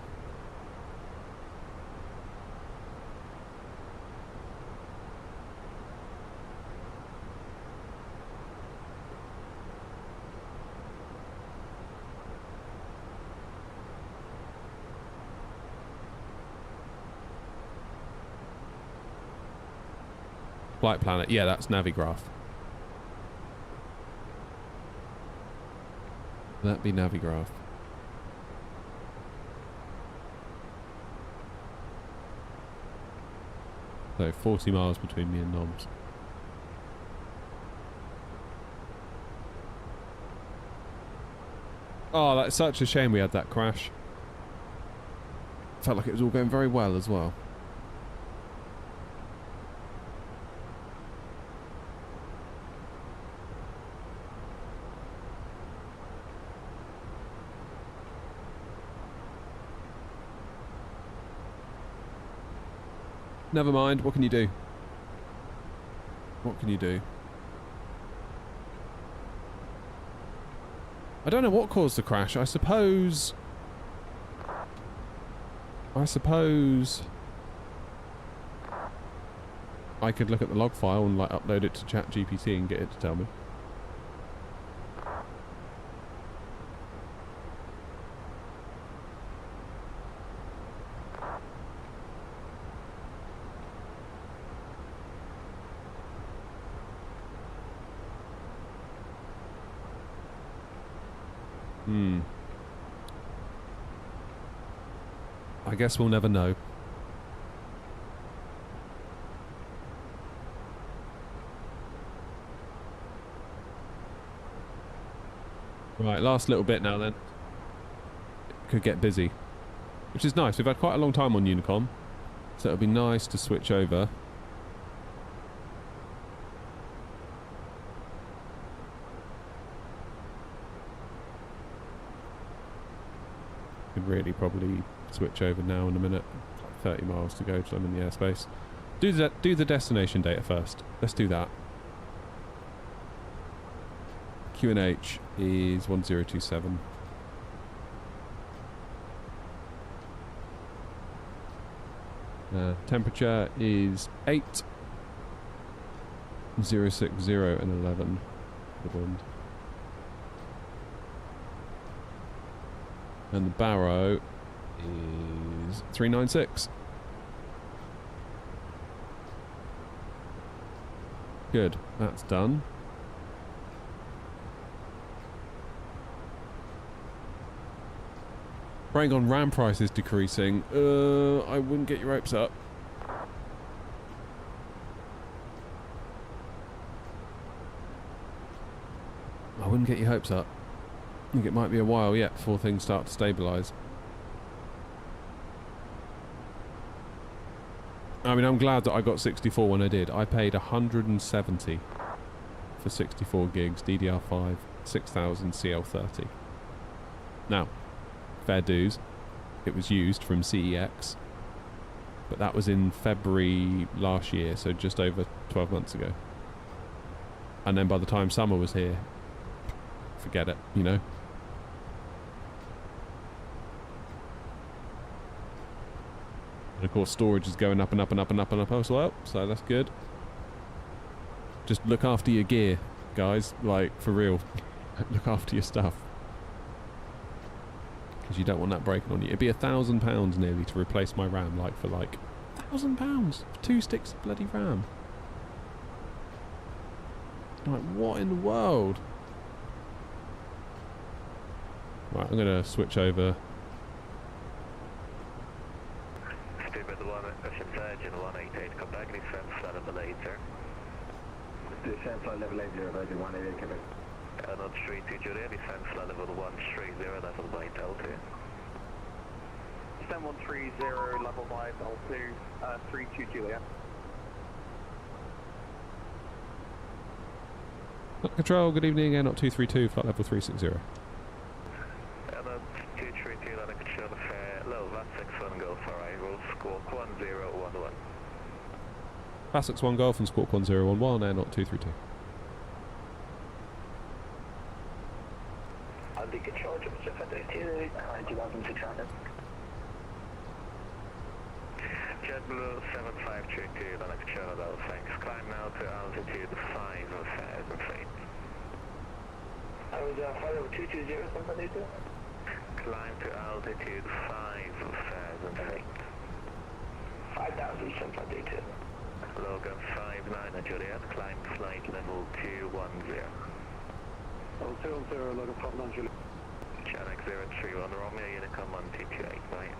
Flight Planet, yeah, that's Navigraph. That'd be Navigraph. So 40 miles between me and Noms. Oh, that's such a shame we had that crash. Felt like it was all going very well as well. Never mind, what can you do? What can you do? I don't know what caused the crash. I suppose I could look at the log file and like upload it to ChatGPT and get it to tell me. I guess we'll never know. Right, last little bit now then. Could get busy. Which is nice. We've had quite a long time on Unicom. So it'll be nice to switch over. Could really probably switch over now in a minute. It's like 30 miles to go till I'm in the airspace. Do the destination data first. Let's do that. QNH is 1027. Temperature is 8, 060 and 11 the wind. And the Barrow is 396. Good, that's done. Praying on RAM prices decreasing. I wouldn't get your hopes up. I wouldn't get your hopes up. I think it might be a while yet before things start to stabilise. I mean, I'm glad that I got 64 when I did. I paid 170 for 64 gigs, DDR5, 6000 CL30. Now, fair dues, it was used from CEX, but that was in February last year, so just over 12 months ago. And then by the time summer was here, forget it, you know. And of course storage is going up and up and up and up and up as well, so that's good. Just look after your gear, guys, like, for real. Look after your stuff. Because you don't want that breaking on you. It'd be £1,000 nearly to replace my RAM, like, for like £1,000 for 2 sticks of bloody RAM. Like, what in the world? Right, I'm gonna switch over. Stupid 188, come back, descent flight level 80. Descent flight level 80, Roger 188, Quebec. On 32 Juliet, descent flight level 130, level by L2. Descent 130, level by L2, 32 Juliet. Control, good evening, Air 232, flight level 360. And on 232, London Control, low, that's 61 Golf, arrival, squawk 1011. Classics 1 Golf and Squawk 1011, Air 232. The control just FA2, 9600. JetBlue 7532, London Control, low, thanks. Climb now to altitude 5,000 feet. I was flight level 220, something like that. Climb to altitude 5,000 feet. 5,000, something like that. Logan 59 Juliet, climb flight level 210. Level 210, Logan 59 Juliet. Channel 031 Romeo, Unicom 1228, right?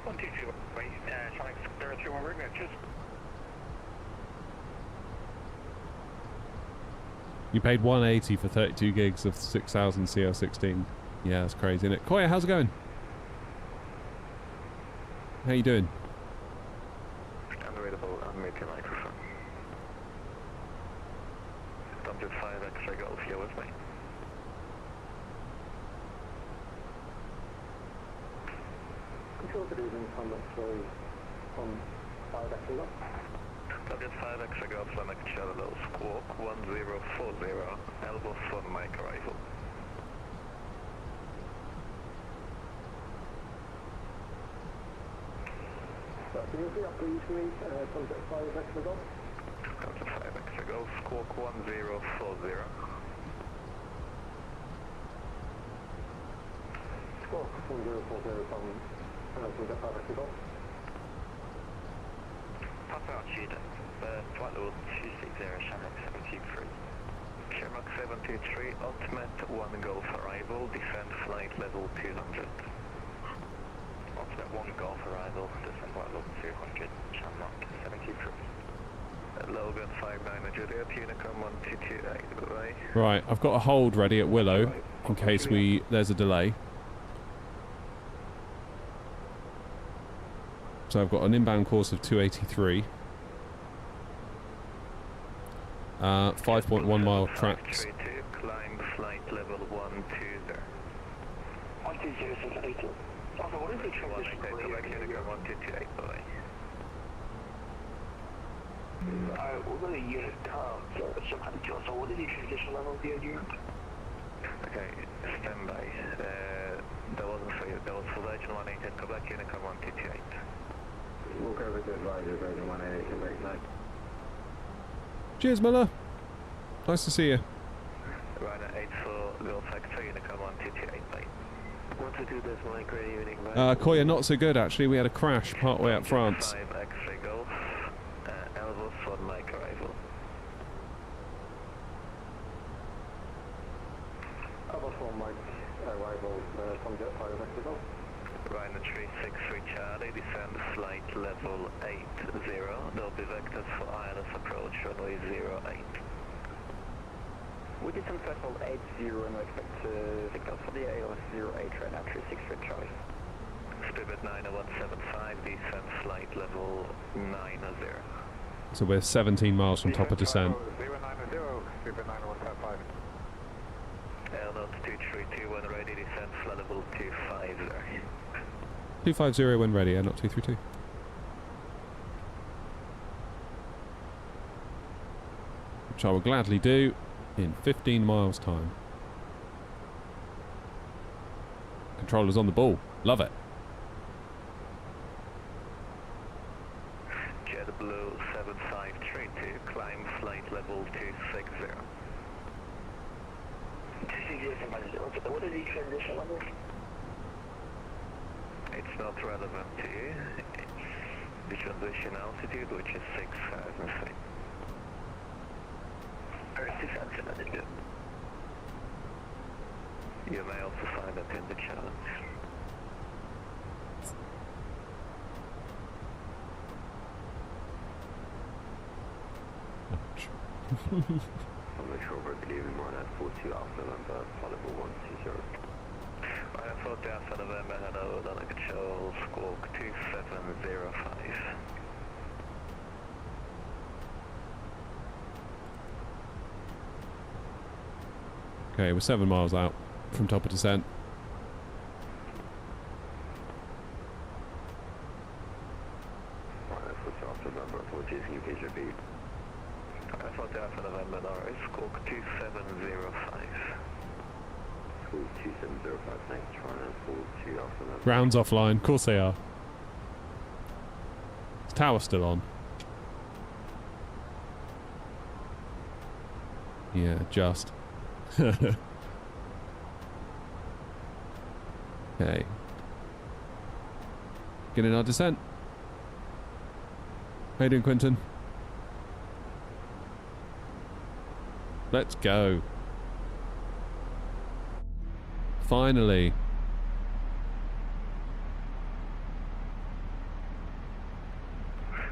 122, wait, Channel 031 Romeo, just. You paid 180 for 32 gigs of 6000 CL16. Yeah, that's crazy, isn't it? Koya, how's it going? How you doing? Unreadable, unmuted microphone. Dumped 5 extra Golf here with me. Control good evening, contact sorry, from 5 extra Golf. Dumped 5 extra Golf, London Control, squawk 1040, elbow front mic arrival. Can you repeat after you for me, contact 5 extra Golf? Dumped 5 extra Golf, squawk 1040. Squawk 1040 from contact 5 extra Golf. Papa Archida, flight level 260, Channel 723. Shamrock 723, ultimate 1 Golf arrival, descend flight level 200. Ultimate 1 Golf arrival, descend flight level 200, Shamrock 723. Logan 59 Juliet, Unicom 1228, bye-bye. Right, I've got a hold ready at Willow in case there's a delay. So I've got an inbound course of 283. 5.1 mile tracks. Climb flight level 120. 120, also, what is the transition? Quebec Unicom 1228, bye-bye. Alright, we're going to unit some kind of kill. So what is the transition level of the unit? Okay, stand by. That wasn't for you. That was for Virgin 188, Quebec Unicom 1228. We'll go with the advisor, Virgin 188, Quebec 9. Cheers, Miller. Nice to see you. Ryder 84, Golf X2, Unicom 1228, bye. Want to do this, Mike, great evening, bye. Koya, not so good actually. We had a crash partway up France. 5 X-ray Golf, Elvis on Mike arrival. Alpha 4 Mike, arrival, from Jet 5 Mexico. Ryder 363 Charlie, descend flight level 80. There'll be vectors for ILS approach, runway 08. We did some threshold 80 and we expect signals for the AOS 08 right now, 363 Charlie. Spirit 90175, descend flight level 90. So we're 17 miles from top of descent. 090, Spirit 9155. L0 232, when ready, descend flight level 250. 250 when ready, not 232. Which I will gladly do in 15 miles time. Controller's on the ball. Love it. JetBlue 7532, climb flight level 260. What is the transition level? It's not relevant to you. It's the transition altitude, which is 6,000 feet. Or 6,000 altitude. You may also find that in the challenge. Control Road, good evening, Ryder 42 Alpha November, flight level 120. Ryder 40 Alpha November, hello, Donna Control, squawk 2705. Okay, we're 7 miles out from top of descent. Ryder 40 Alpha November, apologies, can you please repeat? Ryder 40 Alpha November, Norris, squawk 2705. School 2705, thanks, Ryder 42 Alpha November. Ground's offline. Of course they are. Is tower still on? Yeah, just. Okay. Get in our descent. How you doing, Quentin? Let's go. Finally.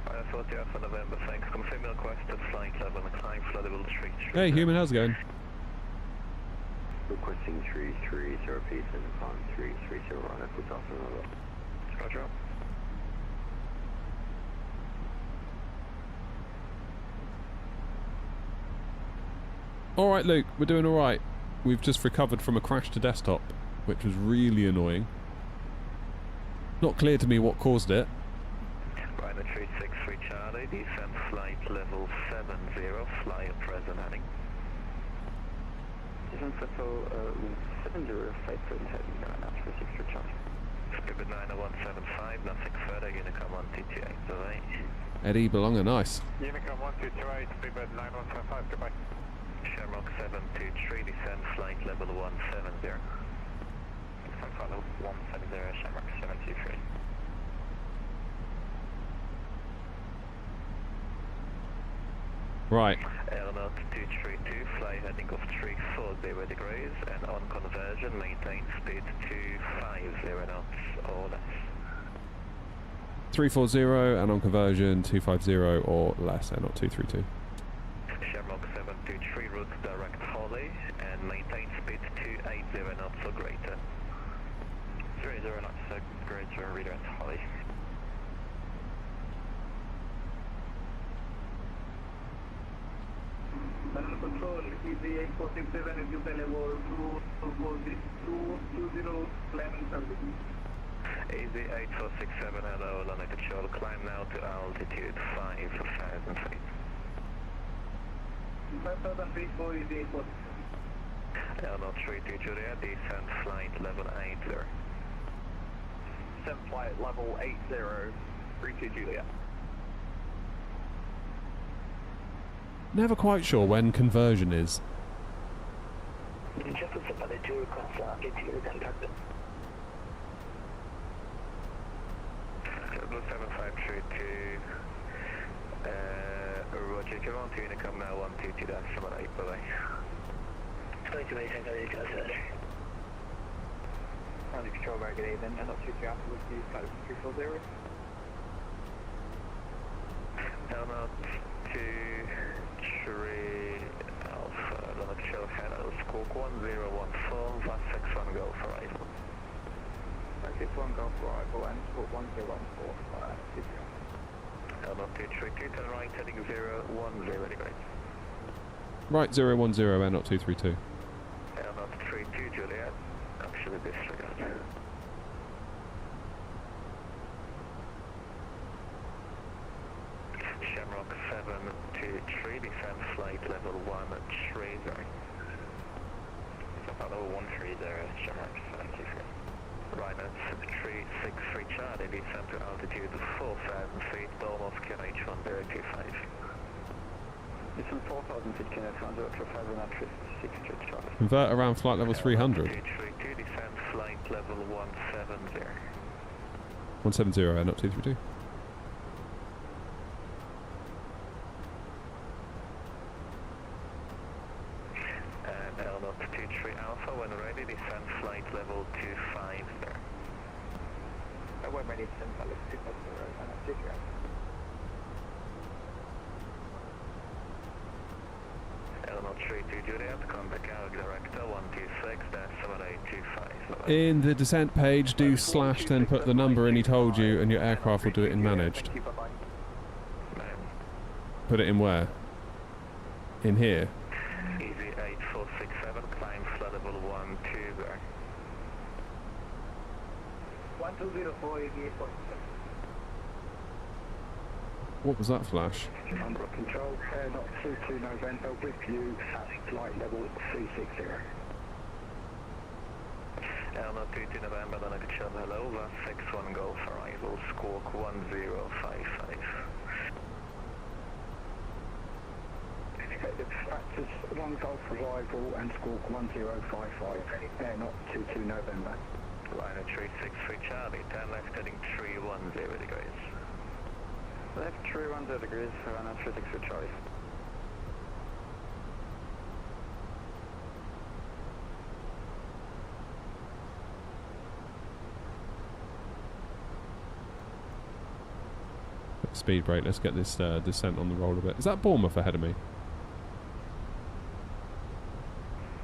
Ryder 40 Alpha November, thanks. Confirm your request at flight level and climb flight level 3. Hey, human, how's it going? Requesting 330 feet and climb 330 Ryder 40 Alpha November. Roger. Alright, Luke, we're doing alright. We've just recovered from a crash to desktop, which was really annoying. Not clear to me what caused it. Ryder 363 Charlie, descend flight level 70, fly at present heading. Descent level 70, flight present heading, now 363 Charlie. Spirit 90175, nothing further, Unicom 128, bye. Eddie Belonga, nice. Unicom 1228, Spirit 9155, goodbye. Shamrock 723, descend flight level 170. Descend flight level 170, Shamrock 723. Right. Aeronaut 232, fly heading of 340 degrees, and on conversion, maintain speed 250 knots or less. 340 and on conversion 250 or less, and not 232. Shamrock 723, route direct Holly, and maintain speed 280 knots or greater. 30 knots or greater, redirect Holly. Control, easy 847, if you can level 220, climbing service. Easy 8467, hello, London Control, climb now to altitude 5,000 feet. 5,000 feet for easy 847. Aeronaut 32 Julia, descent flight level 80. Descent flight level 80, 32 Julia. Never quite sure when conversion is. Just as about a two request, get you contacted. 7532, Roger, come on to Unicom now, 122, that's 78, bye-bye. 22, 8, County Control, very good evening, and not 23 after with you, flight 340. Aeronaut 23 Alpha, London Control, hello, Squawk 1014, Vas 61 go for arrival. 61 go for arrival, and Squawk 1014, Aeronaut 232, turn right, heading 010 degrees. Right, 010 and not 232. Aeronaut 32 Juliet, actually disregard. Shamrock 723, descent flight level 13, sorry. Level 13 there, Shamrock 723. Right, that's 363 Charlie, descent to altitude 4,000 feet, Belmont QNH 1025. It's from 4,000 feet, Kenneth, 105 Charlie. Convert around flight level 300. 232, descent flight level 170. 170 and not 232. And Aeronaut 23 Alpha, when ready, descent flight level 25 there. When ready, descent flight level 250, and that's 2 Aeronaut 32 Juliet, contact our director 126, that's 7825. In the descent page, do slash, then put the number in he told you, and your aircraft will do it in managed. Put it in where? In here. Easy 8467, climb flood level 12 there. 1204 easy 847. What was that flash? Under control, Aeronaut 22 November with you at flight level 360. Aeronaut 22 November, London Control, hello, Vas 61 Golf arrival, Squawk 1055. Factors 1 Golf arrival and Squawk 1055. Aeronaut 22 November. Liner 363 Charlie, turn left heading 310 degrees. Left 310 degrees, Aeronaut 363 Charlie. Speed brake, let's get this descent on the roll a bit. Is that Bournemouth ahead of me?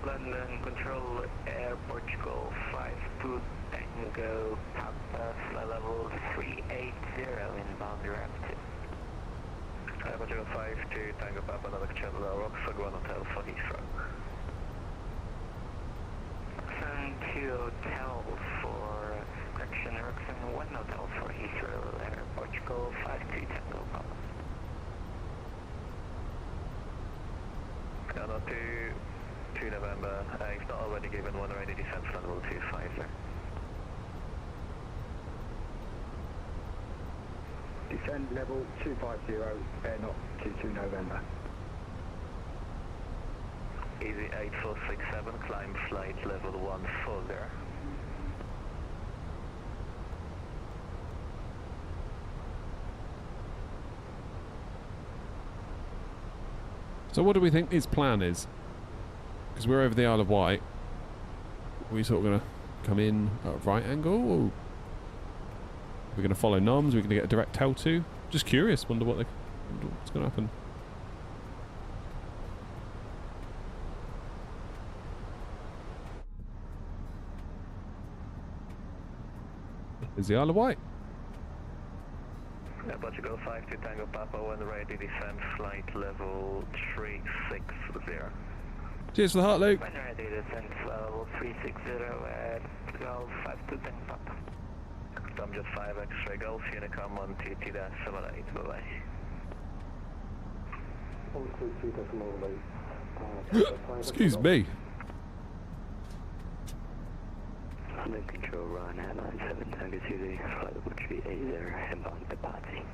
London Control, Air Portugal 52 Tango, Papa, flight level 380 inbound rapid. Air Portugal 52 Tango, Papa, London Control, Rockford 1 Hotel for Heathrow. 72 Hotel for correction, Ericsson 1 Hotel for Heathrow, Air Portugal 52 Tango, Papa. Airnaut 2 November, if not already given, 1 ready descent flight level 25 there. Descend level 250, Aeronaut 22 November. Easy 8467, climb flight level 14 there. So what do we think his plan is? Because we're over the Isle of Wight. Are we sort of going to come in at a right angle? Or are we going to follow noms? Are we going to get a direct tail to? Just curious. Wonder what's going to happen. Is the Isle of Wight? Portugal 5 to Tango Papa when ready, descend flight level 360. Cheers for the heart, Luke. When ready, descend level 360 at Golf 5 to Tango Papa. Tom Jet 5 X-ray Golf, Unicom 1TT-78, bye-bye. 122.8. Excuse me. Under control, Ryanair 97 Tango 2, flight level 380, inbound departing.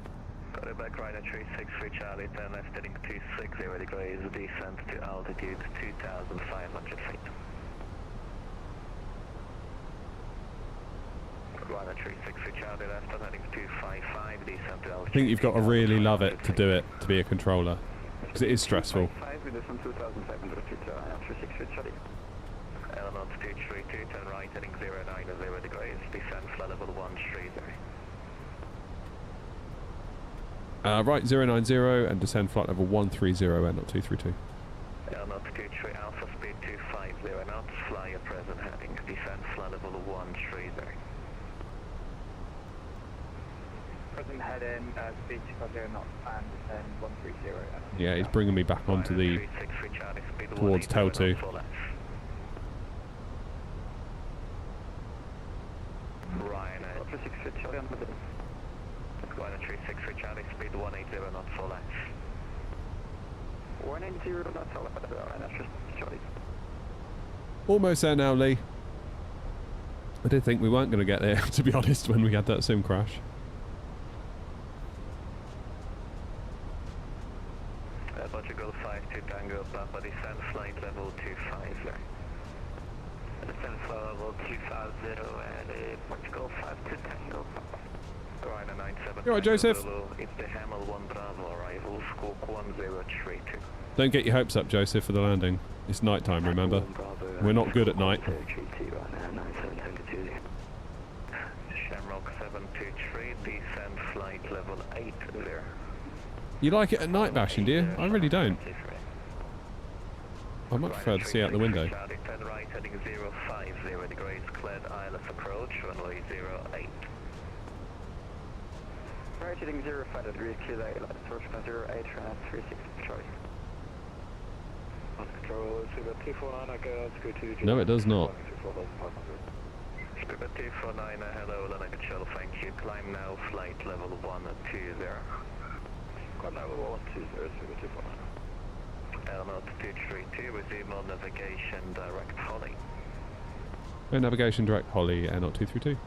Got it back, Ryanair 363 Charlie, 10 left, heading 260 degrees, descent to altitude 2,500 feet. Ryanair 363 Charlie, left, heading 255, descent to altitude. I think you've got to really love it to do it, to be a controller. Because it is stressful. 5 descent 2,500 feet, Ryanair 363 Charlie. Element 232, turn right, heading 090 degrees, descent flight level 130. Right, 090 and descend flight level 130 and not 232. Element 23, alpha speed 250 knots, fly your present heading, descend flight level 130. Present heading, speed 250 knots and descend 130. Yeah, he's bringing me back onto the towards tail 2. Ryanair 363 Charlie on the Ryanair 363 Charlie, speed 180 knots for left. 180 knots for left, Ryanair 363 Charlie. Almost there now, Lee. I did think we weren't going to get there, to be honest, when we had that sim crash. Portugal 5 to Tango Papa, descend flight level 250. Descend flight level 250 and Portugal 5 to Tango Papa. Ryanair 97. You alright, Joseph? It's the Hamel 1 Bravo arrival, squawk 1032. Don't get your hopes up, Joseph, for the landing. It's night time, remember? We're not good at night. Shamrock 723, descend flight level 80. You like it at night, Bashing, do you? I really don't. I much prefer to see out the window. Charlie 10 right, heading 050 degrees, cleared ILS approach, runway 08. Right, heading 05 degrees, clear the ILS approach, 08, 36 Charlie. On control, Super 249, I go to No, it does not. Super 249, hello, Lena Control, thank you. Climb now, flight level 120. Climb level 120, Super 249. Element 232, resume on navigation, direct Holly. No navigation, direct Holly, and not 232.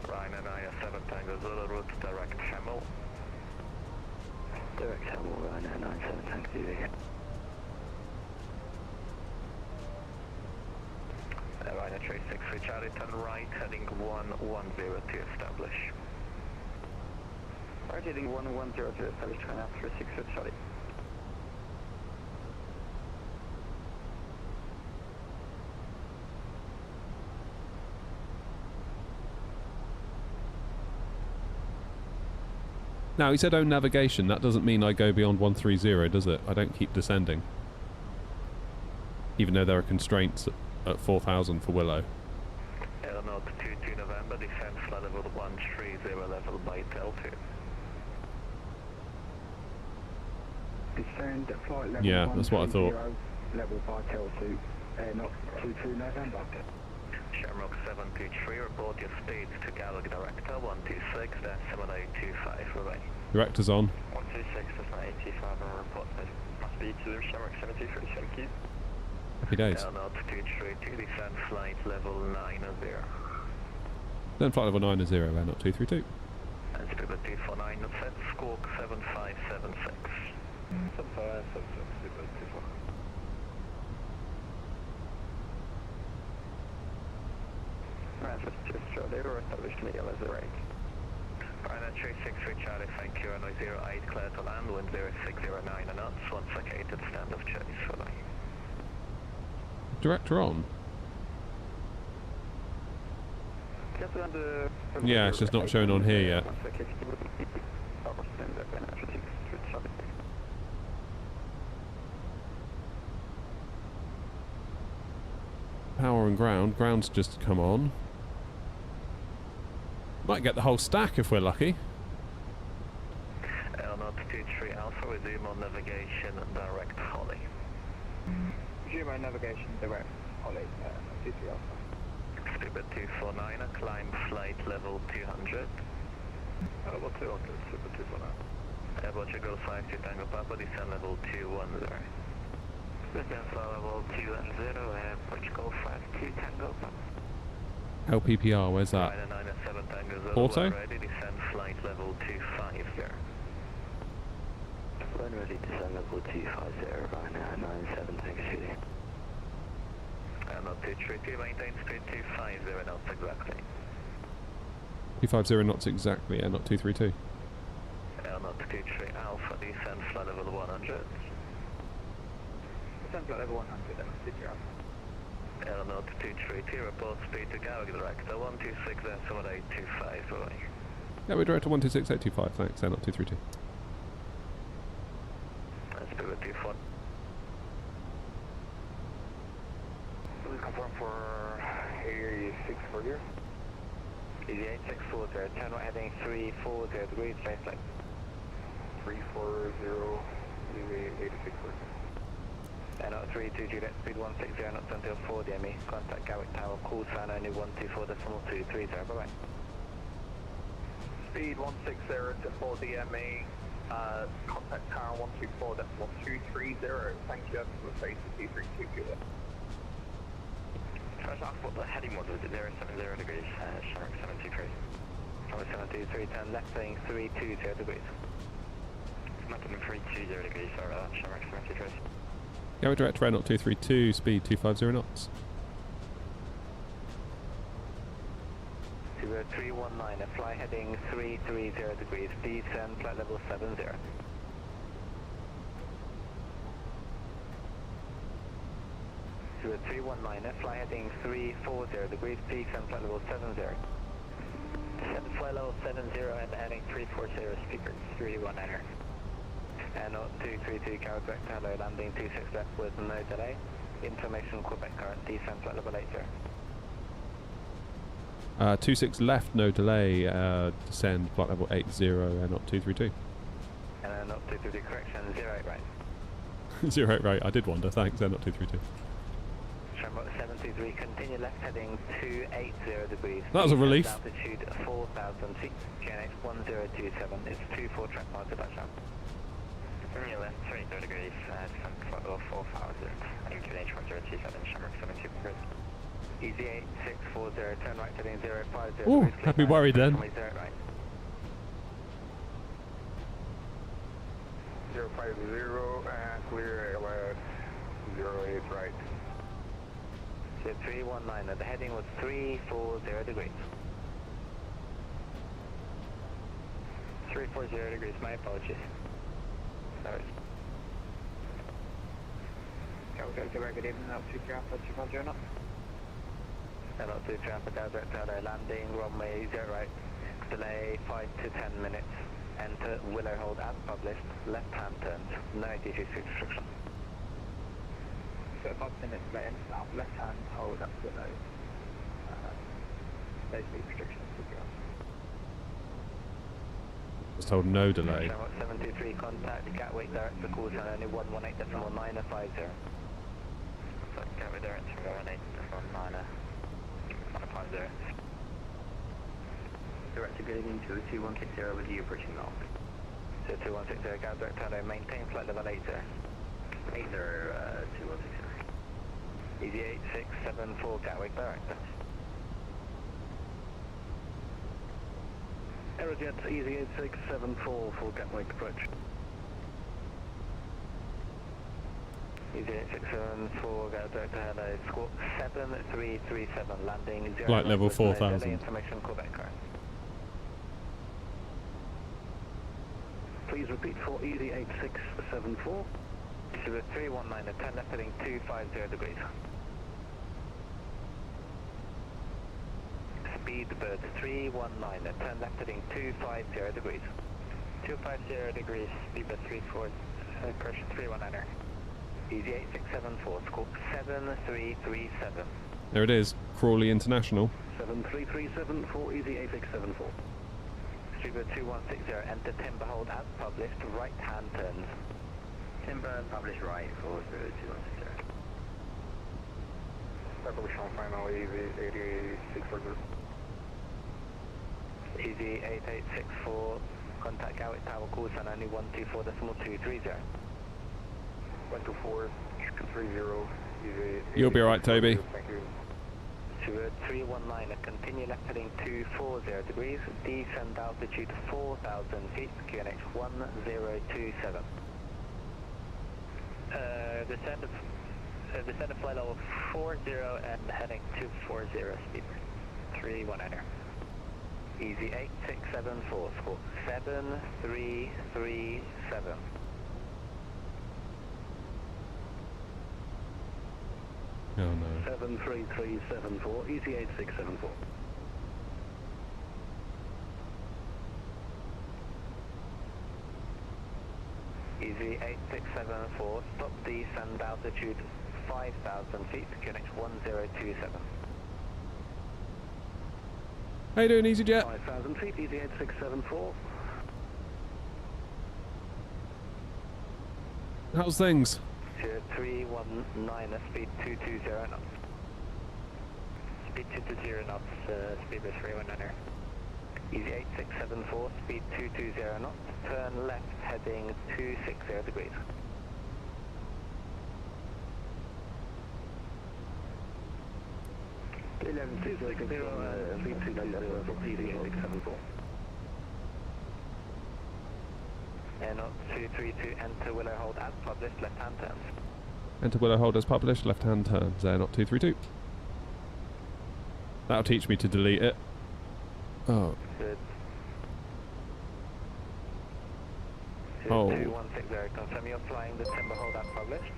Ryanair 97 Tango Zulu, route direct Hamel. Direct Hamel, Ryanair 97 Tango Zulu. Ryanair 363 Charlie, turn right, heading 110 to establish. Right, heading 110 to establish, Ryanair 363 Charlie. Now, he said own navigation. That doesn't mean I go beyond 130, does it? I don't keep descending. Even though there are constraints at 4,000 for Willow. Element 22 November, descend flight level 130, level by Tel 2. Descend flight level Yeah, that's what I thought. 130, level by Tel 2, not 22 November. Shamrock 723, report your speeds to Gatwick Director 126, that's 7825, bye-bye. Director's on. 126, that's 825, and report my speed to Shamrock 723, thank you. Happy days. Element 232, descend flight level 90. Then flight level 90, and not 232. And Super 249, set squawk 7576. 7576, Super 249. Right, just Charlie, we're established in the LS range. Final 363 Charlie, thank you, runway 08, clear to land, wind 0609 knots, once located, stand of chase, bye-bye. Director on? Just under... Yeah, it's just not shown on here yet. Power and ground. Ground's just come on. Might get the whole stack if we're lucky. L023 Alpha, resume on navigation and direct Holly. Resume on navigation, direct Holly, 23 Alpha. Stupid 249, climb flight level 200. Level 200, Super 249. Airport Eagle 52 Tango Papa, descend level 210. Descend flight level 210, Portugal 52 Tango Papa. LPPR, where's that? 997 Tango Zulu, Porto? ready, descend flight level 250. When ready, descend level 250, right now, 97 Tango City. Not 232, maintain speed 250 knots exactly. 250 knots exactly, yeah, not 232. Not 23 Alpha, descend flight level 100. Descend flight level 100, then 23 Alpha. Not 232, report speed to Gatwick director 126.825, bye. Yeah, we're director 126825, thanks, not 232. Let's do it 24. Please confirm for 8640. Easy 8640, turn right heading 340 degrees, straight flight. 340, easy 8640. Not 32, Juliet, speed 160 knots until 4 DME. Contact Gatwick Tower, call sign only 124.230, bye-bye. Speed 160 to 4 DME, contact tower 124.230. Thank you, for the face of T32 Juliet. First off, what the heading was it 070 degrees, Shark 723. Shark 723, turn left heading 320 degrees. Mountain 320 degrees, Shark 723. Yeah, we're director not 232, speed 250 knots. 0319, fly heading 330 degrees, descend flight level 70. 0319, fly heading 340 degrees, descend flight level 70. Descend flight level 70 and heading 340, speaker 319er. And 232 Gatwick, hello, landing 26 left with no delay. Information Quebec current, descend flight level 80. 26 left, no delay, descend flight level 80, not 232. And not 232, correction, 08 right. 08 right, I did wonder, thanks, not 232. Shamrock 723, continue left heading 280 degrees. That was a relief. Altitude 4,000 feet, GNX 1027, it's 24 track marker touchdown. Continue left 330 degrees, descend flight level 4,000, QNH 1027, Shamrock 72 degrees. Easy 8640, turn right heading 050. Ooh, had me worried then. Right. 050 and clear LS 08 right. 319, the heading was 340 degrees. 340 degrees, my apologies. Sorry. Very good evening, L2 Alpha 250 knots. L2 Alpha, landing runway 0 right. Delay 5 to 10 minutes. Enter Willow Hold as published. Left hand turns. No ATC restriction. So 5 minutes delay and stop. Left hand hold up to Willow. No speed restrictions. Just told no delay. 723 contact Gatwick director, call sign only 118.950. Gatwick director 118.950. Director getting into 2160 with you approaching now. So 2160 Gatwick director, maintain flight level 80. 2160. Easy 8674 Gatwick director. Aerojet Easy 8674 for Gatwick approach. Easy 8674 Gatwick director, hello, squawk 7337, landing 0. Flight level 4,000. Information Quebec current. Please repeat for easy 8674. Sugar 319 at 10 left heading 250 degrees. Speedbird 319 at 10 left heading 250 degrees. 250 degrees, Speedbird 34, correction 319er. Easy 8674, score 7337. There it is. Crawley International. 7337 for easy 8674. Speedbird 2160, enter timber hold as published, right hand turns. Timber published right for 2160. Publish on final easy 8640. Easy 8864, contact Gatwick Tower, call sign only 124.230. 124.30, easy. You'll be alright, Toby. Thank you. Sugar 319, continue left heading 240 degrees, descend altitude 4,000 feet, QNH 1027. Descend to flight level 40 and heading 240, speed 319er. Easy 8674, score 7337. Oh no. 73374, easy 8674. Easy 8674, stop descend altitude 5,000 feet, QNH 1027. How you doing, EasyJet? 5,000 feet, easy 8674. How's things? 319, speed 220 knots. Speed 220 knots, Speedbird 319er. Easy 8674, speed 220 knots, turn left heading 260 degrees. Speed 220, easy 8674. And 232, enter Willow hold as published, left hand turns. Enter Willow hold as published, left hand turns. There, not 232. That'll teach me to delete it. Oh. Good. Oh. 2160, confirm you're flying the timber hold as published.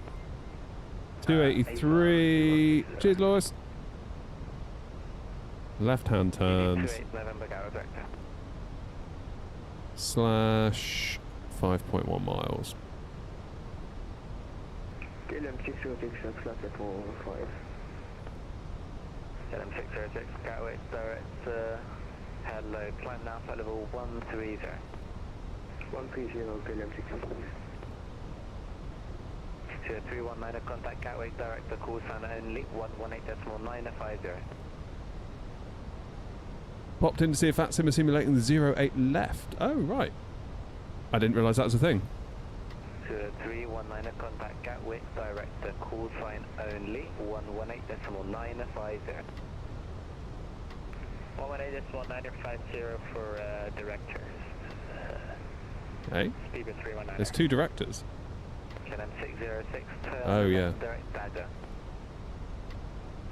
283. Cheers, Lois. Left hand turns. 28 November Garrow Director. Slash 5.1 miles. KLM 606, flat level 5. LM 606, Gatwick direct, hello, climb now flight level 130. 130, KLM 606. 319, contact Gatwick director, call sign only 118.950. Popped in to see if that sim is simulating the 08 left. Oh, right. I didn't realise that was a thing. 319, contact Gatwick director, call sign only 118.950. 118.950 for directors. Hey, Speedbird 319. there's two directors. KLM 606, turn Oh, yeah. left direct dagger.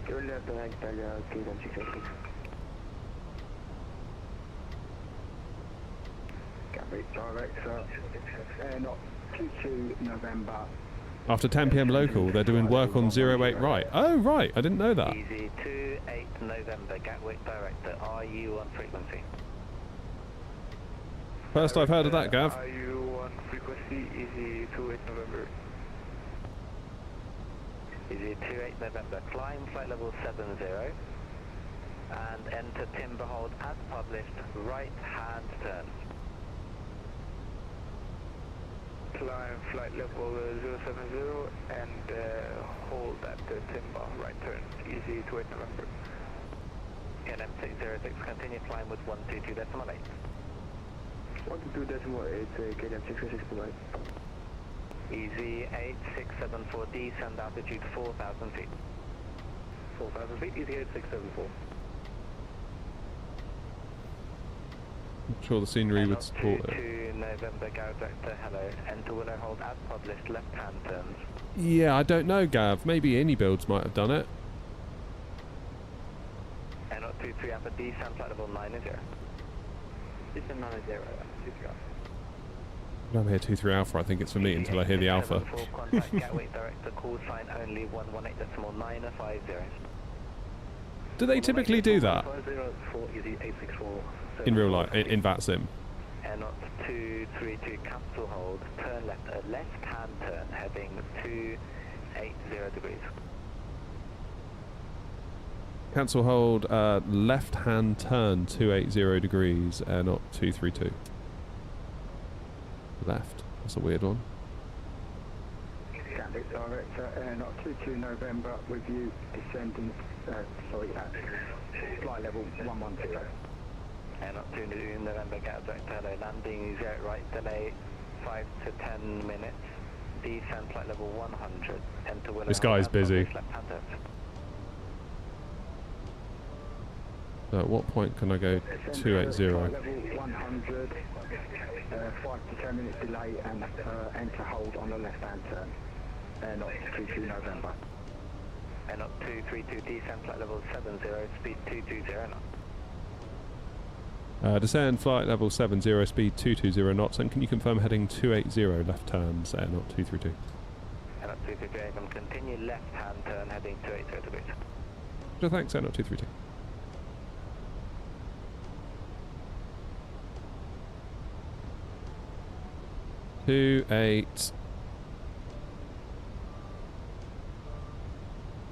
Your left direct, KLM 606. Gatwick director, not 22 November. After 10 PM local, they're doing work on 08 right. Oh, right. I didn't know that. Easy 28 November, Gatwick director, are you on frequency? First I've heard of that, Gav. Are you on frequency easy 28 November? Easy 28 November, climb flight level 70 and enter timber hold as published, right hand turn. Climb flight level 070 and hold at the timber right turn, easy 28 November. KLM 606, continue climb with 122.8. 122.8, KLM 606. Easy 8674, descend altitude 4,000 feet. 4,000 feet, easy 8674. I'm sure the scenery would support it. 22 November, Garrow director, hello. Enter Willow hold as published, left hand turns. Yeah, I don't know, Gav. Maybe any builds might have done it. And 23 Alpha, descend flight level 90. Descend 90, 23. I'm here 23 Alpha, I think it's for me until I hear the Alpha. Contact Gatwick director, call sign only 118.950. Do they typically do that? In real life, in VATSIM? And not 232 cancel hold, turn left, a left-hand turn heading 280 degrees. Cancel hold, left-hand turn 280 degrees, not 232. Left. That's a weird one. Gatwick director, not 22 November with you descending, at flight level 110. And not 2 November, Gatwick, hello, landing 0 right, delay 5 to 10 minutes, descent flight level 100, enter Willow. This guy's busy. So at what point can I go 280? Flight level 100, 5 to 10 minutes delay and enter hold on the left-hand turn. Not 22 November. And up 232, descent flight level 70, speed 220 knots. Descend flight level 70, speed 220 knots, and can you confirm heading 280 left turns, not 232? And up 232, and continue left-hand turn heading 280 degrees. So thanks, not 232. There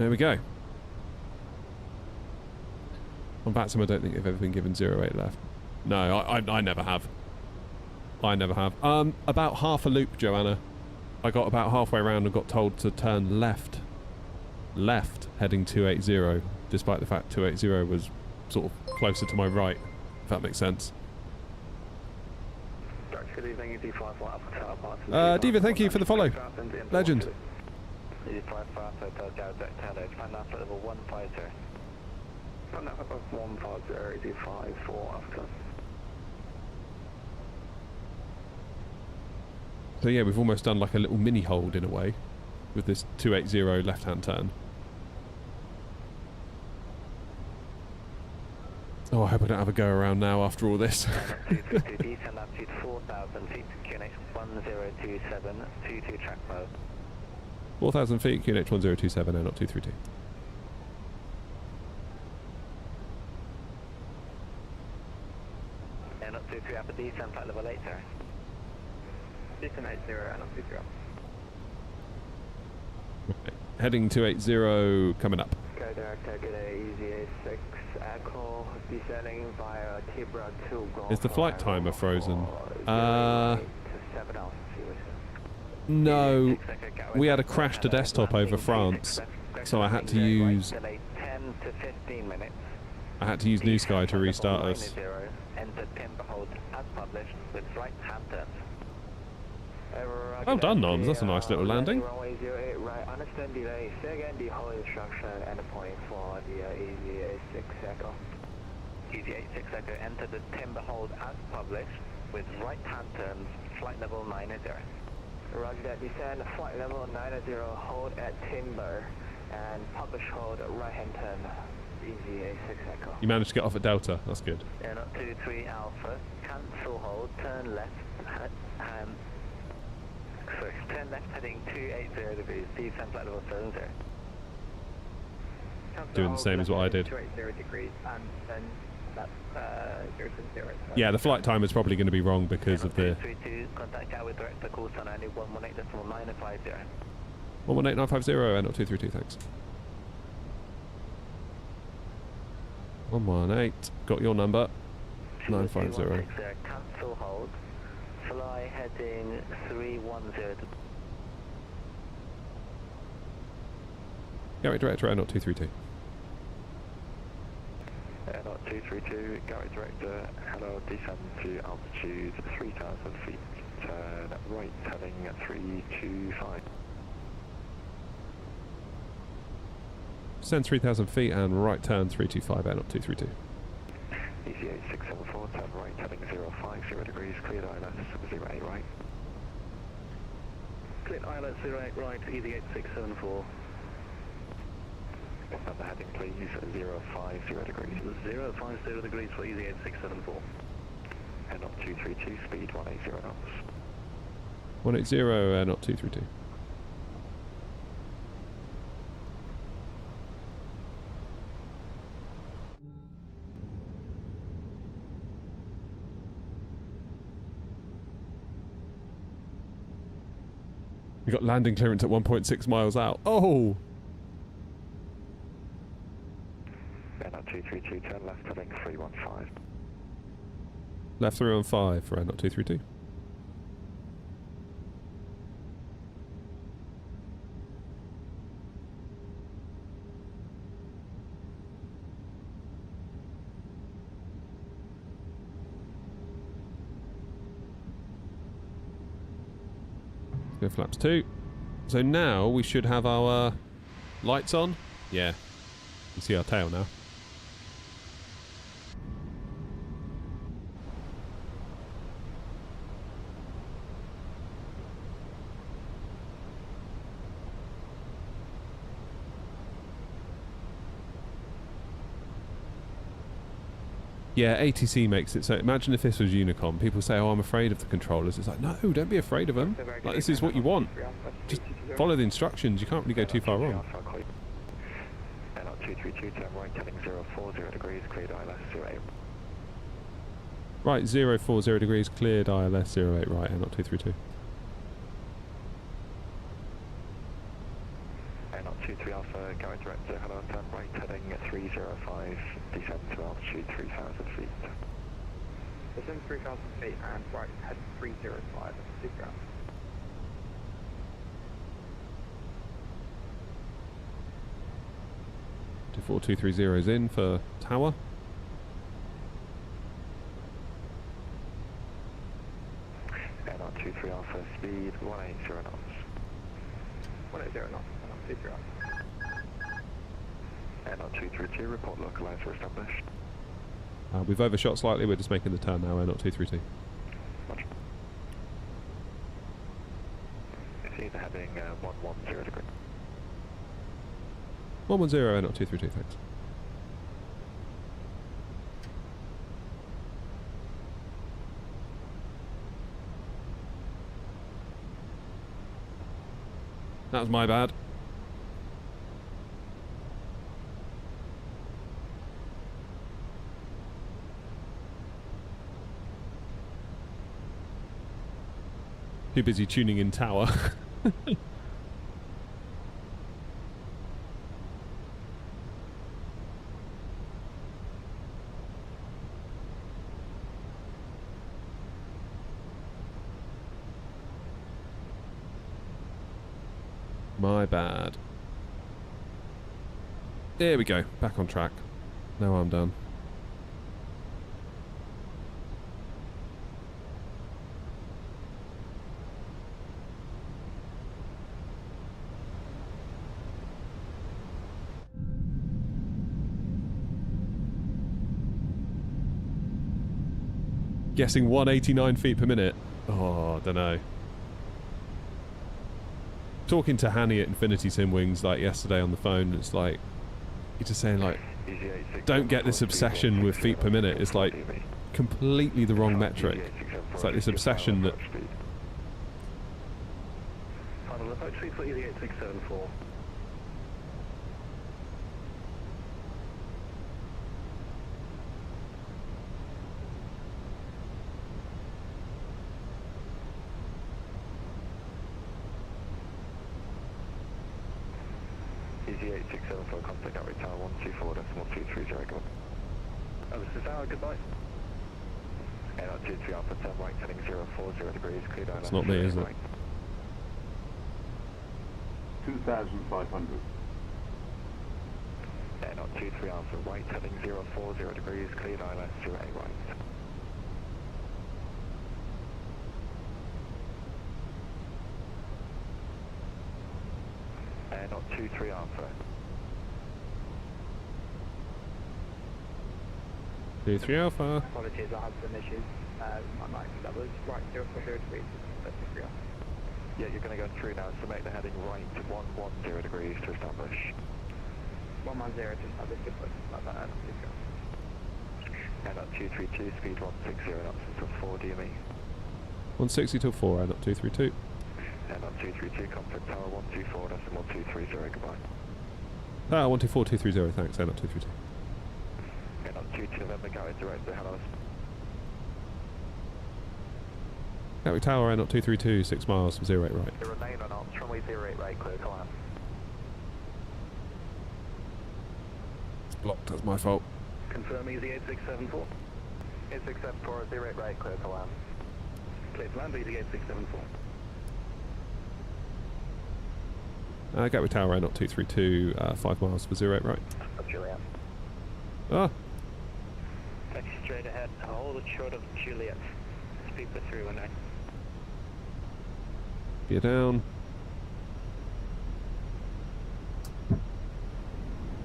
we go. On VATSIM, I don't think they've ever been given 08 left. No, I never have. I never have. About half a loop, Joanna. I got about halfway around and got told to turn left. Left, heading 280, despite the fact 280 was sort of closer to my right, if that makes sense. Diva, thank you for the follow. Legend. So yeah, we've almost done like a little mini hold in a way with this 280 left-hand turn. Oh, I hope I don't have a go around now after all this. 4,000 feet, QNH 1027, 22 track mode. 4,000 feet, QNH 1027, not 232. And up 23 upper descent flight level 8, sir. Descent 80 and up 23 up. Okay. Heading 280, coming up. Go director, get a easy A6 echo, descending via Tibra 2 Golf. Is the flight timer frozen? 7 No. We had a crash to desktop over France, so I had to use... 10 to 15 minutes. I had to use New Sky to restart us. Enter timber hold as published with right hand turns. Well done, Noms. That's a nice little landing. Runway 08 right, understand delay. Say again the whole instruction and the point for the Easy A6 Echo. Easy A6 Echo, enter the timber hold as published with right hand turns, flight level 90. Roger that, descend flight level 90, hold at timber and publish hold right hand turn. Easy A6 Echo. You managed to get off at Delta. That's good. And up 23 Alpha, cancel hold, turn left, sorry, turn left heading 280 degrees, descent flight level 70. Doing the same as what I did. 280 degrees and then that's 070. Yeah, the flight time is probably going to be wrong because of the... 232, contact Gatwick director, call sign only 118.950. 118.950, not 232, thanks. 118, got your number. 950. Cancel hold, fly heading 310. Gatwick director, not 232. Not 232, Gatwick director, hello, descend to altitude 3,000 feet, turn right heading 325. Descend 3,000 feet and right turn 325, not 232. Easy 8674, turn right heading 050 degrees, cleared ILS 08 right. Cleared ILS 08 right, easy 8674. Number heading please, 050 degrees. 050 degrees for easy 8674. And up 232, speed 180 knots. 180, not 232. We got landing clearance at 1.6 miles out. Oh! Not 232, turn left heading 315. Left 315 for not 232. Go flaps 2. So now we should have our lights on. Yeah. You can see our tail now. Yeah, ATC makes it so. Imagine if this was Unicom. People say, "Oh, I'm afraid of the controllers." It's like, no, don't be afraid of them. Like, this is what you want. Just follow the instructions. You can't really go too far wrong. Not 232, turn right heading 040 degrees, cleared ILS 08. Right, 040 degrees, cleared ILS 08 right, not 232. Not 23 Alpha, Garage Director, hello, turn right heading 305, descend to altitude 3,000 feet. Descend 3,000 feet and right head 305, super ground. To 4230 is in for tower. Not 23 Alpha, speed 180 knots. 180 knots, super ground. Not 232, report localizer established. We've overshot slightly, we're just making the turn now, not 232. Roger. It's either heading 110 degree. 110, not 232, thanks. That was my bad. Too busy tuning in tower. My bad. There we go. Back on track. Now I'm done. Guessing 189 feet per minute. Oh, I don't know. Talking to Hanny at Infinity Sim Wings like yesterday on the phone, it's like he's just saying like, don't get this obsession with feet per minute. It's like completely the wrong metric. It's like this obsession that. Final approach, please, 8674. Easy 8674, contact Gatwick Tower 124.230, go on. Oh, this is Tower, goodbye. Not 23 Alpha, turn right, heading 040 degrees, cleared ILS. It's not me, is it? 2,500. Not 23 Alpha, right, heading 040 degrees, cleared ILS 08 right. Not 23 Alpha. 23 Alpha. Apologies, I had some issues. My mic, that was right 040 degrees, that's super ground. Yeah, you're going to go through now, so make the heading right 110 degrees to establish. 110 to establish, good place, like that, super ground. Not 232, speed 160 knots until 4 DME. 160 till 4, not 232. Airlock 232, contact tower 124.230, goodbye. Ah, 124230, thanks, Airlock 232. Airlock 22 November, Gatwick direct to hello. Gatwick Tower, Airlock 232, 6 miles, 08 right. 09 knots, runway 08 right, clear to land. It's blocked, that's my fault. Confirm easy 8674. 8674, 08 right, clear to land. Clear to land, easy 8674. Gatwick Tower, Airlock 232, 5 miles for 08 right. Juliet. Ah, Taxi straight ahead, hold it short of Juliet. Speed for 319. gear down.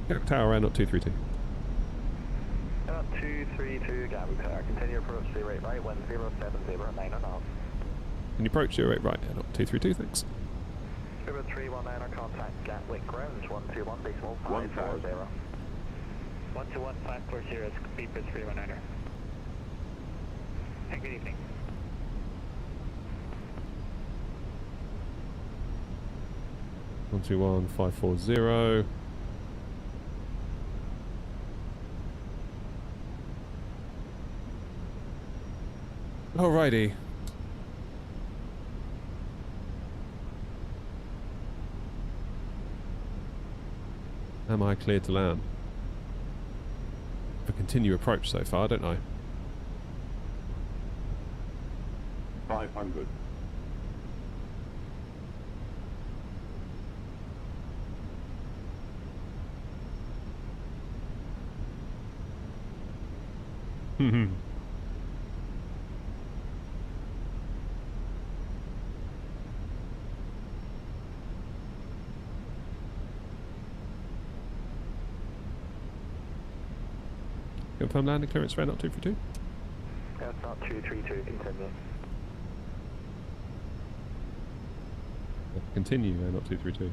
Gatwick Tower, Airlock 232. Airlock 232, Gatwick Tower, continue approach 08 right, wind 070, 9 knots. Can you approach 08 right, Airlock 232, thanks. 0319, contact Gatwick ground 121.540. 121.540, speed for 319. And good evening. One two one 540. Alrighty. Am I cleared to land? I continue approach so far, don't I? 500. Hmm. Confirm landing clearance for Airlock 232. That's not 232, continue. Continue, Airlock 232.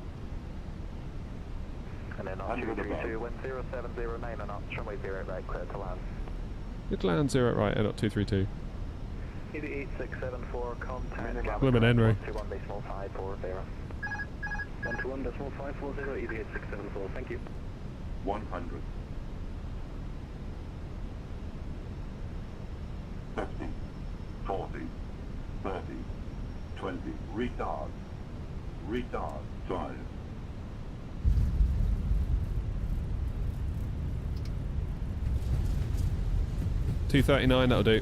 And then on 232, wind 0709 and knots, runway 08 right, clear to land. Good land, 0 right, Airlock 232. Easy 8674, contact Limit Henry. 121.540. 121.540, easy 8674, thank you. 100. 50, 40, 30, 20, retard, retard, 5. $239, that'll do.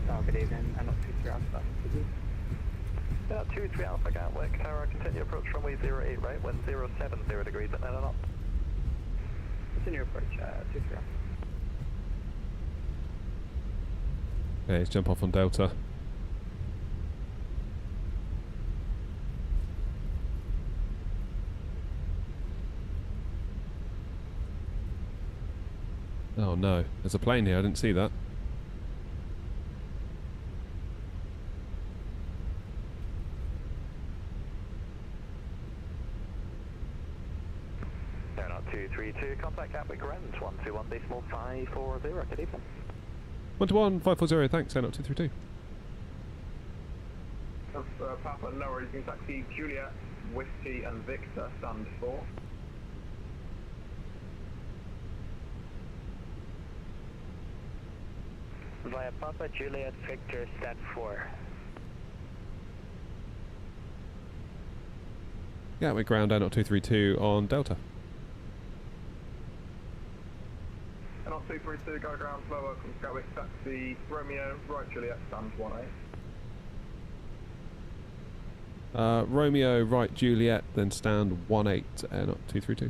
Oh, good evening, I'm not 23 Alpha. Yeah, 23 Alpha, Gatwick Tower, continue approach runway 08 right, wind 070 degrees at 9 knots. Continue approach, 23 Alpha. Okay, let's jump off on Delta. Oh no, there's a plane here, I didn't see that. Airlock 232, contact Gatwick ground 121.540, good evening. 121 540, thanks, Airlock 232. Papa, no worries, you can taxi Juliet, Whiskey and Victor, stand 4. Via Papa, Juliet, Victor, stand 4. Gatwick ground, Airlock 232 on Delta. And on 232, go ground slow, welcome to Gatwick, taxi Romeo, right Juliet, stand 18. Romeo, right Juliet, then stand 18, Airlock 232.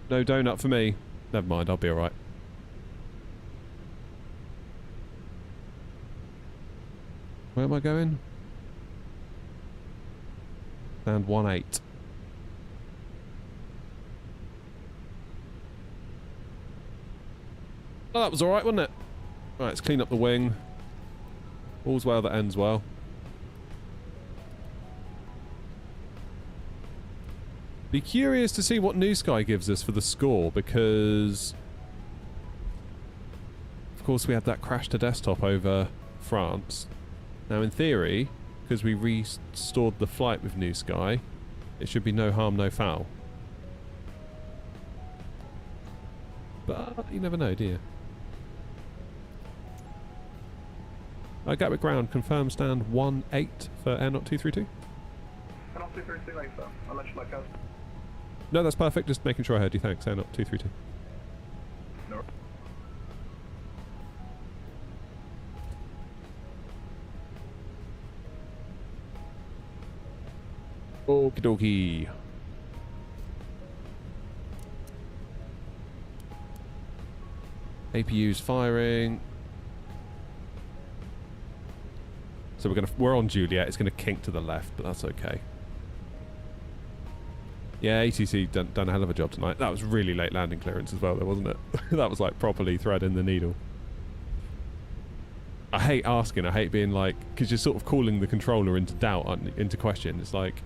No donut for me. Never mind, I'll be alright. Where am I going? Stand 18. Oh, that was alright, wasn't it? Right, let's clean up the wing. All's well that ends well. Be curious to see what New Sky gives us for the score, because of course we had that crash to desktop over France. Now in theory, because we restored the flight with New Sky, it should be no harm, no foul. But you never know, do you? Gatwick ground, confirm stand 1-8 for air 232. And I'll 232 later. I'll let you like us. No, that's perfect. Just making sure I heard you. Thanks, air 232. No. Okie dokie. APU's firing. So we're on Juliet. It's gonna kink to the left, but that's okay. Yeah, ATC done a hell of a job tonight. That was really late landing clearance as well, though, wasn't it? That was like properly threading the needle. I hate asking. I hate being like, because you're sort of calling the controller into doubt, into question. It's like,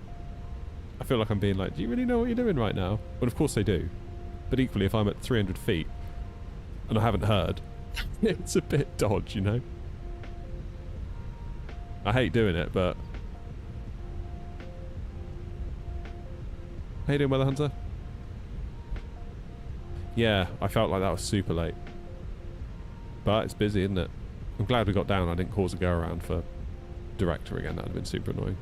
I feel like I'm being like, do you really know what you're doing right now? Well, of course they do. But equally, if I'm at 300 feet and I haven't heard, it's a bit dodge, you know? I hate doing it, but... How you doing, Weather Hunter? Yeah, I felt like that was super late. But it's busy, isn't it? I'm glad we got down. I didn't cause a go around for director again. That would have been super annoying.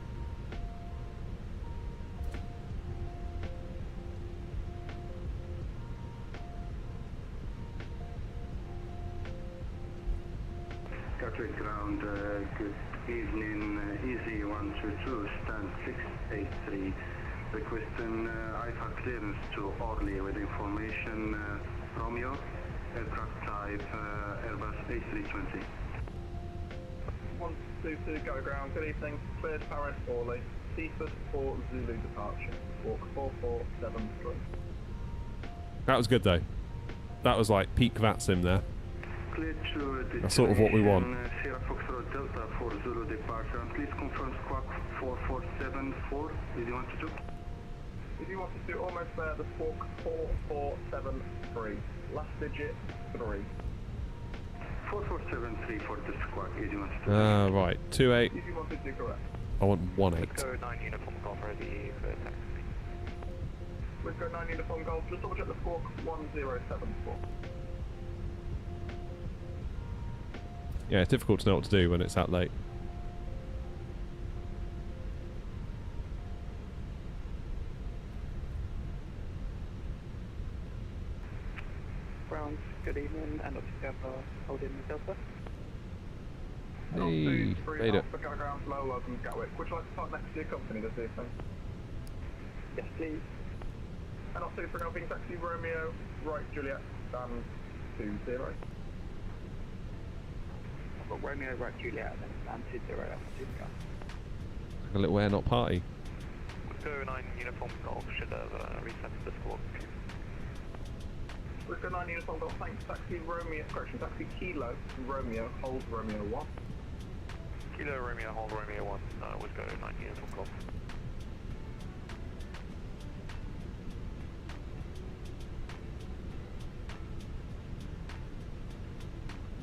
Gatwick ground, good evening, easy 122, stand 683. Requesting IFA clearance to Orly with information Romeo, aircraft type Airbus A320. 122 go ground, good evening, cleared Paris Orly, Seaford for Zulu departure, walk 4473. That was good though. That was like peak VATSIM there. Cleared to That's sort of what we want. Sierra Foxtrot Delta for Zulu departure, and please confirm squawk 4474, if you want to do. If you wanted to, almost there, the squawk 4473, last digit 3. 4473 for the squawk, if you want to do. Right. 28. If you wanted to, correct. I want 18. Go 9 uniform golf ready for taxi. We've got 9 uniform golf, just double check the squawk 1074. Yeah, it's difficult to know what to do when it's that late. Browns, good evening, and together, holding Delta. Hey, made it. Alpha ground low, welcome to Gatwick. Would you like to park next to your company this evening? Yes, please. And also for Alpine Taxi Romeo, right Juliet, stand 20. I've got Romeo, right Juliet, and then stand 20 Alpha Tunica. Like a little air not party. Go 9 uniform golf should have reset the squawk. We've got 9 uniform golf, thanks. Taxi Romeo, correction, Taxi Kilo Romeo, hold Romeo 1. Kilo Romeo, hold Romeo 1, would go 9 uniform golf.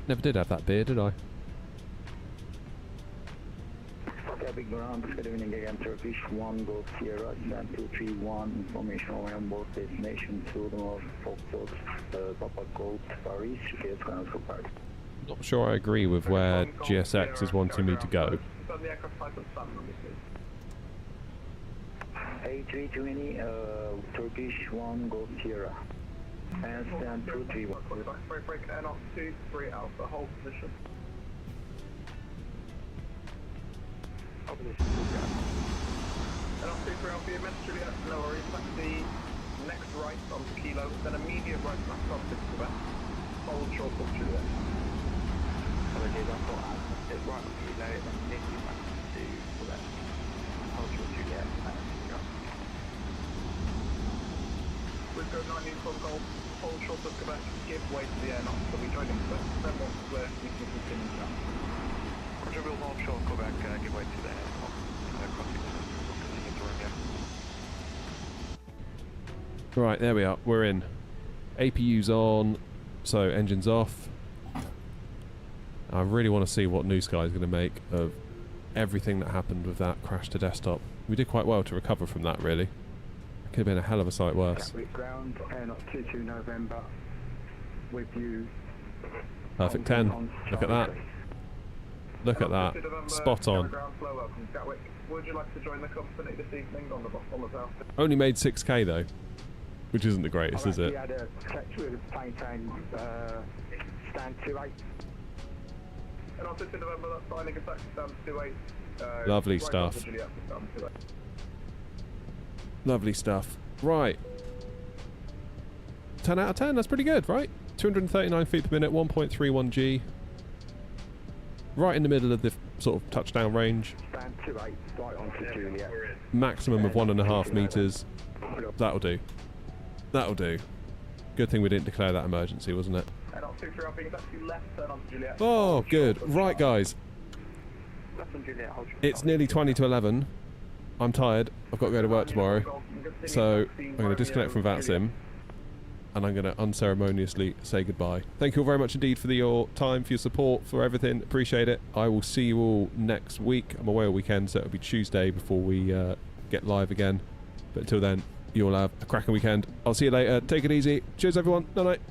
Never did have that beard, did I? Gatwick ground, good evening again, Turkish 1 Golf Sierra, stand 231, information on board destination to the north, Foxtrot, Papa Gold, Paris, GPS ground for Paris. Not sure I agree with where GSX is wanting me to go. The aircraft type and stand number, please. A320, Turkish 1 Golf Sierra, and stand 231. Break, air not 23 Alpha, hold position. Hold position, And on 23 Alpha, you missed Juliet, no worries, taxi next right onto Kilo, then immediate right back onto Quebec, hold short of Juliet. apologies, I thought I did right on Kilo, then immediately back to Quebec. Hold short Juliet, and go. We've got 9 uniform golf, hold short of Quebec, give way to the air knots, so we join in Quebec, then once clear, we can continue down. Roger, we'll hold short Quebec, give way to the crossing to Romeo. Right, there we are. We're in. APU's on, so engine's off. I really want to see what New Sky is going to make of everything that happened with that crash to desktop. We did quite well to recover from that, really. It could have been a hell of a sight worse. Gatwick ground, airlock 22 November, with you. Perfect 10. Look at that. Look at that. Spot on. Gatwick, would you like to join the company this evening on the south? Only made 6k though, which isn't the greatest, is it? We had a catch with a plane saying stand 28. And also to November, that's fine, you can taxi stand 28. Lovely right stuff. after Juliet to stand 28. Lovely stuff. Right. 10 out of 10, that's pretty good, right? 239 feet per minute, 1.31 G. Right in the middle of the sort of touchdown range. Stand 28, right onto Juliet. Maximum of 1.5 meters. That'll do. That'll do. Good thing we didn't declare that emergency, wasn't it? And on 23 being taxi left, turn onto Juliet. Oh, good. Right, guys. Left on Juliet, hold your It's nearly 20 to 11. I'm tired. I've got to go to work tomorrow. So I'm going to disconnect from VATSIM. And I'm going to unceremoniously say goodbye. Thank you all very much indeed for your time, for your support, for everything. Appreciate it. I will see you all next week. I'm away all weekend, so it'll be Tuesday before we get live again. But until then, you all have a cracking weekend. I'll see you later. Take it easy. Cheers, everyone. Night-night.